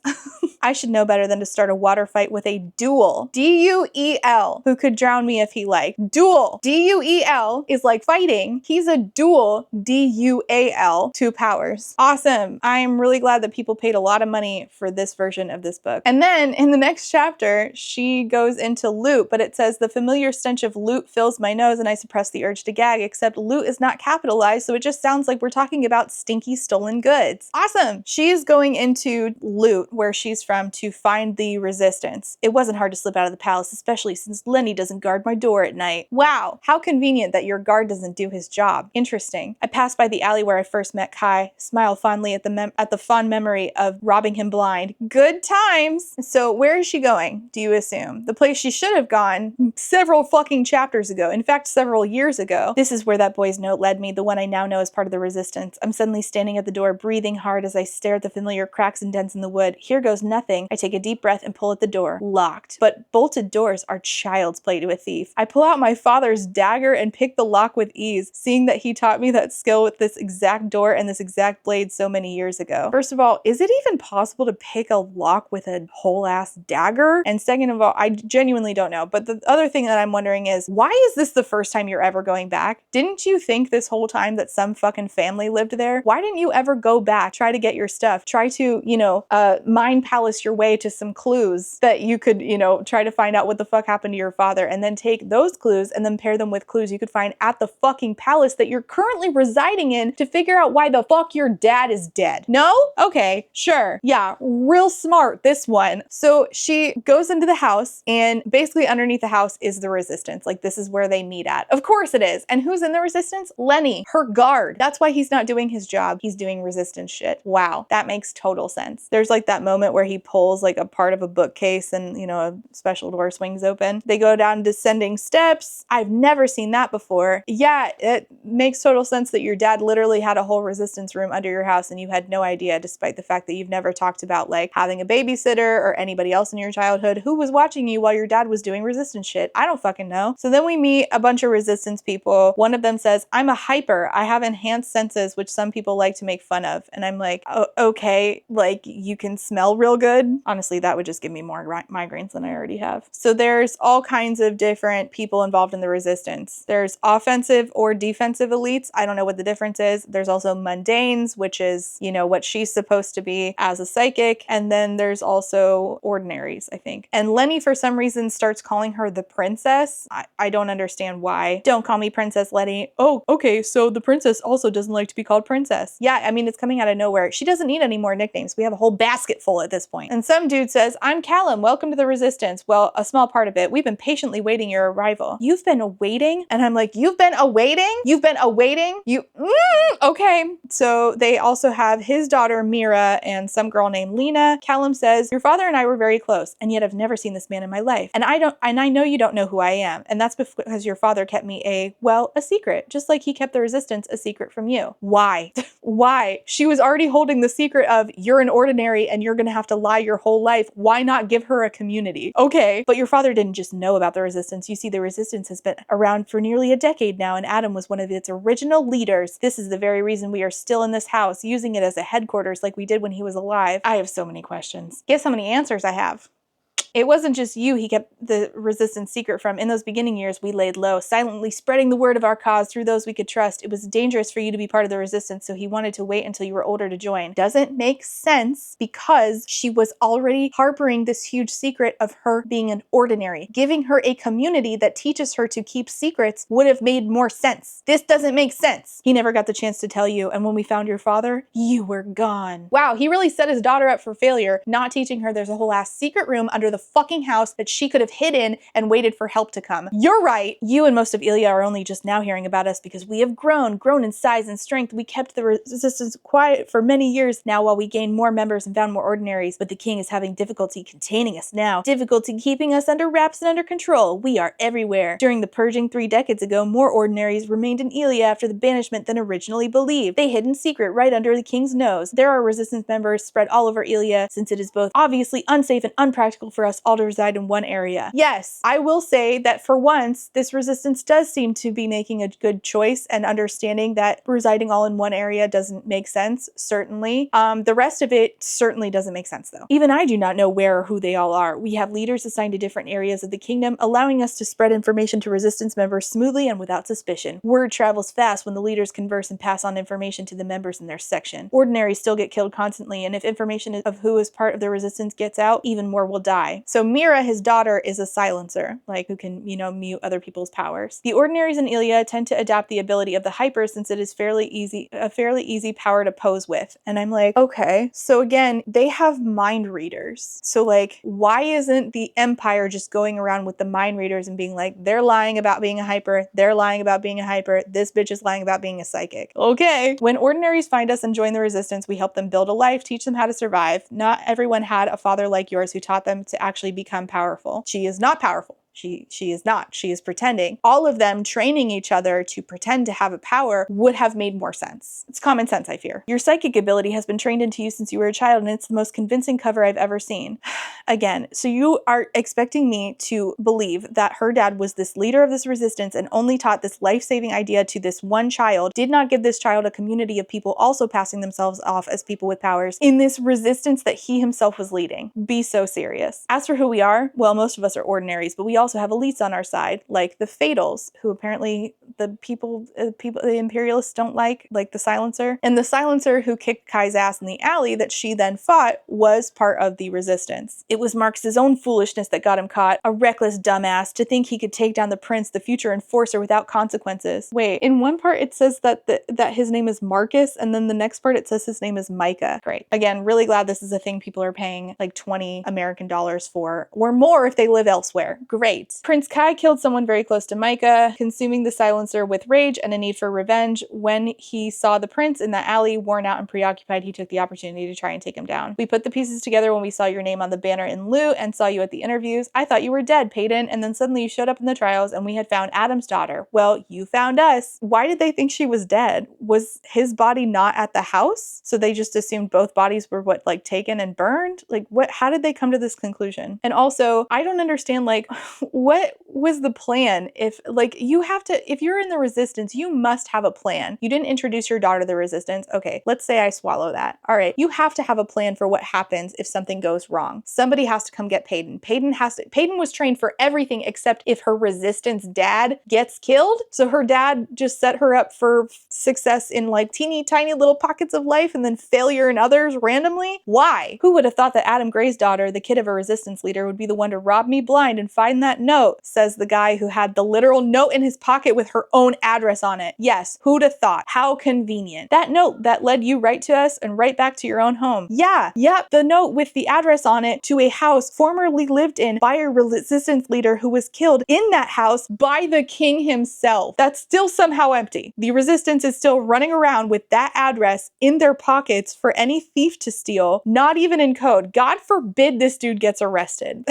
I should know better than to start a water fight with a duel. D-U-E-L, who could drown me if he liked. Duel. D-U-E-L is like fighting. He's a duel. D-U-A-L, 2 powers. Awesome. I am really glad that people paid a lot of money for this version of this book. And then in the next chapter, she goes into loot, but it says the familiar stench of loot fills my nose and I suppress the urge to gag, except loot is not capitalized, so it just sounds like we're talking about stinky stolen goods. Awesome. She's going into loot, where she's from, to find the resistance. It wasn't hard to slip out of the palace, especially since Lenny doesn't guard my door at night. Wow, how convenient that your guard doesn't do his job. Interesting. I passed by the alley where I first met Kai, smiled fondly at the fond memory of robbing him blind. Good times. So where is she going, do you assume? The place she should have gone several fucking chapters ago. In fact, several years ago. This is where that boy's note led me, the one I now know as part of the resistance. I'm suddenly standing at the door, breathing hard as I stare at the familiar cracks and dents in the wood. Here goes nothing. I take a deep breath and pull at the door. Locked. But bolted doors are child's play to a thief. I pull out my father's dagger and pick the lock lock with ease, seeing that he taught me that skill with this exact door and this exact blade so many years ago. First of all, is it even possible to pick a lock with a whole ass dagger? And second of all, I genuinely don't know. But the other thing that I'm wondering is, why is this the first time you're ever going back? Didn't you think this whole time that some fucking family lived there? Why didn't you ever go back, try to get your stuff, try to, mind palace your way to some clues that you could, try to find out what the fuck happened to your father, and then take those clues and then pair them with clues you could find at the fucking palace that you're currently residing in to figure out why the fuck your dad is dead? No? Okay, sure. Yeah, real smart, this one. So she goes into the house, and basically underneath the house is the resistance. Like, this is where they meet at. Of course it is. And who's in the resistance? Lenny, her guard. That's why he's not doing his job. He's doing resistance shit. Wow, that makes total sense. There's like that moment where he pulls like a part of a bookcase and, a special door swings open. They go down descending steps. I've never seen that before. Yeah, it makes total sense that your dad literally had a whole resistance room under your house and you had no idea, despite the fact that you've never talked about like having a babysitter or anybody else in your childhood who was watching you while your dad was doing resistance shit. I don't fucking know. So then we meet a bunch of resistance people. One of them says, "I'm a hyper. I have enhanced senses," which some people like to make fun of. And I'm like, oh, okay, like you can smell real good. Honestly, that would just give me more migraines than I already have. So there's all kinds of different people involved in the resistance. There's offensive or defensive elites. I don't know what the difference is. There's also mundanes, which is, what she's supposed to be as a psychic. And then there's also ordinaries, I think. And Lenny, for some reason, starts calling her the princess. I don't understand why. Don't call me Princess Lenny. Oh, okay, so the princess also doesn't like to be called princess. Yeah, I mean, it's coming out of nowhere. She doesn't need any more nicknames. We have a whole basket full at this point. And some dude says, "I'm Callum. Welcome to the resistance." Well, a small part of it. We've been patiently waiting your arrival. You've been awaiting? And I'm like, you've been awaiting? You've been awaiting? Okay. So they also have his daughter, Mira, and some girl named Lena. Callum says, "Your father and I were very close, and yet I've never seen this man in my life. And I know you don't know who I am. And that's because your father kept me a secret, just like he kept the resistance a secret from you." Why? Why? She was already holding the secret of, you're an ordinary and you're gonna have to lie your whole life. Why not give her a community? Okay, but your father didn't just know about the resistance. You see, the resistance has been around for nearly a decade now, and Adam was one of its original leaders. This is the very reason we are still in this house, using it as a headquarters like we did when he was alive. I have so many questions. Guess how many answers I have? It wasn't just you he kept the resistance secret from. In those beginning years, we laid low, silently spreading the word of our cause through those we could trust. It was dangerous for you to be part of the resistance, so he wanted to wait until you were older to join. Doesn't make sense because she was already harboring this huge secret of her being an ordinary. Giving her a community that teaches her to keep secrets would have made more sense. This doesn't make sense. He never got the chance to tell you, and when we found your father, you were gone. Wow, he really set his daughter up for failure, not teaching her there's a whole ass secret room under the fucking house that she could have hid in and waited for help to come. You're right. You and most of Ilya are only just now hearing about us because we have grown in size and strength. We kept the resistance quiet for many years now while we gained more members and found more ordinaries, but the king is having difficulty containing us now. Difficulty keeping us under wraps and under control. We are everywhere. During the purging 3 decades ago, more ordinaries remained in Ilya after the banishment than originally believed. They hid in secret right under the king's nose. There are resistance members spread all over Ilya since it is both obviously unsafe and unpractical for us all to reside in one area. Yes, I will say that for once, this resistance does seem to be making a good choice and understanding that residing all in one area doesn't make sense, certainly. The rest of it certainly doesn't make sense though. Even I do not know where or who they all are. We have leaders assigned to different areas of the kingdom, allowing us to spread information to resistance members smoothly and without suspicion. Word travels fast when the leaders converse and pass on information to the members in their section. Ordinaries still get killed constantly, and if information of who is part of the resistance gets out, even more will die. So Mira, his daughter, is a silencer, like who can, mute other people's powers. The ordinaries in Ilya tend to adopt the ability of the hyper since it is a fairly easy power to pose with. And I'm like, okay. So again, they have mind readers. So like, why isn't the Empire just going around with the mind readers and being like, they're lying about being a hyper, they're lying about being a hyper, this bitch is lying about being a psychic. Okay. When ordinaries find us and join the resistance, we help them build a life, teach them how to survive. Not everyone had a father like yours who taught them to actually become powerful. She is not powerful. She is not. She is pretending. All of them training each other to pretend to have a power would have made more sense. It's common sense, I fear. Your psychic ability has been trained into you since you were a child, and it's the most convincing cover I've ever seen. Again, so you are expecting me to believe that her dad was this leader of this resistance and only taught this life-saving idea to this one child, did not give this child a community of people also passing themselves off as people with powers in this resistance that he himself was leading. Be so serious. As for who we are, well, most of us are ordinaries, but we also have elites on our side, like the Fatals, who apparently the the imperialists don't like the Silencer. And the Silencer who kicked Kai's ass in the alley that she then fought was part of the resistance. It was Marx's own foolishness that got him caught, a reckless dumbass, to think he could take down the prince, the future enforcer, without consequences. Wait, in one part it says that that his name is Marcus, and then the next part it says his name is Micah. Great. Again, really glad this is a thing people are paying like 20 American dollars for, or more if they live elsewhere. Great. Prince Kai killed someone very close to Micah, consuming the Silencer with rage and a need for revenge. When he saw the prince in that alley, worn out and preoccupied, he took the opportunity to try and take him down. We put the pieces together when we saw your name on the banner in Loot and saw you at the interviews. I thought you were dead, Peyton, and then suddenly you showed up in the trials and we had found Adam's daughter. Well, you found us. Why did they think she was dead? Was his body not at the house? So they just assumed both bodies were taken and burned? How did they come to this conclusion? And also, I don't understand, what was the plan? If you're in the resistance, you must have a plan. You didn't introduce your daughter to the resistance. Okay, let's say I swallow that. All right, you have to have a plan for what happens if something goes wrong. Somebody has to come get Peyton. Peyton was trained for everything except if her resistance dad gets killed. So her dad just set her up for success in teeny tiny little pockets of life and then failure in others randomly. Why? Who would have thought that Adam Gray's daughter, the kid of a resistance leader, would be the one to rob me blind and find that note, says the guy who had the literal note in his pocket with her own address on it. Yes, who'd have thought? How convenient. That note that led you right to us and right back to your own home. Yeah, yep, the note with the address on it to a house formerly lived in by a resistance leader who was killed in that house by the king himself. That's still somehow empty. The resistance is still running around with that address in their pockets for any thief to steal, not even in code. God forbid this dude gets arrested.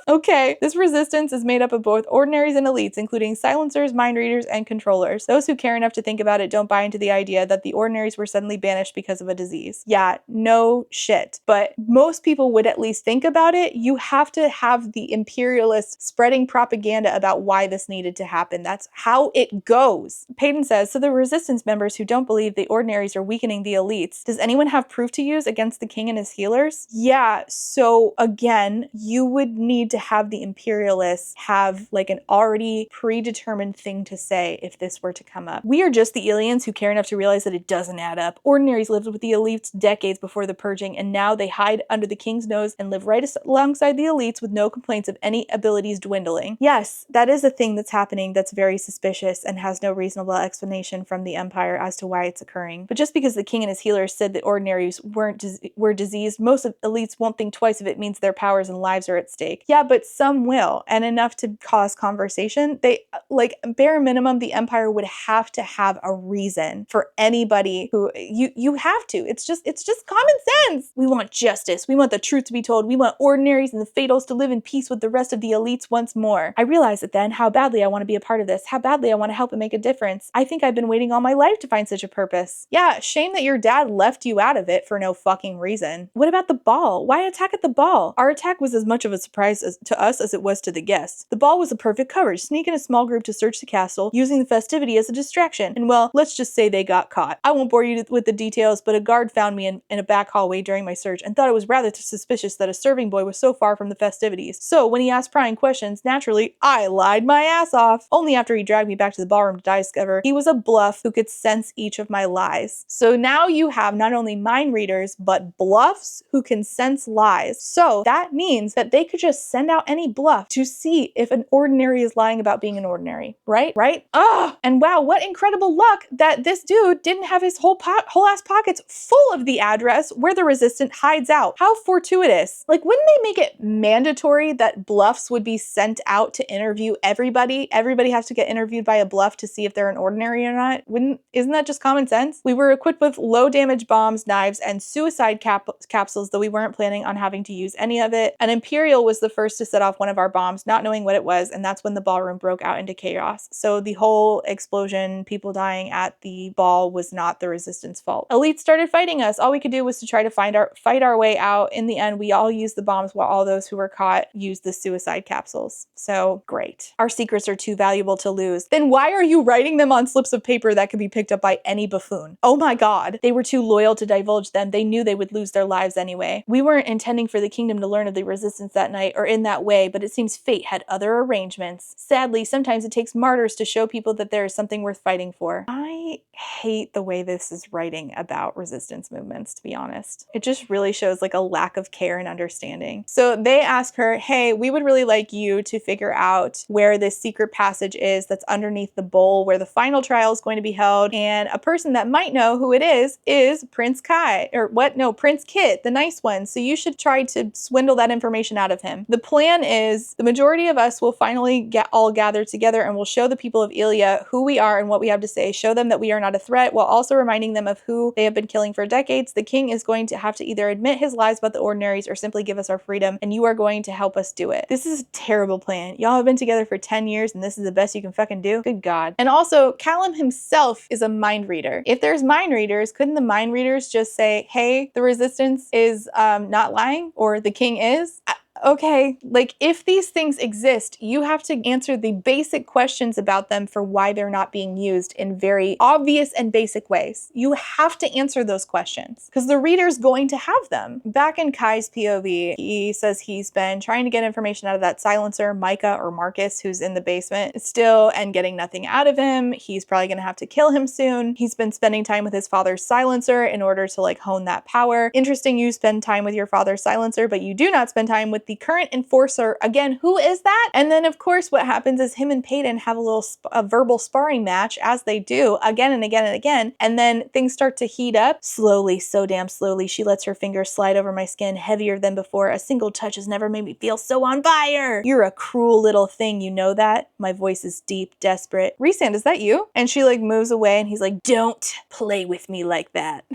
Okay, this resistance is made up of both ordinaries and elites, including silencers, mind readers, and controllers. Those who care enough to think about it don't buy into the idea that the ordinaries were suddenly banished because of a disease. Yeah, no shit. But most people would at least think about it. You have to have the imperialists spreading propaganda about why this needed to happen. That's how it goes. Peyton says, so the resistance members who don't believe the ordinaries are weakening the elites, does anyone have proof to use against the king and his healers? Yeah, so again, you would need to have the imperialists have an already predetermined thing to say if this were to come up. We are just the aliens who care enough to realize that it doesn't add up. Ordinaries lived with the elites decades before the purging, and now they hide under the king's nose and live right alongside the elites with no complaints of any abilities dwindling. Yes, that is a thing that's happening that's very suspicious and has no reasonable explanation from the empire as to why it's occurring. But just because the king and his healers said that ordinaries were diseased, most of elites won't think twice if it means their powers and lives are at stake. Yeah, but some will, and enough to cause conversation. They, bare minimum, the empire would have to have a reason for anybody who, you have to. It's just common sense. We want justice. We want the truth to be told. We want ordinaries and the fatals to live in peace with the rest of the elites once more. I realized it then, how badly I want to be a part of this, how badly I want to help and make a difference. I think I've been waiting all my life to find such a purpose. Yeah, shame that your dad left you out of it for no fucking reason. What about the ball? Why attack at the ball? Our attack was as much of a surprise to us as it was to the guests. The ball was a perfect cover. Sneak in a small group to search the castle, using the festivity as a distraction. And well, let's just say they got caught. I won't bore you with the details, but a guard found me in a back hallway during my search and thought it was rather suspicious that a serving boy was so far from the festivities. So when he asked prying questions, naturally, I lied my ass off. Only after he dragged me back to the ballroom did I discover he was a bluff who could sense each of my lies. So now you have not only mind readers, but bluffs who can sense lies. So that means that they could just send out any bluff to see if an ordinary is lying about being an ordinary, right? Ugh! And wow, what incredible luck that this dude didn't have his whole ass pockets full of the address where the resistant hides out. How fortuitous. Wouldn't they make it mandatory that bluffs would be sent out to interview everybody? Everybody has to get interviewed by a bluff to see if they're an ordinary or not? Isn't that just common sense? We were equipped with low damage bombs, knives, and suicide capsules, though we weren't planning on having to use any of it. An Imperial was the first to set off one of our bombs, not not knowing what it was, and that's when the ballroom broke out into chaos. So the whole explosion, people dying at the ball, was not the resistance fault. Elites started fighting us. All we could do was to try to fight our way out. In the end, we all used the bombs while all those who were caught used the suicide capsules. So great. Our secrets are too valuable to lose. Then why are you writing them on slips of paper that could be picked up by any buffoon? Oh my God. They were too loyal to divulge them. They knew they would lose their lives anyway. We weren't intending for the kingdom to learn of the resistance that night or in that way, but it seems fate had other arrangements. Sadly, sometimes it takes martyrs to show people that there is something worth fighting for. I hate the way this is writing about resistance movements, to be honest. It just really shows like a lack of care and understanding. So they ask her, hey, we would really like you to figure out where this secret passage is that's underneath the bowl where the final trial is going to be held. And a person that might know who it is Prince Kai, or what? No, Prince Kit, the nice one. So you should try to swindle that information out of him. The plan is the majority of us will finally all gather together and we'll show the people of Ilia who we are and what we have to say, show them that we are not a threat while also reminding them of who they have been killing for decades. The king is going to have to either admit his lies about the ordinaries or simply give us our freedom, and you are going to help us do it. This is a terrible plan. Y'all have been together for 10 years and this is the best you can fucking do? Good God. And also, Callum himself is a mind reader. If there's mind readers, couldn't the mind readers just say, hey, the resistance is not lying, or the king is? Okay, like if these things exist, you have to answer the basic questions about them for why they're not being used in very obvious and basic ways. You have to answer those questions because the reader's going to have them. Back in Kai's POV, he says he's been trying to get information out of that silencer, Micah or Marcus, who's in the basement still, and getting nothing out of him. He's probably going to have to kill him soon. He's been spending time with his father's silencer in order to like hone that power. Interesting, you spend time with your father's silencer, but you do not spend time with the current enforcer. Again, who is that? And then of course what happens is him and Peyton have a verbal sparring match, as they do again and again and again, and then things start to heat up slowly, so damn slowly. She lets her fingers slide over my skin, heavier than before. A single touch has never made me feel so on fire. You're a cruel little thing, you know that? My voice is deep, desperate. Rhysand, is that you? And she like moves away and he's like, don't play with me like that.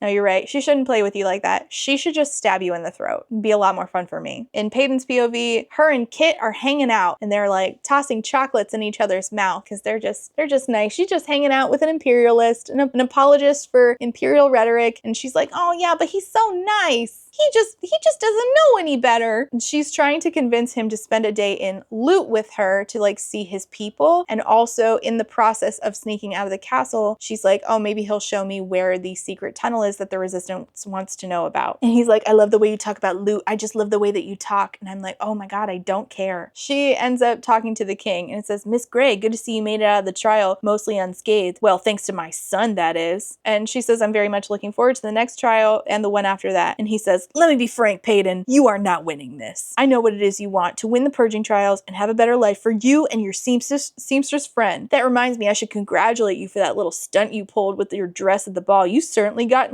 No, you're right. She shouldn't play with you like that. She should just stab you in the throat. It'd be a lot more fun for me. In Peyton's POV, her and Kit are hanging out and they're like tossing chocolates in each other's mouth because they're just nice. She's just hanging out with an imperialist, an apologist for imperial rhetoric, and she's like, oh yeah, but he's so nice. He just doesn't know any better. And she's trying to convince him to spend a day in Loot with her to like see his people. And also in the process of sneaking out of the castle, she's like, oh, maybe he'll show me where the secret tunnel is that the resistance wants to know about. And he's like, I love the way you talk about Loot. I just love the way that you talk. And I'm like, oh my God, I don't care. She ends up talking to the king and it says, Miss Grey, good to see you made it out of the trial, mostly unscathed. Well, thanks to my son, that is. And she says, I'm very much looking forward to the next trial and the one after that. And he says, let me be frank, Peyton, you are not winning this. I know what it is you want, to win the purging trials and have a better life for you and your seamstress friend. That reminds me, I should congratulate you for that little stunt you pulled with your dress at the ball. You certainly got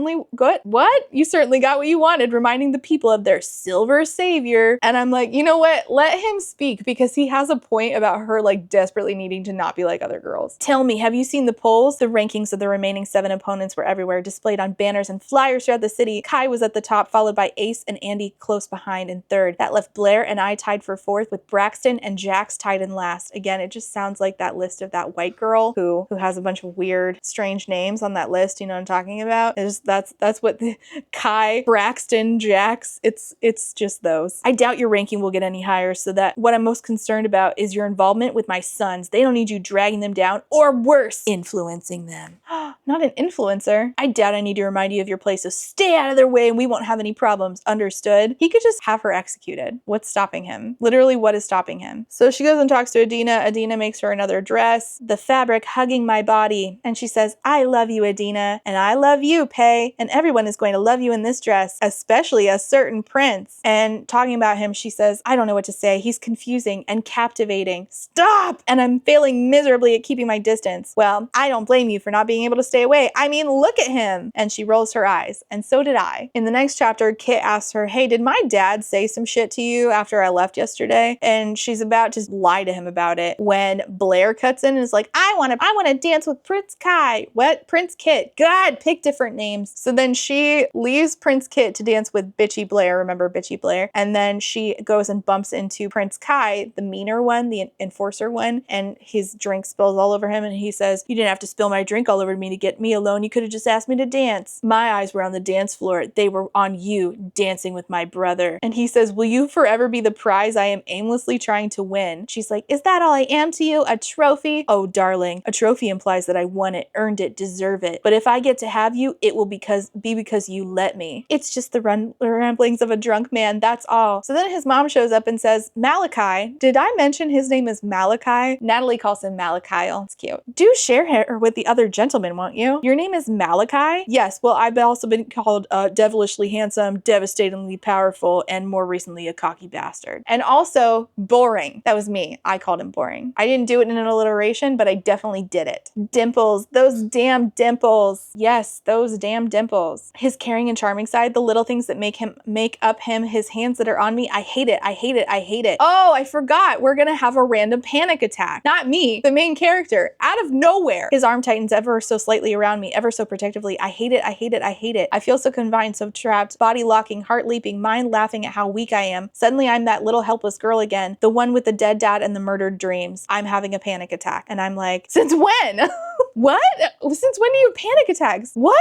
what? You certainly got what you wanted, reminding the people of their silver savior. And I'm like, you know what? Let him speak, because he has a point about her like desperately needing to not be like other girls. Tell me, have you seen the polls? The rankings of the remaining 7 opponents were everywhere, displayed on banners and flyers throughout the city. Kai was at the top, followed by Ace and Andy close behind in third. That left Blair and I tied for fourth, with Braxton and Jax tied in last. Again, it just sounds like that list of that white girl who has a bunch of weird, strange names on that list. You know what I'm talking about? That's what the Kai, Braxton, Jax, it's just those. I doubt your ranking will get any higher, so that what I'm most concerned about is your involvement with my sons. They don't need you dragging them down, or worse, influencing them. Not an influencer. I doubt I need to remind you of your place, so stay out of their way and we won't have any problems. Understood? He could just have her executed. What's stopping him? Literally, what is stopping him? So she goes and talks to Adina. Adina makes her another dress, the fabric hugging my body. And she says, I love you, Adina. And I love you, Pei. And everyone is going to love you in this dress, especially a certain prince. And talking about him, she says, I don't know what to say. He's confusing and captivating. Stop! And I'm failing miserably at keeping my distance. Well, I don't blame you for not being able to stay away. I mean, look at him. And she rolls her eyes. And so did I. In the next chapter, Kit asks her, hey, did my dad say some shit to you after I left yesterday? And she's about to lie to him about it when Blair cuts in and is like, I want to dance with Prince Kai. What? Prince Kit. God, pick different names. So then she leaves Prince Kit to dance with Bitchy Blair. Remember Bitchy Blair? And then she goes and bumps into Prince Kai, the meaner one, the enforcer one, and his drink spills all over him. And he says, you didn't have to spill my drink all over me to get me alone. You could have just asked me to dance. My eyes were on the dance floor. They were on you dancing with my brother. And he says, will you forever be the prize I am aimlessly trying to win? She's like, is that all I am to you? A trophy? Oh, darling, a trophy implies that I won it, earned it, deserve it. But if I get to have you, it will be because you let me. It's just the ramblings of a drunk man, that's all. So then his mom shows up and says, Malachi, did I mention his name is Malachi? Natalie calls him Malachi. It's cute. Do share her with the other gentlemen, won't you? Your name is Malachi? Yes, well, I've also been called devilishly handsome, devastatingly powerful, and more recently a cocky bastard. And also boring. That was me. I called him boring. I didn't do it in an alliteration, but I definitely did it. Dimples. Those damn dimples. Yes, those damn dimples. His caring and charming side, the little things that make up him, his hands that are on me. I hate it. I hate it. I hate it. Oh, I forgot. We're gonna have a random panic attack. Not me, the main character. Out of nowhere. His arm tightens ever so slightly around me, ever so protectively. I hate it. I hate it. I hate it. I feel so confined, so trapped, body locking, heart leaping, mind laughing at how weak I am. Suddenly I'm that little helpless girl again, the one with the dead dad and the murdered dreams. I'm having a panic attack. And I'm like, since when? What? Since when do you have panic attacks? What?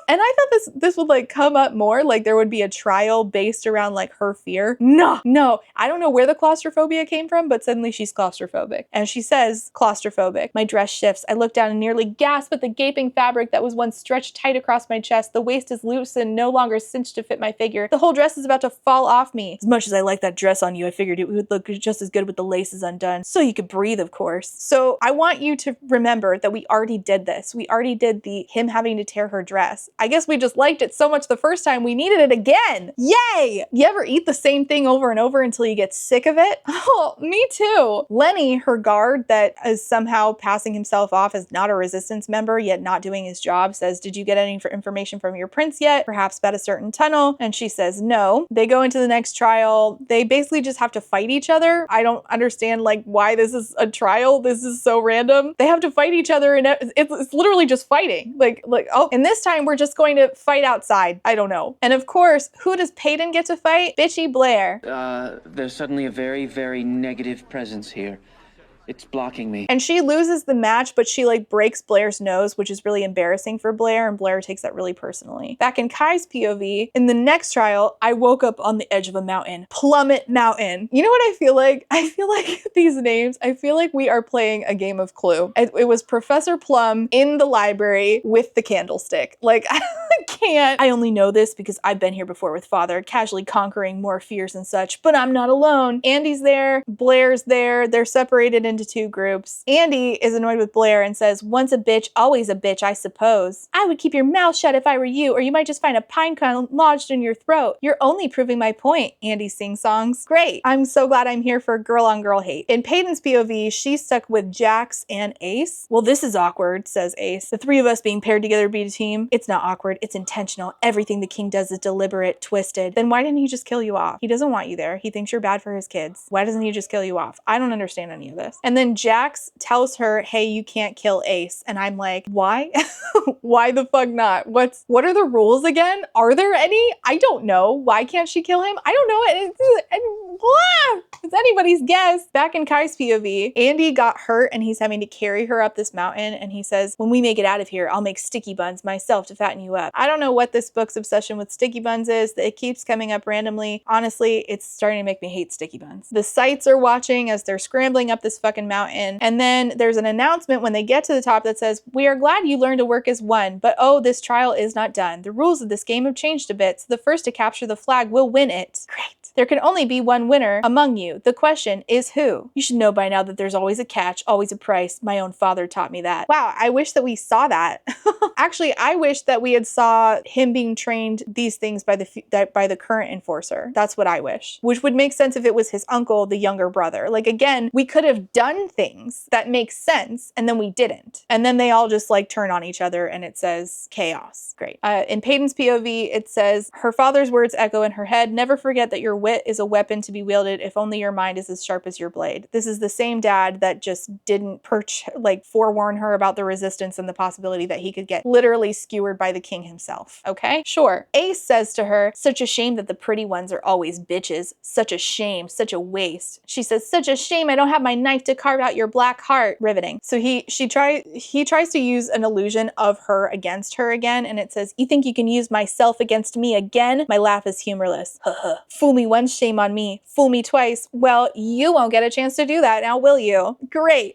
And I thought this would like come up more, like there would be a trial based around like her fear. No. I don't know where the claustrophobia came from, but suddenly she's claustrophobic. And she says, claustrophobic. My dress shifts. I look down and nearly gasp at the gaping fabric that was once stretched tight across my chest. The waist is loose and no longer cinched to fit my figure. The whole dress is about to fall off me. As much as I like that dress on you, I figured it would look just as good with the laces undone. So you could breathe, of course. So I want you to remember that we already did this. We already did him having to tear her dress. I guess we just liked it so much the first time we needed it again. Yay! You ever eat the same thing over and over until you get sick of it? Oh, me too. Lenny, her guard that is somehow passing himself off as not a resistance member yet not doing his job, says, did you get any information from your prince yet? Perhaps about a certain tunnel? And she says no. They go into the next trial. They basically just have to fight each other. I don't understand like why this is a trial. This is so random. They have to fight each other and it's literally just fighting. Like, oh, and this time we're just going to fight outside. I don't know. And of course, who does Peyton get to fight? Bitchy Blair. There's suddenly a very, very negative presence here. It's blocking me. And she loses the match, but she like breaks Blair's nose, which is really embarrassing for Blair, and Blair takes that really personally. Back in Kai's POV, in the next trial, I woke up on the edge of a mountain. Plummet Mountain. You know what I feel like? I feel like these names, I feel like we are playing a game of Clue. It was Professor Plum in the library with the candlestick. Like, I can't. I only know this because I've been here before with Father, casually conquering more fears and such, but I'm not alone. Andy's there, Blair's there, they're separated into two groups. Andy is annoyed with Blair and says, once a bitch, always a bitch, I suppose. I would keep your mouth shut if I were you, or you might just find a pine cone lodged in your throat. You're only proving my point, Andy sings songs. Great. I'm so glad I'm here for girl on girl hate. In Peyton's POV, she's stuck with Jax and Ace. Well, this is awkward, says Ace. The three of us being paired together to be a team. It's not awkward. It's intentional. Everything the king does is deliberate, twisted. Then why didn't he just kill you off? He doesn't want you there. He thinks you're bad for his kids. Why doesn't he just kill you off? I don't understand any of this. And then Jax tells her, hey, you can't kill Ace. And I'm like, why? Why the fuck not? What are the rules again? Are there any? I don't know. Why can't she kill him? I don't know. It's anybody's guess. Back in Kai's POV, Andy got hurt and he's having to carry her up this mountain. And he says, when we make it out of here, I'll make sticky buns myself to fatten you up. I don't know what this book's obsession with sticky buns is. It keeps coming up randomly. Honestly, it's starting to make me hate sticky buns. The Sights are watching as they're scrambling up this fucking mountain. And then there's an announcement when they get to the top that says, we are glad you learned to work as one, but oh, this trial is not done. The rules of this game have changed a bit, so the first to capture the flag will win it. Great. says, there can only be one winner among you. The question is who? You should know by now that there's always a catch, always a price. My own father taught me that. Wow, I wish that we saw that. Actually, I wish that we had saw him being trained these things by the current enforcer. That's what I wish. Which would make sense if it was his uncle, the younger brother. Like, again, we could have done things that make sense, and then we didn't. And then they all just like turn on each other, and it says chaos. Great. In Peyton's POV, it says, her father's words echo in her head. Never forget that your wit is a weapon to be wielded if only your mind is as sharp as your blade. This is the same dad that just didn't forewarn her about the resistance and the possibility that he could get literally skewered by the king himself. Okay? Sure. Ace says to her, such a shame that the pretty ones are always bitches. Such a shame, such a waste. She says, such a shame I don't have my knife to carve out your black heart. Riveting. So he tries to use an illusion of her against her again, and it says, you think you can use myself against me again? My laugh is humorless. Fool me once, shame on me. Fool me twice. Well, you won't get a chance to do that now, will you? Great.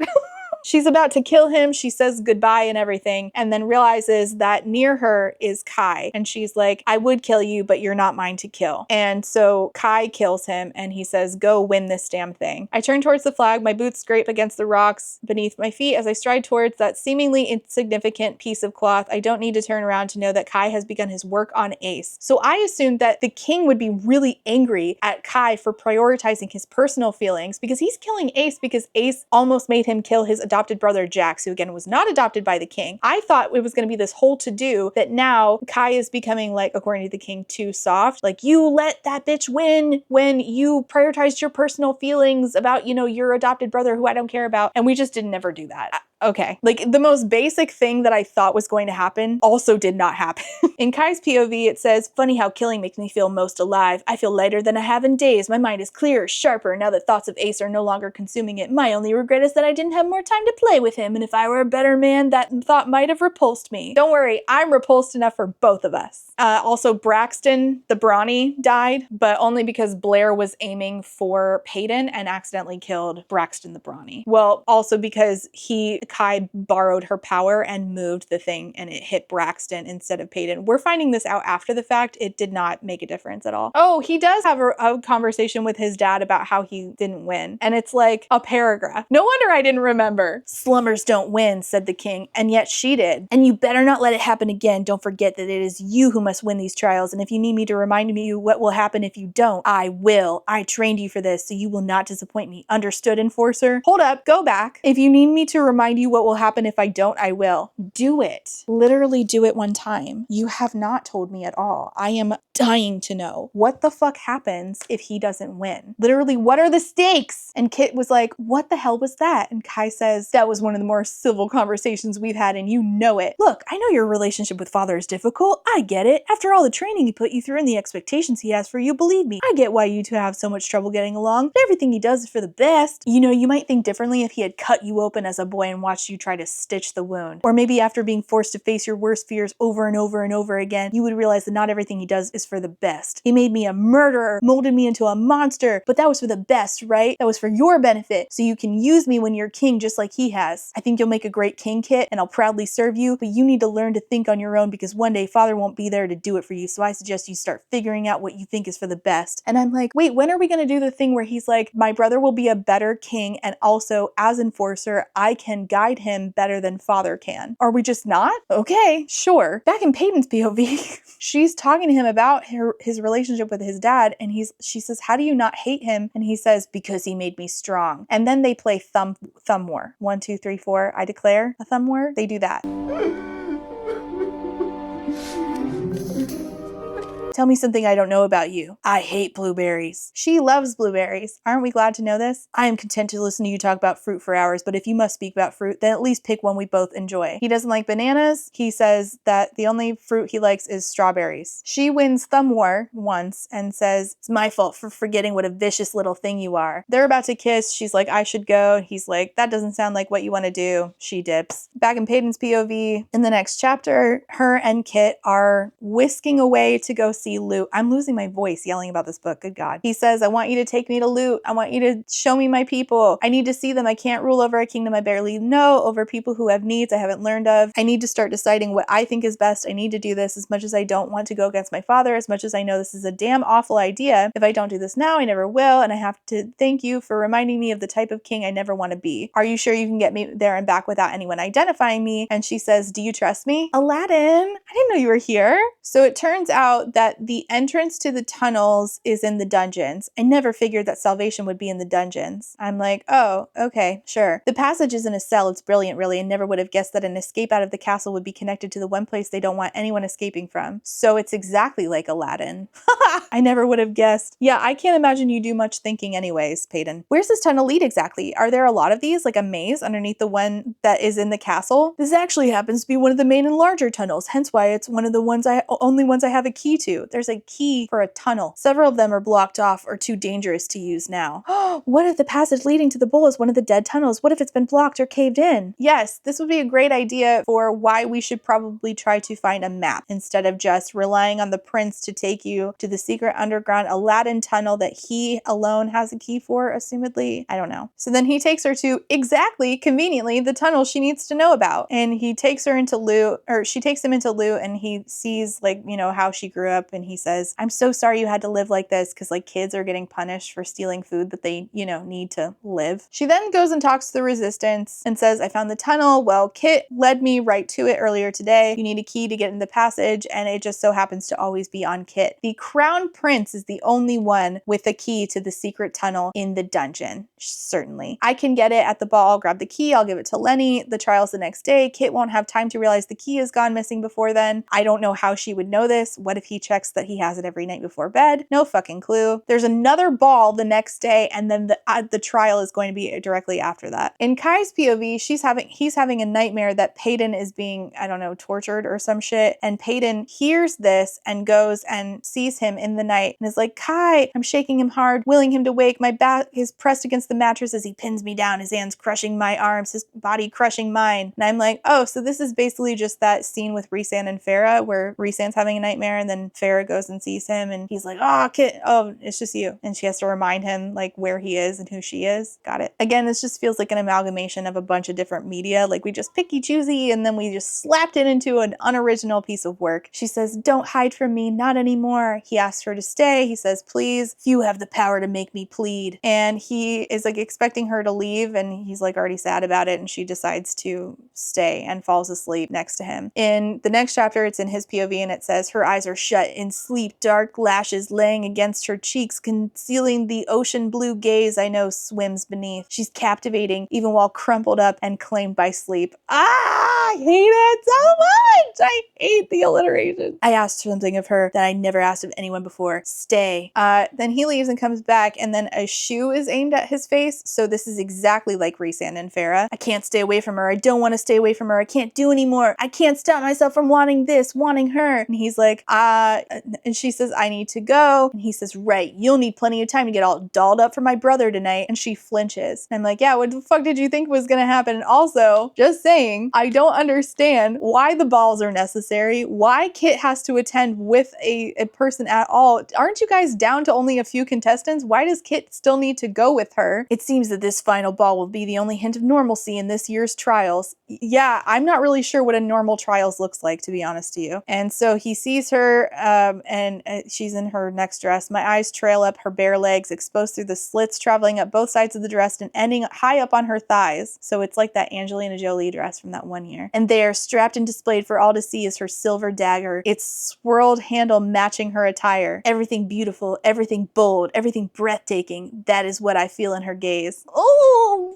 She's about to kill him. She says goodbye and everything, and then realizes that near her is Kai. And she's like, I would kill you, but you're not mine to kill. And so Kai kills him, and he says, go win this damn thing. I turn towards the flag. My boots scrape against the rocks beneath my feet as I stride towards that seemingly insignificant piece of cloth. I don't need to turn around to know that Kai has begun his work on Ace. So I assumed that the king would be really angry at Kai for prioritizing his personal feelings, because he's killing Ace because Ace almost made him kill his adopted brother Jax, who again was not adopted by the king. I thought it was going to be this whole to-do that now Kai is becoming, like, according to the king, too soft. Like, you let that bitch win when you prioritized your personal feelings about, your adopted brother who I don't care about. And we just didn't ever do that. Okay. Like, the most basic thing that I thought was going to happen also did not happen. In Kai's POV, it says, funny how killing makes me feel most alive. I feel lighter than I have in days. My mind is clearer, sharper, now that thoughts of Ace are no longer consuming it. My only regret is that I didn't have more time to play with him, and if I were a better man, that thought might have repulsed me. Don't worry, I'm repulsed enough for both of us. Also, Braxton, the Brawny, died, but only because Blair was aiming for Peyton and accidentally killed Braxton the Brawny. Well, also because Kai borrowed her power and moved the thing, and it hit Braxton instead of Peyton. We're finding this out after the fact. It did not make a difference at all. Oh, he does have a conversation with his dad about how he didn't win. And it's like a paragraph. No wonder I didn't remember. Slummers don't win, said the king, and yet she did. And you better not let it happen again. Don't forget that it is you who must win these trials. And if you need me to remind you what will happen if you don't, I will. I trained you for this, so you will not disappoint me. Understood, enforcer? Hold up, go back. If you need me to remind you what will happen if I don't, I will. Do it. Literally do it one time. You have not told me at all. I am dying to know what the fuck happens if he doesn't win. Literally, what are the stakes? And Kit was like, what the hell was that? And Kai says, that was one of the more civil conversations we've had, and you know it. Look, I know your relationship with father is difficult. I get it. After all the training he put you through and the expectations he has for you, believe me, I get why you two have so much trouble getting along. But everything he does is for the best. You might think differently if he had cut you open as a boy and watched you try to stitch the wound. Or maybe after being forced to face your worst fears over and over and over again, you would realize that not everything he does is for the best. He made me a murderer, molded me into a monster, but that was for the best, right? That was for your benefit, so you can use me when you're king just like he has. I think you'll make a great king, Kit, and I'll proudly serve you, but you need to learn to think on your own, because one day father won't be there to do it for you, so I suggest you start figuring out what you think is for the best. And I'm like, wait, when are we gonna do the thing where he's like, my brother will be a better king, and also as enforcer, I can guide him better than father can? Are we just not? Okay, sure. Back in Peyton's POV, she's talking to him about his relationship with his dad, and she says, how do you not hate him? And he says, because he made me strong. And then they play thumb war. 1, 2, 3, 4. I declare a thumb war. They do that. Tell me something I don't know about you. I hate blueberries. She loves blueberries. Aren't we glad to know this? I am content to listen to you talk about fruit for hours, but if you must speak about fruit, then at least pick one we both enjoy. He doesn't like bananas. He says that the only fruit he likes is strawberries. She wins thumb war once and says, it's my fault for forgetting what a vicious little thing you are. They're about to kiss. She's like, I should go. He's like, that doesn't sound like what you want to do. She dips. Back in Peyton's POV, in the next chapter, her and Kit are whisking away to go see Loot. I'm losing my voice yelling about this book. Good God. He says, I want you to take me to Loot. I want you to show me my people. I need to see them. I can't rule over a kingdom I barely know, over people who have needs I haven't learned of. I need to start deciding what I think is best. I need to do this as much as I don't want to go against my father, as much as I know this is a damn awful idea. If I don't do this now, I never will. And I have to thank you for reminding me of the type of king I never want to be. Are you sure you can get me there and back without anyone identifying me? And she says, do you trust me? Aladdin, I didn't know you were here. So it turns out that the entrance to the tunnels is in the dungeons. I never figured that salvation would be in the dungeons. I'm like, oh, okay, sure. The passage is in a cell. It's brilliant, really, and never would have guessed that an escape out of the castle would be connected to the one place they don't want anyone escaping from. So it's exactly like Aladdin. I never would have guessed. Yeah, I can't imagine you do much thinking anyways, Peyton. Where's this tunnel lead exactly? Are there a lot of these, like a maze underneath the one that is in the castle? This actually happens to be one of the main and larger tunnels, hence why it's one of the only ones I have a key to. There's a key for a tunnel. Several of them are blocked off or too dangerous to use now. What if the passage leading to the bowl is one of the dead tunnels? What if it's been blocked or caved in? Yes, this would be a great idea for why we should probably try to find a map instead of just relying on the prince to take you to the secret underground Aladdin tunnel that he alone has a key for, assumedly. I don't know. So then he takes her to exactly, conveniently, the tunnel she needs to know about. And he takes her into Loot, or she takes him into Loot, and he sees, like, you know, how she grew up, and he says, I'm so sorry you had to live like this, because, like, kids are getting punished for stealing food that they, you know, need to live. She then goes and talks to the resistance and says, I found the tunnel. Well, Kit led me right to it earlier today. You need a key to get in the passage, and it just so happens to always be on Kit. The crown prince is the only one with a key to the secret tunnel in the dungeon. Certainly. I can get it at the ball. I'll grab the key. I'll give it to Lenny. The trial's the next day. Kit won't have time to realize the key has gone missing before then. I don't know how she would know this. What if he checks that he has it every night before bed? No fucking clue. There's another ball the next day, and then the trial is going to be directly after that. In Kai's POV, he's having a nightmare that Peyton is being, I don't know, tortured or some shit. And Peyton hears this and goes and sees him in the night and is like, Kai, I'm shaking him hard, willing him to wake. My back is pressed against the mattress as he pins me down, his hands crushing my arms, his body crushing mine. And I'm like, oh, so this is basically just that scene with Rhysand and Farah where Rhysand's having a nightmare and then Farah goes and sees him and he's like, oh, Kit, oh, it's just you. And she has to remind him like where he is and who she is. Got it. Again, this just feels like an amalgamation of a bunch of different media. Like we just picky choosy and then we just slapped it into an unoriginal piece of work. She says, don't hide from me, not anymore. He asks her to stay. He says, please, you have the power to make me plead. And he is like expecting her to leave and he's like already sad about it and she decides to stay and falls asleep next to him. In the next chapter, it's in his POV and it says, her eyes are shut in sleep, dark lashes laying against her cheeks, concealing the ocean blue gaze I know swims beneath. She's captivating even while crumpled up and claimed by sleep. I hate it so much. I hate the alliteration. I asked something of her that I never asked of anyone before. Stay. Then he leaves and comes back and then a shoe is aimed at his face. So this is exactly like Rhysand and Farah. I can't stay away from her. I don't want to stay away from her. I can't do anymore. I can't stop myself from wanting this, wanting her. And he's like, and she says, I need to go. And he says, right, you'll need plenty of time to get all dolled up for my brother tonight. And she flinches. And I'm like, yeah, what the fuck did you think was going to happen? And also, just saying, I don't understand why the balls are necessary, why Kit has to attend with a person at all. Aren't you guys down to only a few contestants? Why does Kit still need to go with her? It seems that this final ball will be the only hint of normalcy in this year's trials. Yeah, I'm not really sure what a normal trials looks like, to be honest to you. And so he sees her and she's in her next dress. My eyes trail up her bare legs, exposed through the slits traveling up both sides of the dress and ending high up on her thighs. So it's like that Angelina Jolie dress from that one year. And there, strapped and displayed for all to see, is her silver dagger, its swirled handle matching her attire. Everything beautiful, everything bold, everything breathtaking. That is what I feel in her gaze. Oh,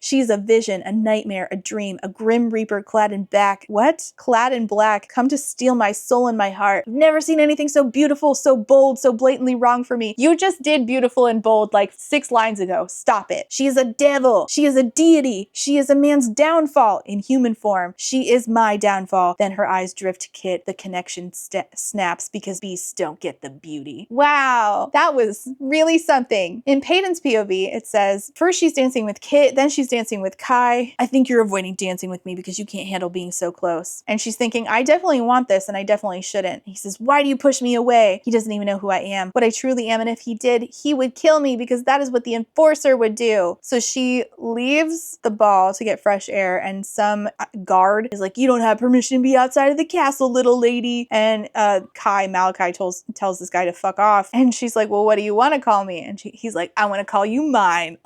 she's a vision, a nightmare, a dream, a grim reaper clad in black. What? Clad in black, come to steal my soul and my heart. I've never seen anything so beautiful, so bold, so blatantly wrong for me. You just did beautiful and bold like 6 lines ago. Stop it. She is a devil. She is a deity. She is a man's downfall in human form. She is my downfall. Then her eyes drift to Kit. The connection snaps because beasts don't get the beauty. Wow, that was really something. In Peyton's POV, it says, first she's dancing with Kit, then she's she's dancing with Kai. I think you're avoiding dancing with me because you can't handle being so close. And she's thinking, I definitely want this and I definitely shouldn't. He says, why do you push me away? He doesn't even know who I am, what I truly am. And if he did, he would kill me because that is what the enforcer would do. So she leaves the ball to get fresh air, and some guard is like, you don't have permission to be outside of the castle, little lady. And Malachi tells this guy to fuck off. And she's like, well, what do you want to call me? And he's like, I want to call you mine.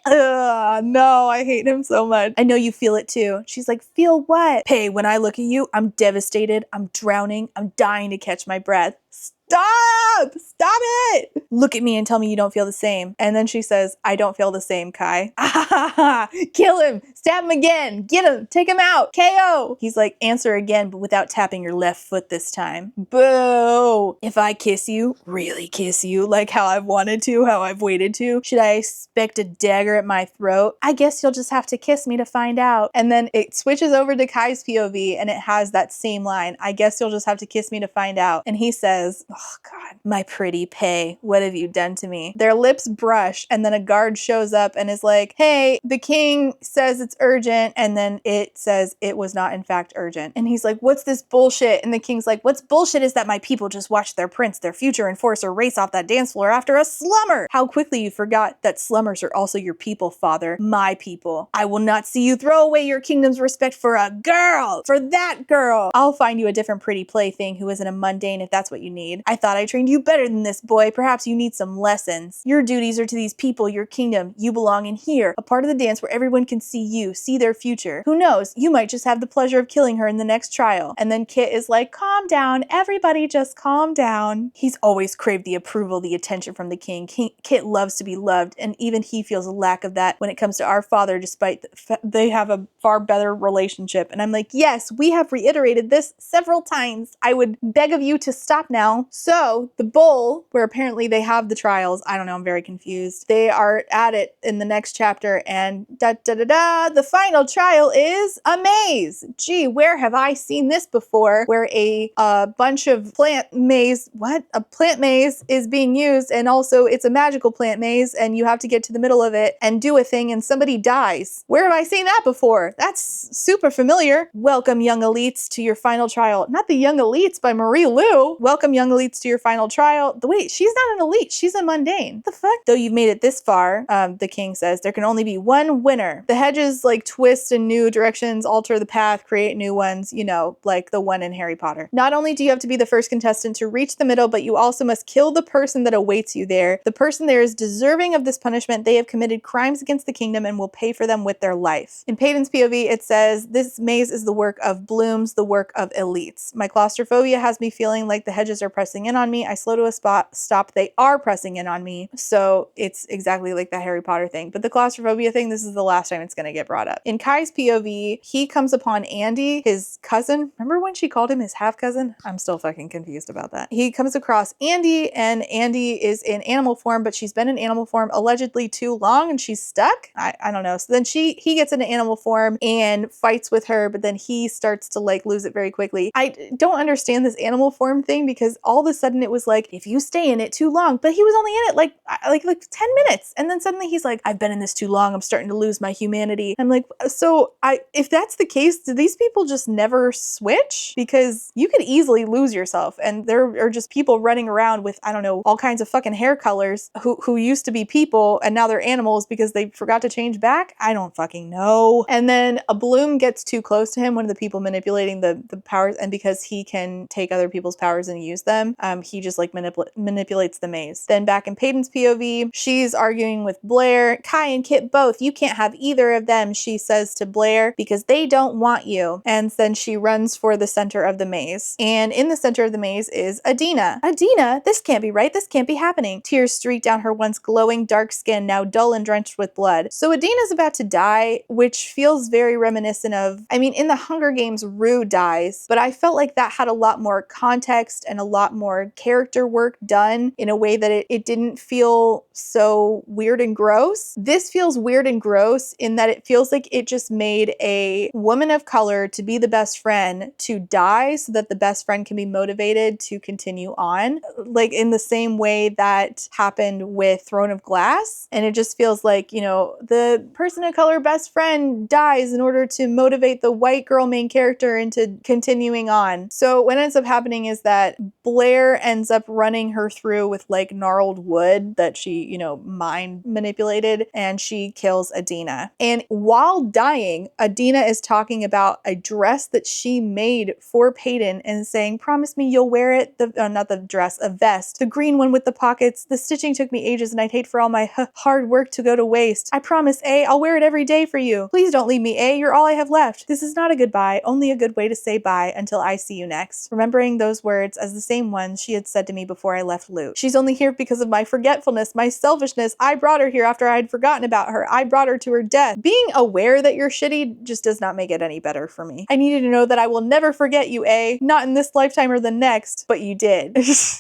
No, I hate him so much. I know you feel it too. She's like, feel what? Pay, when I look at you, I'm devastated. I'm drowning. I'm dying to catch my breath. Stop! Stop it! Look at me and tell me you don't feel the same. And then she says, I don't feel the same, Kai. Kill him! Stab him again! Get him! Take him out! KO! He's like, answer again, but without tapping your left foot this time. Boo! If I kiss you, really kiss you, like how I've wanted to, how I've waited to, should I expect a dagger at my throat? I guess you'll just have to kiss me to find out. And then it switches over to Kai's POV and it has that same line. I guess you'll just have to kiss me to find out. And he says, oh God, my pretty Pei, what have you done to me? Their lips brush and then a guard shows up and is like, hey, the king says it's urgent. And then it says it was not in fact urgent. And he's like, what's this bullshit? And the king's like, what's bullshit is that my people just watched their prince, their future enforcer, race off that dance floor after a slumber. How quickly you forgot that slummers are also your people, father, my people. I will not see you throw away your kingdom's respect for a girl, for that girl. I'll find you a different pretty plaything who isn't a mundane if that's what you need. I thought I trained you better than this, boy. Perhaps you need some lessons. Your duties are to these people, your kingdom. You belong in here, a part of the dance where everyone can see you, see their future. Who knows? You might just have the pleasure of killing her in the next trial. And then Kit is like, calm down. Everybody just calm down. He's always craved the approval, the attention from the king. Kit loves to be loved, and even he feels a lack of that when it comes to our father, despite they have a far better relationship. And I'm like, yes, we have reiterated this several times. I would beg of you to stop now. So the bowl, where apparently they have the trials, I don't know, I'm very confused. They are at it in the next chapter, and the final trial is a maze. Gee, where have I seen this before? Where a bunch of plant maze is being used, and also it's a magical plant maze, and you have to get to the middle of it and do a thing, and somebody dies. Where have I seen that before? That's super familiar. Welcome, young elites, to your final trial. Not the Young Elites by Marie Lu. Welcome, young elites, to your final trial. Wait, she's not an elite. She's a mundane. What the fuck? Though you've made it this far, the king says, there can only be one winner. The hedges like twist in new directions, alter the path, create new ones, you know, like the one in Harry Potter. Not only do you have to be the first contestant to reach the middle, but you also must kill the person that awaits you there. The person there is deserving of this punishment. They have committed crimes against the kingdom and will pay for them with their life. In Peyton's POV, it says, this maze is the work of blooms, the work of elites. My claustrophobia has me feeling like the hedges are pressing in on me. I slow to a stop. They are pressing in on me. So it's exactly like the Harry Potter thing. But the claustrophobia thing, this is the last time it's going to get brought up. In Kai's POV, he comes upon Andy, his cousin. Remember when she called him his half-cousin? I'm still fucking confused about that. He comes across Andy, and Andy is in animal form, but she's been in animal form allegedly too long and she's stuck. I don't know. So then he gets into animal form and fights with her, but then he starts to like lose it very quickly. I don't understand this animal form thing, because all of a sudden it was like, if you stay in it too long, but he was only in it like 10 minutes. And then suddenly he's like, I've been in this too long. I'm starting to lose my humanity. I'm like, so if that's the case, do these people just never switch? Because you could easily lose yourself. And there are just people running around with, I don't know, all kinds of fucking hair colors who used to be people and now they're animals because they forgot to change back. I don't fucking know. And then a bloom gets too close to him, one of the people manipulating the powers, and because he can take other people's powers and use them, he just like manipulates the maze. Then back in Peyton's POV, she's arguing with Blair. Kai and Kit both, you can't have either of them, she says to Blair, because they don't want you. And then she runs for the center of the maze. And in the center of the maze is Adina. Adina, this can't be right. This can't be happening. Tears streak down her once glowing dark skin, now dull and drenched with blood. So Adina's about to die, which feels very reminiscent of, I mean, in the Hunger Games, Rue dies, but I felt like that had a lot more context and a lot more character work done in a way that it didn't feel so weird and gross. This feels weird and gross in that it feels like it just made a woman of color to be the best friend to die so that the best friend can be motivated to continue on, like in the same way that happened with Throne of Glass. And it just feels like, you know, the person of color best friend dies in order to motivate the white girl main character into continuing on. So what ends up happening is that Blair ends up running her through with like gnarled wood that she, you know, mind manipulated, and she kills Adina. And while dying, Adina is talking about a dress that she made for Peyton and saying, promise me you'll wear it. Not the dress, a vest. The green one with the pockets. The stitching took me ages and I'd hate for all my hard work to go to waste. I promise, A, I'll wear it every day for you. Please don't leave me, A. You're all I have left. This is not a goodbye, only a good way to say bye until I see you next. Remembering those words as the same ones she had said to me before I left Loot. She's only here because of my forgetfulness, my selfishness. I brought her here after I had forgotten about her. I brought her to her death. Being aware that you're shitty just does not make it any better for me. I needed to know that I will never forget you, A. Not in this lifetime or the next, but you did.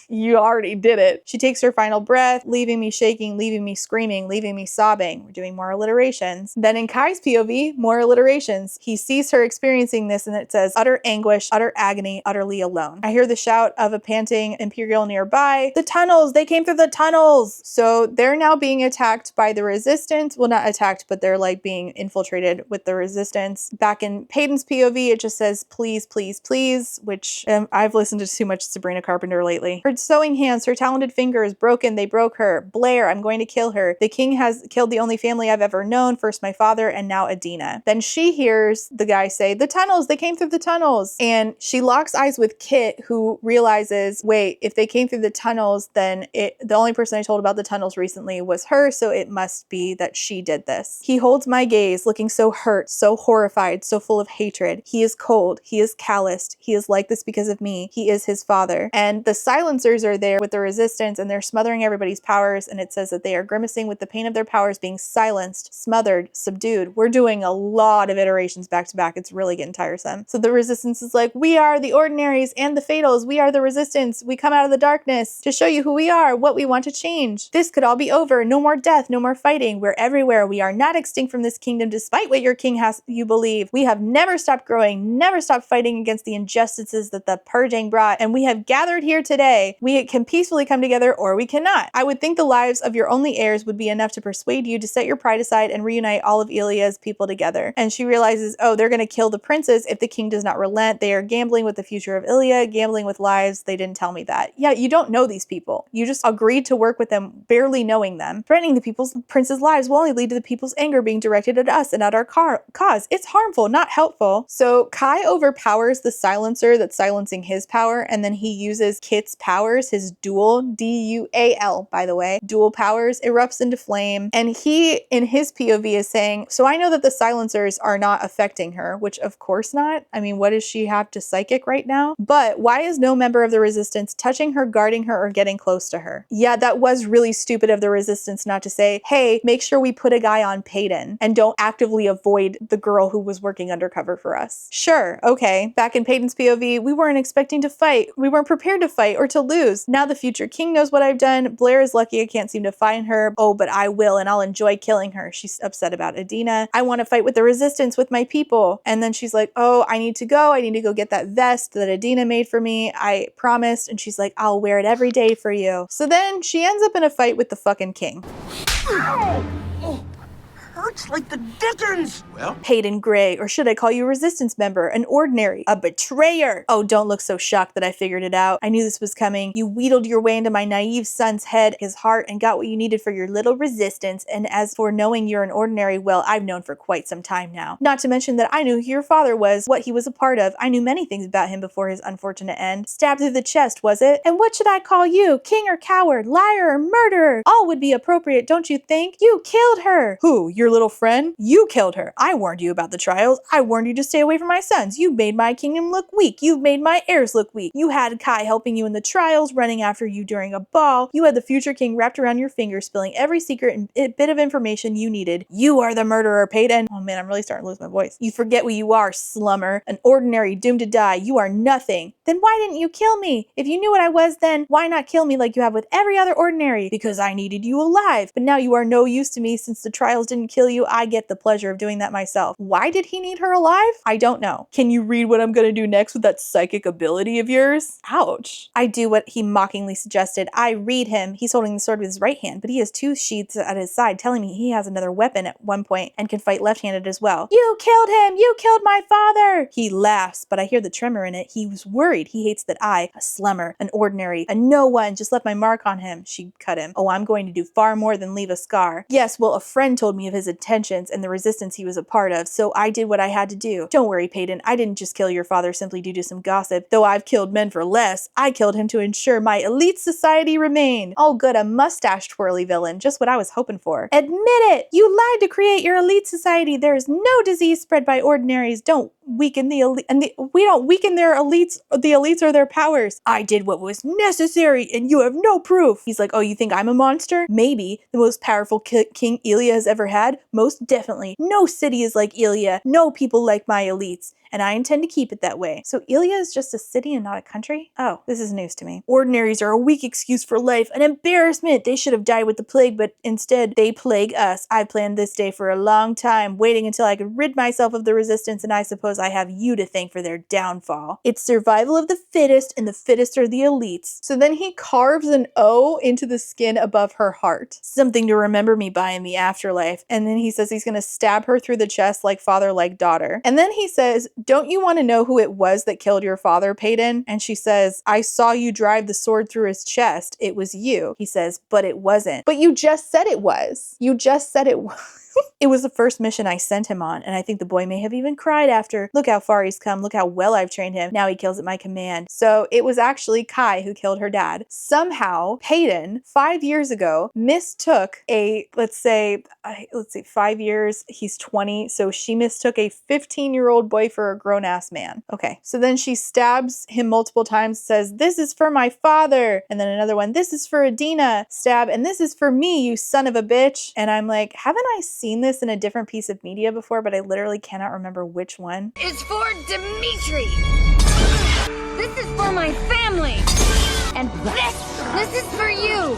You already did it. She takes her final breath, leaving me shaking, leaving me screaming, leaving me sobbing. We're doing more alliterations. Then in Kai's POV, more alliterations. He sees her experiencing this and it says, utter anguish, utter agony, utterly alone. I hear the shout of a panting Imperial nearby. The tunnels! They came through the tunnels! So they're now being attacked by the resistance. Well, not attacked, but they're like being infiltrated with the resistance. Back in Peyton's POV, it just says, please, please, please, which I've listened to too much Sabrina Carpenter lately. Her sewing hands, her talented fingers, broken, they broke her. Blair, I'm going to kill her. The king has killed the only family I've ever known, first my father and now Adina. Then she hears the guy say, the tunnels, they came through the tunnels. And she locks eyes with Kit, who realizes, wait, if they came through the tunnels, then the only person I told about the tunnels recently was her, so it must be that she did this. He holds my gaze, looking so hurt, so horrified, so full of hatred. He is cold. He is calloused. He is like this because of me. He is his father. And the silencers are there with the resistance, and they're smothering everybody's powers, and it says that they are grimacing with the pain of their powers being silenced, smothered, subdued. We're doing a lot of iterations back to back. It's really getting tiresome. So the resistance is like, we are the ordinaries and the fatals. We are the resistance. We come out of the darkness to show you who we are, what we want to change. This could all be over. No more death, no more fighting. We're everywhere. We are not extinct from this kingdom despite what your king has you believe. We have never stopped growing, never stopped fighting against the injustices that the purging brought, and we have gathered here today. We can peacefully come together or we cannot. I would think the lives of your only heirs would be enough to persuade you to set your pride aside and reunite all of Ilia's people together. And she realizes, oh, they're going to kill the princes if the king does not relent. They are gambling with the future of Ilia, gambling with lives. They didn't tell me that. Yeah, you don't know these people. You just agreed to work with them, barely knowing them. Threatening the prince's lives will only lead to the people's anger being directed at us and at our cause. It's harmful, not helpful. So Kai overpowers the silencer that's silencing his power, and then he uses Kit's powers, his dual, D-U-A-L, by the way, dual powers, erupts into flame. And he, in his POV, is saying, so I know that the silencers are not affecting her, which of course not. I mean, what does she have to psychic right now? But why is no member of the resistance touching her, guarding her, or getting close to her? Yeah, that was really stupid of the resistance not to say, hey, make sure we put a guy on Peyton and don't actively avoid the girl who was working undercover for us. Sure, okay. Back in Peyton's POV, we weren't expecting to fight. We weren't prepared to fight or to lose. Now the future king knows what I've done. Blair is lucky I can't seem to find her. Oh, but I will, and I'll enjoy killing her. She's upset about Adina. I want to fight with the resistance, with my people. And then she's like, oh, I need to go. I need to go get that vest that Adina made for me. I promised. And she's like, I'll wear it every day for you. So then she ends up in a fight with the fucking king. Ow! Oh, hurts like the dickens! Well? Peyton Gray, or should I call you a resistance member, an ordinary, a betrayer? Oh, don't look so shocked that I figured it out. I knew this was coming. You wheedled your way into my naive son's head, his heart, and got what you needed for your little resistance. And as for knowing you're an ordinary, well, I've known for quite some time now. Not to mention that I knew who your father was, what he was a part of. I knew many things about him before his unfortunate end. Stabbed through the chest, was it? And what should I call you? King or coward? Liar or murderer? All would be appropriate, don't you think? You killed her! Who? Your little little friend? You killed her. I warned you about the trials. I warned you to stay away from my sons. You've made my kingdom look weak. You've made my heirs look weak. You had Kai helping you in the trials, running after you during a ball. You had the future king wrapped around your finger, spilling every secret and bit of information you needed. You are the murderer, Peyton. Oh man, I'm really starting to lose my voice. You forget what you are, slummer. An ordinary doomed to die. You are nothing. Then why didn't you kill me? If you knew what I was then, why not kill me like you have with every other ordinary? Because I needed you alive. But now you are no use to me since the trials didn't kill you. I get the pleasure of doing that myself. Why did he need her alive? I don't know. Can you read what I'm gonna do next with that psychic ability of yours? Ouch. I do what he mockingly suggested. I read him. He's holding the sword with his right hand, but he has two sheaths at his side, telling me he has another weapon at one point and can fight left-handed as well. You killed him! You killed my father! He laughs, but I hear the tremor in it. He was worried. He hates that I, a slummer, an ordinary, a no one, just left my mark on him. She cut him. Oh, I'm going to do far more than leave a scar. Yes, well, a friend told me of his intentions and the resistance he was a part of, so I did what I had to do. Don't worry, Peyton. I didn't just kill your father simply due to some gossip. Though I've killed men for less, I killed him to ensure my elite society remained. Oh good, a mustache twirly villain. Just what I was hoping for. Admit it! You lied to create your elite society. There is no disease spread by ordinaries. Don't weaken the elite, and we don't weaken their elites, the elites or their powers. I did what was necessary, and you have no proof. He's like, oh, you think I'm a monster? Maybe. The most powerful king Elia has ever had? Most definitely. No city is like Elia. No people like my elites. And I intend to keep it that way. So Elia is just a city and not a country? Oh, this is news to me. Ordinaries are a weak excuse for life, an embarrassment. They should have died with the plague, but instead they plague us. I planned this day for a long time, waiting until I could rid myself of the resistance, and I suppose I have you to thank for their downfall. It's survival of the fittest, and the fittest are the elites. So then he carves an O into the skin above her heart. Something to remember me by in the afterlife. And then he says he's gonna stab her through the chest like father, like daughter. And then he says, don't you want to know who it was that killed your father, Peyton? And she says, I saw you drive the sword through his chest. It was you. He says, but it wasn't. But you just said it was. You just said it was. It was the first mission I sent him on, and I think the boy may have even cried after. Look how far he's come. Look how well I've trained him. Now he kills at my command. So it was actually Kai who killed her dad. Somehow, Peyton, 5 years ago, mistook a, let's say 5 years, he's 20, so she mistook a 15-year-old boy for a grown-ass man. Okay, so then she stabs him multiple times, says, this is for my father, and then another one, this is for Adina, stab, and this is for me, you son of a bitch. And I'm like, haven't I seen this in a different piece of media before, but I literally cannot remember which one. It's for Dimitri. This is for my family. And this is for you.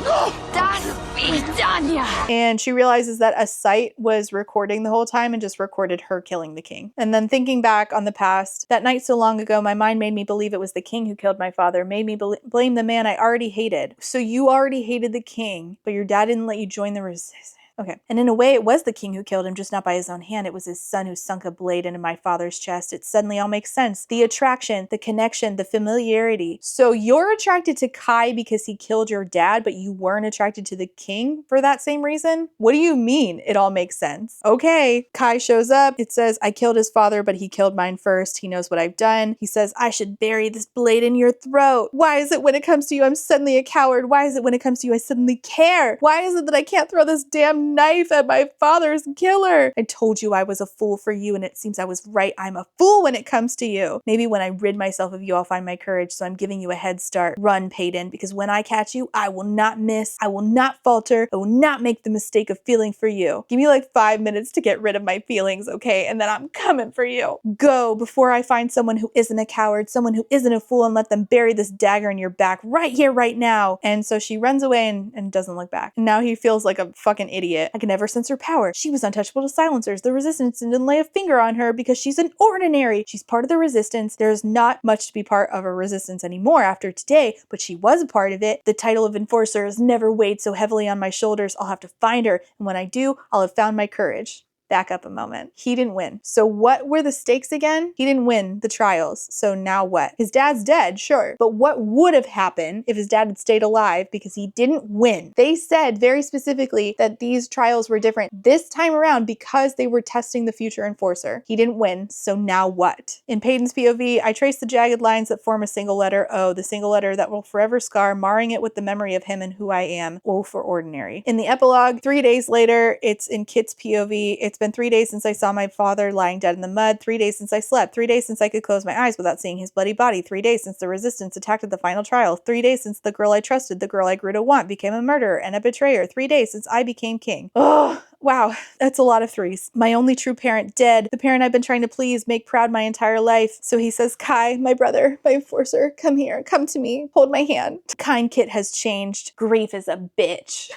Das Vidania. And she realizes that a site was recording the whole time and just recorded her killing the king. And then thinking back on the past, that night so long ago, my mind made me believe it was the king who killed my father, made me blame the man I already hated. So you already hated the king, but your dad didn't let you join the resistance. Okay. And in a way, it was the king who killed him, just not by his own hand. It was his son who sunk a blade into my father's chest. It suddenly all makes sense. The attraction, the connection, the familiarity. So you're attracted to Kai because he killed your dad, but you weren't attracted to the king for that same reason? What do you mean it all makes sense? Okay. Kai shows up. It says, I killed his father, but he killed mine first. He knows what I've done. He says, I should bury this blade in your throat. Why is it when it comes to you, I'm suddenly a coward? Why is it when it comes to you, I suddenly care? Why is it that I can't throw this damn knife at my father's killer? I told you I was a fool for you, and it seems I was right. I'm a fool when it comes to you. Maybe when I rid myself of you, I'll find my courage, so I'm giving you a head start. Run, Peyton, because when I catch you, I will not miss. I will not falter. I will not make the mistake of feeling for you. Give me like 5 minutes to get rid of my feelings, okay? And then I'm coming for you. Go before I find someone who isn't a coward, someone who isn't a fool, and let them bury this dagger in your back right here, right now. And so she runs away and doesn't look back. And now he feels like a fucking idiot. I can never sense her power. She was untouchable to silencers. The resistance didn't lay a finger on her because she's an ordinary. She's part of the resistance. There's not much to be part of a resistance anymore after today, but she was a part of it. The title of enforcer has never weighed so heavily on my shoulders. I'll have to find her, and when I do, I'll have found my courage. Back up a moment. He didn't win. So what were the stakes again? He didn't win the trials. So now what? His dad's dead, sure. But what would have happened if his dad had stayed alive because he didn't win? They said very specifically that these trials were different this time around because they were testing the future enforcer. He didn't win. So now what? In Peyton's POV, I trace the jagged lines that form a single letter O, the single letter that will forever scar, marring it with the memory of him and who I am. O for ordinary. In the epilogue, 3 days later, it's in Kit's POV. It's It's been 3 days since I saw my father lying dead in the mud. 3 days since I slept. 3 days since I could close my eyes without seeing his bloody body. 3 days since the resistance attacked at the final trial. 3 days since the girl I trusted, the girl I grew to want, became a murderer and a betrayer. 3 days since I became king. Oh, wow. That's a lot of threes. My only true parent dead. The parent I've been trying to please, make proud my entire life. So he says, Kai, my brother, my enforcer, come here. Come to me. Hold my hand. Kind Kit has changed. Grief is a bitch.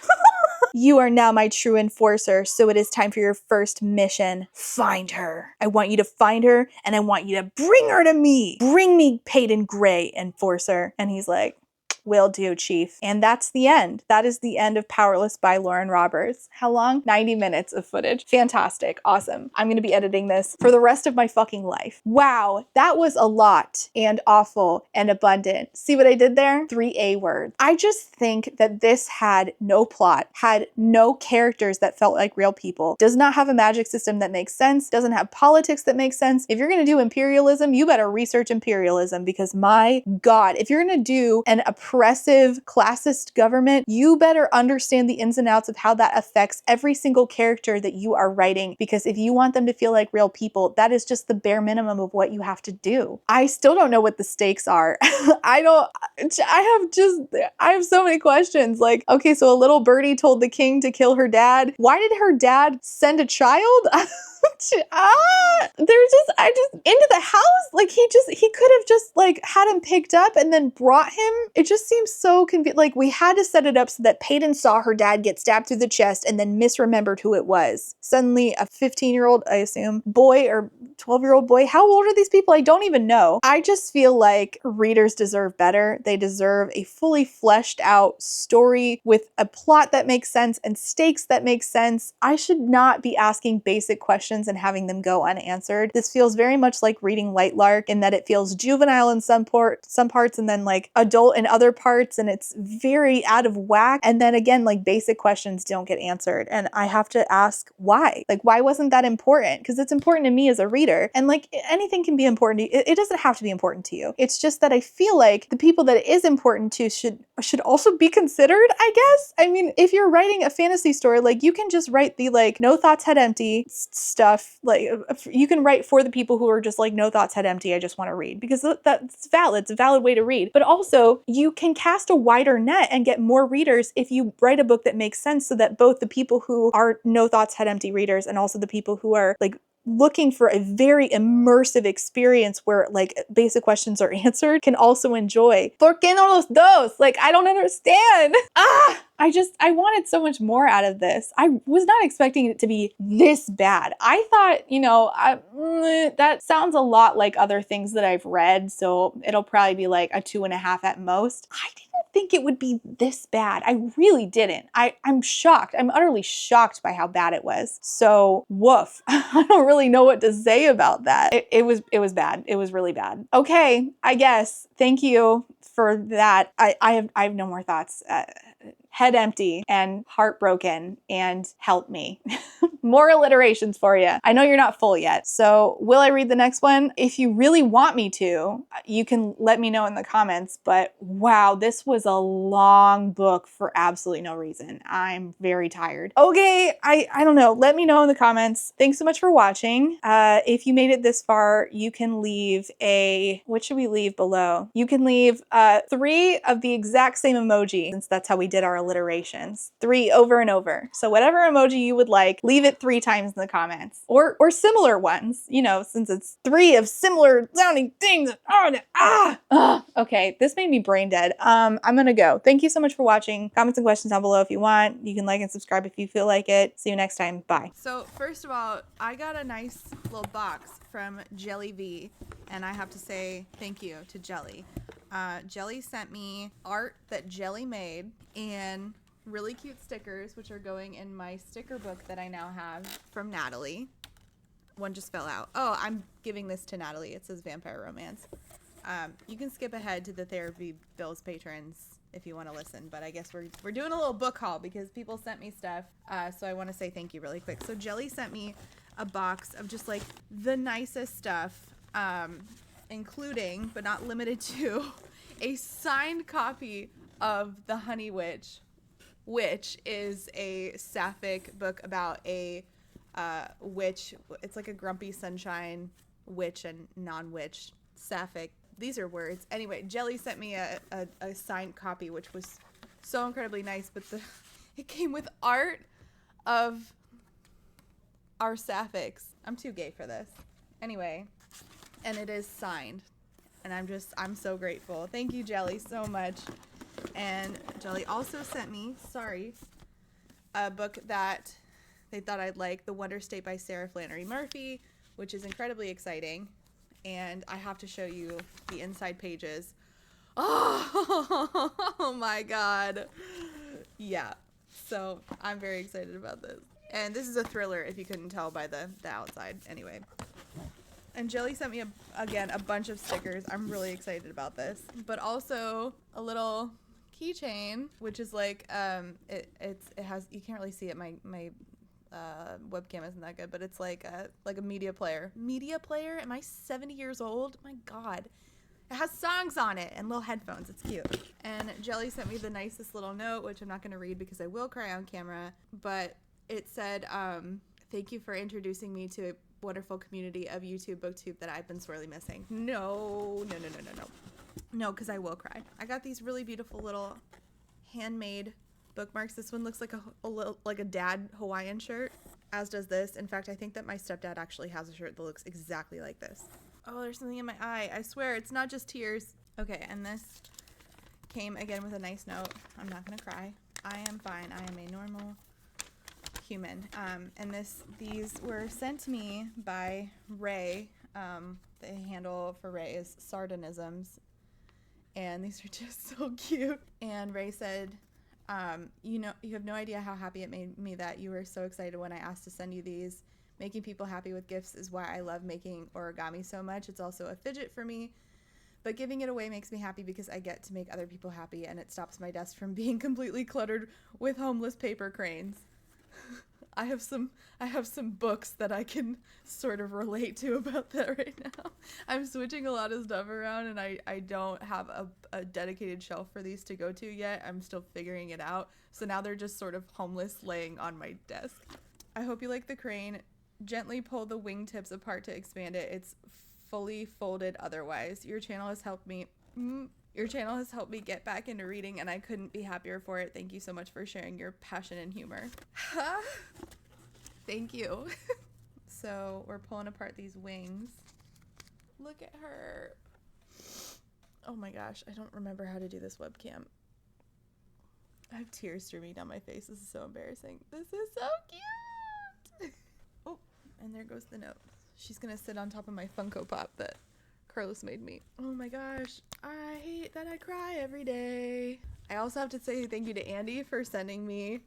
You are now my true enforcer, so it is time for your first mission. Find her. I want you to find her, and I want you to bring her to me. Bring me Peyton Gray, enforcer. And he's like, will do, Chief. And that's the end. That is the end of Powerless by Lauren Roberts. How long? 90 minutes of footage. Fantastic. Awesome. I'm going to be editing this for the rest of my fucking life. Wow. That was a lot and awful and abundant. See what I did there? 3 A words. I just think that this had no plot, had no characters that felt like real people, does not have a magic system that makes sense, doesn't have politics that makes sense. If you're going to do imperialism, you better research imperialism, because my God, if you're going to do an oppressive classist government, you better understand the ins and outs of how that affects every single character that you are writing, because if you want them to feel like real people, that is just the bare minimum of what you have to do. I still don't know what the stakes are. I have so many questions. Like, okay, so a little birdie told the king to kill her dad. Why did her dad send a child? Into the house? Like, he could have just like had him picked up and then brought him. It just seems so confusing. Like, we had to set it up so that Peyton saw her dad get stabbed through the chest and then misremembered who it was. Suddenly a 15-year-old, I assume, boy or 12-year-old boy. How old are these people? I don't even know. I just feel like readers deserve better. They deserve a fully fleshed out story with a plot that makes sense and stakes that make sense. I should not be asking basic questions and having them go unanswered. This feels very much like reading White Lark in that it feels juvenile in some parts and then like adult in other parts, and it's very out of whack. And then again, like, basic questions don't get answered. And I have to ask why. Like, why wasn't that important? Because it's important to me as a reader. And like, anything can be important to you. It doesn't have to be important to you. It's just that I feel like the people that it is important to should also be considered, I guess. I mean, if you're writing a fantasy story, like, you can just write the like no thoughts head empty stuff. Like, you can write for the people who are just like no thoughts head empty, I just want to read, because that's valid. It's a valid way to read. But also, you can cast a wider net and get more readers if you write a book that makes sense, so that both the people who are no thoughts head empty readers and also the people who are like looking for a very immersive experience where like basic questions are answered can also enjoy. ¿Por qué no los dos? Like, I don't understand. I wanted so much more out of this. I was not expecting it to be this bad. I thought, that sounds a lot like other things that I've read, so it'll probably be like a 2.5 at most. I didn't think it would be this bad. I really didn't. I'm shocked. I'm utterly shocked by how bad it was. So, woof. I don't really know what to say about that. It was bad. It was really bad. Okay, I guess. Thank you for that. I have no more thoughts. Head empty and heartbroken and help me. More alliterations for you. I know you're not full yet. So will I read the next one? If you really want me to, you can let me know in the comments. But wow, this was a long book for absolutely no reason. I'm very tired. Okay, I don't know. Let me know in the comments. Thanks so much for watching. If you made it this far, you can leave what should we leave below? You can leave 3 of the exact same emoji, since that's how we did our alliterations. 3 over and over. So whatever emoji you would like, leave it 3 times in the comments. Or similar ones, since it's 3 of similar sounding things. Okay, this made me brain dead. I'm gonna go. Thank you so much for watching. Comments and questions down below if you want. You can like and subscribe if you feel like it. See you next time. Bye. So first of all, I got a nice little box from Jelly V, and I have to say thank you to Jelly. Jelly sent me art that Jelly made and really cute stickers, which are going in my sticker book that I now have from Natalie. One just fell out. Oh, I'm giving this to Natalie. It says Vampire Romance. You can skip ahead to the Therapy Bills patrons if you want to listen, but I guess we're doing a little book haul because people sent me stuff, so I want to say thank you really quick. So Jelly sent me a box of just like the nicest stuff, including but not limited to a signed copy of The Honey Witch, which is a sapphic book about a witch. It's like a grumpy sunshine witch and non-witch, sapphic. These are words. Anyway, Jelly sent me a signed copy, which was so incredibly nice, but it came with art of our sapphics. I'm too gay for this. Anyway, and it is signed. And I'm so grateful. Thank you, Jelly, so much. And Jelly also sent me, a book that they thought I'd like, The Wonder State by Sarah Flannery Murphy, which is incredibly exciting. And I have to show you the inside pages. Oh my God. Yeah. So I'm very excited about this. And this is a thriller, if you couldn't tell by the outside. Anyway. And Jelly sent me, again, a bunch of stickers. I'm really excited about this. But also a little keychain, which is like, it has, you can't really see it. My webcam isn't that good, but it's like a media player. Media player? Am I 70 years old? My God. It has songs on it and little headphones. It's cute. And Jelly sent me the nicest little note, which I'm not going to read because I will cry on camera. But it said, thank you for introducing me to a wonderful community of YouTube booktube that I've been sorely missing. No, because I will cry. I got these really beautiful little handmade bookmarks. This one looks like a dad Hawaiian shirt, as does this. In fact, I think that my stepdad actually has a shirt that looks exactly like this. Oh, there's something in my eye. I swear it's not just tears. Okay, and this came again with a nice note. I'm not gonna cry. I am fine. I am a normal human. And these were sent to me by Ray. The handle for Ray is Sardonisms. And these are just so cute. And Ray said, you have no idea how happy it made me that you were so excited when I asked to send you these. Making people happy with gifts is why I love making origami so much. It's also a fidget for me. But giving it away makes me happy because I get to make other people happy, and it stops my desk from being completely cluttered with homeless paper cranes. I have some books that I can sort of relate to about that right now. I'm switching a lot of stuff around, and I don't have a dedicated shelf for these to go to yet. I'm still figuring it out. So now they're just sort of homeless laying on my desk. I hope you like the crane. Gently pull the wingtips apart to expand it. It's fully folded otherwise. Your channel has helped me get back into reading, and I couldn't be happier for it. Thank you so much for sharing your passion and humor. Thank you. So we're pulling apart these wings. Look at her. Oh my gosh, I don't remember how to do this webcam. I have tears streaming down my face. This is so embarrassing. This is so cute. Oh, and there goes the note. She's gonna sit on top of my Funko Pop that Carlos made me. Oh my gosh, I hate that I cry every day. I also have to say thank you to Andy for sending me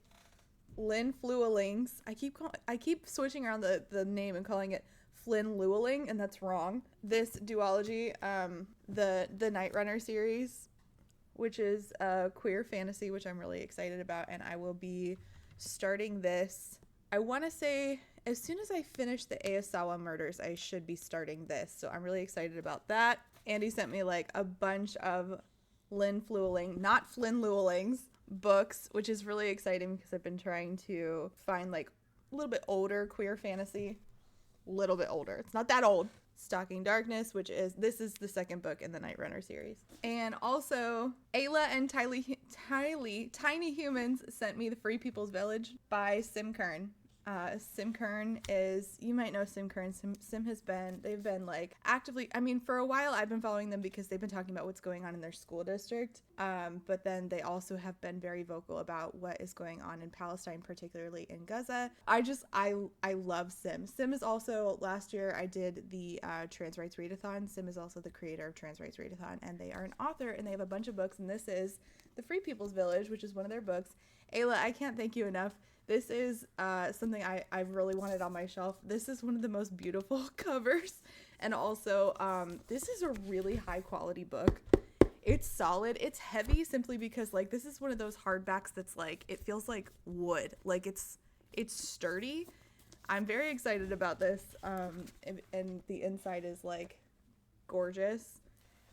Lynn Flueling's. I keep switching around the name and calling it Flynn Llewellyn, and that's wrong. This duology, the Night Runner series, which is a queer fantasy, which I'm really excited about, and I will be starting this. I want to say as soon as I finish the Aosawa murders, I should be starting this. So I'm really excited about that. Andy sent me like a bunch of Lynn Fluelling, not Flynn Llewellyn's books, which is really exciting because I've been trying to find like a little bit older queer fantasy. Little bit older. It's not that old. Stalking Darkness, this is the second book in the Night Runner series. And also, Ayla and Tiny Humans sent me The Free People's Village by Sim Kern. Sim Kern is, you might know Sim Kern. They've been like actively, for a while I've been following them because they've been talking about what's going on in their school district. But then they also have been very vocal about what is going on in Palestine, particularly in Gaza. I love Sim. Sim is also, last year I did the Trans Rights Readathon. Sim is also the creator of Trans Rights Readathon, and they are an author, and they have a bunch of books, and this is The Free People's Village, which is one of their books. Ayla, I can't thank you enough. This is something I've really wanted on my shelf. This is one of the most beautiful covers. And also, this is a really high quality book. It's solid. It's heavy simply because like this is one of those hardbacks that's like, it feels like wood. Like it's sturdy. I'm very excited about this. And the inside is like gorgeous.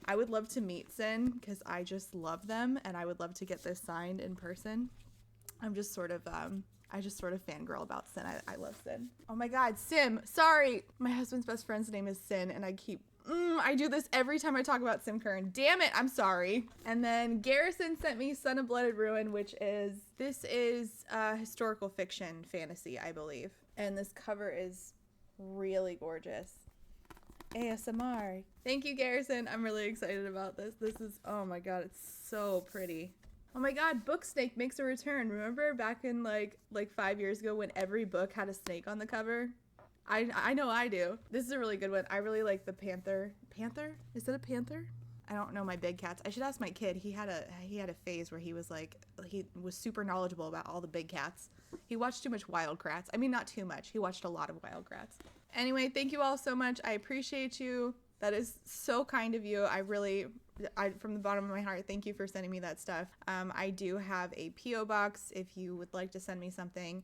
I would love to meet Sin because I just love them, and I would love to get this signed in person. I'm just sort of I just sort of fangirl about Sin. I love Sin. Oh my God, Sim. Sorry. My husband's best friend's name is Sin, and I do this every time I talk about Sim Kern. Damn it, I'm sorry. And then Garrison sent me Son of Blooded Ruin, this is historical fiction fantasy, I believe. And this cover is really gorgeous. ASMR. Thank you, Garrison. I'm really excited about this. This is, oh my God, it's so pretty. Oh my God, Book Snake makes a return. Remember back in like 5 years ago when every book had a snake on the cover? I know I do. This is a really good one. I really like the panther. Panther? Is it a panther? I don't know my big cats. I should ask my kid. He had a phase where he was super knowledgeable about all the big cats. He watched too much Wild Kratts. I mean, not too much. He watched a lot of Wild Kratts. Anyway, thank you all so much. I appreciate you. That is so kind of you. From the bottom of my heart, thank you for sending me that stuff. I do have a P.O. box. If you would like to send me something,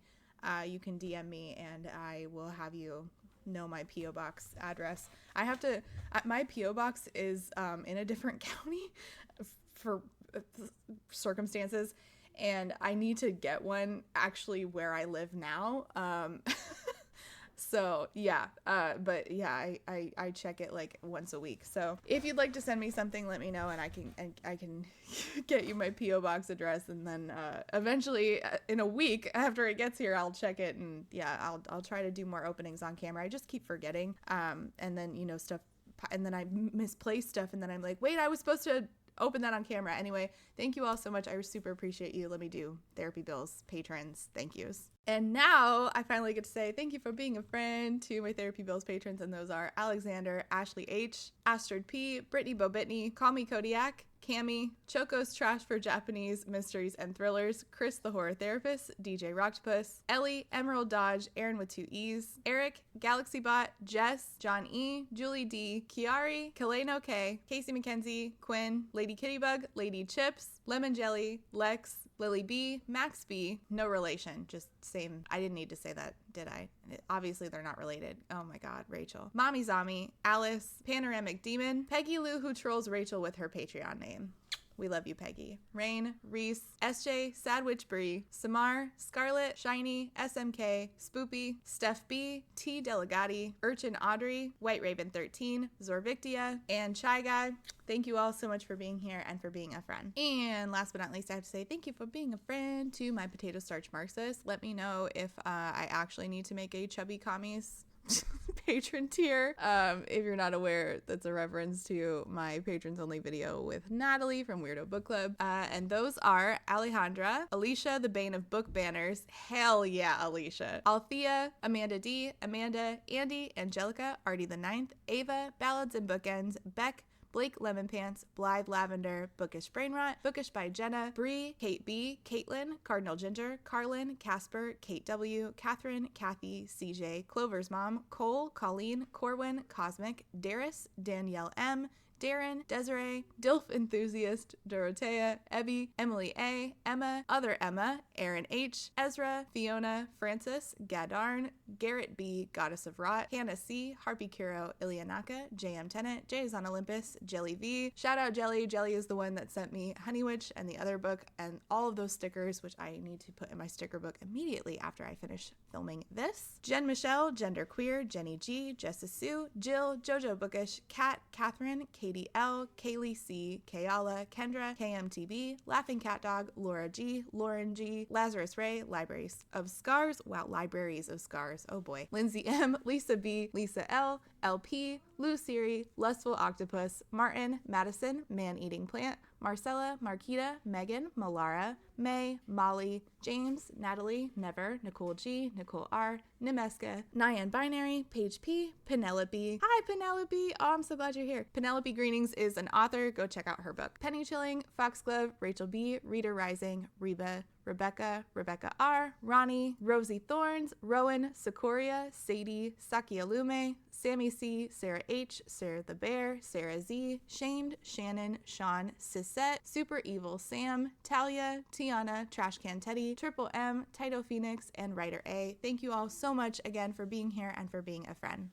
you can DM me and I will have you know my P.O. box address. My P.O. box is in a different county for circumstances, and I need to get one actually where I live now. So yeah, but yeah, I check it like once a week. So if you'd like to send me something, let me know, and I can get you my P.O. box address, and then eventually in a week after it gets here, I'll check it, and yeah, I'll try to do more openings on camera. I just keep forgetting, and then stuff, and then I misplace stuff, and then I'm like, wait, I was supposed to open that on camera. Anyway, thank you all so much. I super appreciate you. Let me do therapy bills, patrons, thank yous. And now I finally get to say thank you for being a friend to my Therapy Bills patrons, and those are Alexander, Ashley H, Astrid P, Brittany Bobitney, Call Me Kodiak, Cami, Choco's Trash for Japanese Mysteries and Thrillers, Chris the Horror Therapist, DJ Rocktopus, Ellie, Emerald Dodge, Aaron with 2 E's, Eric, GalaxyBot, Jess, John E, Julie D, Kiari, Kaleno K, Casey McKenzie, Quinn, Lady Kittybug, Lady Chips, Lemon Jelly, Lex, Lily B, Max B, no relation, just same. I didn't need to say that, did I? Obviously they're not related. Oh my God, Rachel. Mommy Zombie, Alice, Panoramic Demon, Peggy Lou who trolls Rachel with her Patreon name. We love you, Peggy. Rain, Reese, SJ, Sad Witch Bree, Samar, Scarlet, Shiny, SMK, Spoopy, Steph B, T Delegati, Urchin Audrey, White Raven 13, Zorvictia, and Chai Guy. Thank you all so much for being here and for being a friend. And last but not least, I have to say thank you for being a friend to my Potato Starch Marxist. Let me know if I actually need to make a Chubby Commies patron tier. If you're not aware, that's a reference to my patrons only video with Natalie from Weirdo Book Club, and those are Alejandra, Alicia the Bane of Book Banners, hell yeah Alicia, Althea, Amanda D, Amanda, Andy, Angelica, Artie the Ninth, Ava, Ballads and Bookends, Beck, Blake Lemon Pants, Blythe Lavender, Bookish Brain Rot, Bookish by Jenna, Bree, Kate B, Caitlin, Cardinal Ginger, Carlin, Casper, Kate W, Catherine, Kathy, CJ, Clover's Mom, Cole, Colleen, Corwin, Cosmic, Darius, Danielle M, Darren, Desiree, Dilf Enthusiast, Dorothea, Ebby, Emily A, Emma, Other Emma, Aaron H, Ezra, Fiona, Francis, Gadarn, Garrett B, Goddess of Rot, Hannah C, Harpy Kuro, Ilianaka, JM Tennant, Jay is on Olympus, Jelly V, shout out Jelly. Jelly is the one that sent me Honey Witch and the other book and all of those stickers, which I need to put in my sticker book immediately after I finish filming this. Jen Michelle, Gender Queer, Jenny G, Jessa Sue, Jill, Jojo Bookish, Kat, Catherine, Katie L, Kaylee C, Kayala, Kendra, KMTB, Laughing Cat Dog, Laura G, Lauren G, Lazarus Ray, Libraries of Scars, wow, Libraries of Scars, oh boy, Lindsay M, Lisa B, Lisa L, LP, Lou Siri, Lustful Octopus, Martin, Madison, Man-Eating Plant, Marcella, Marquita, Megan, Malara, May, Molly, James, Natalie, Never, Nicole G, Nicole R, Nimeska, Nyan Binary, Paige P, Penelope. Hi, Penelope. Oh, I'm so glad you're here. Penelope Greenings is an author. Go check out her book. Penny Chilling, Foxglove, Rachel B, Reader Rising, Reba, Rebecca, Rebecca R, Ronnie, Rosie Thorns, Rowan, Secoria, Sadie, Sakialume, Sammy C, Sarah H, Sarah the Bear, Sarah Z, Shamed, Shannon, Sean, Sisette, Super Evil Sam, Talia, Tiana, Trashcan Teddy, Triple M, Tito Phoenix, and Writer A. Thank you all so much again for being here and for being a friend.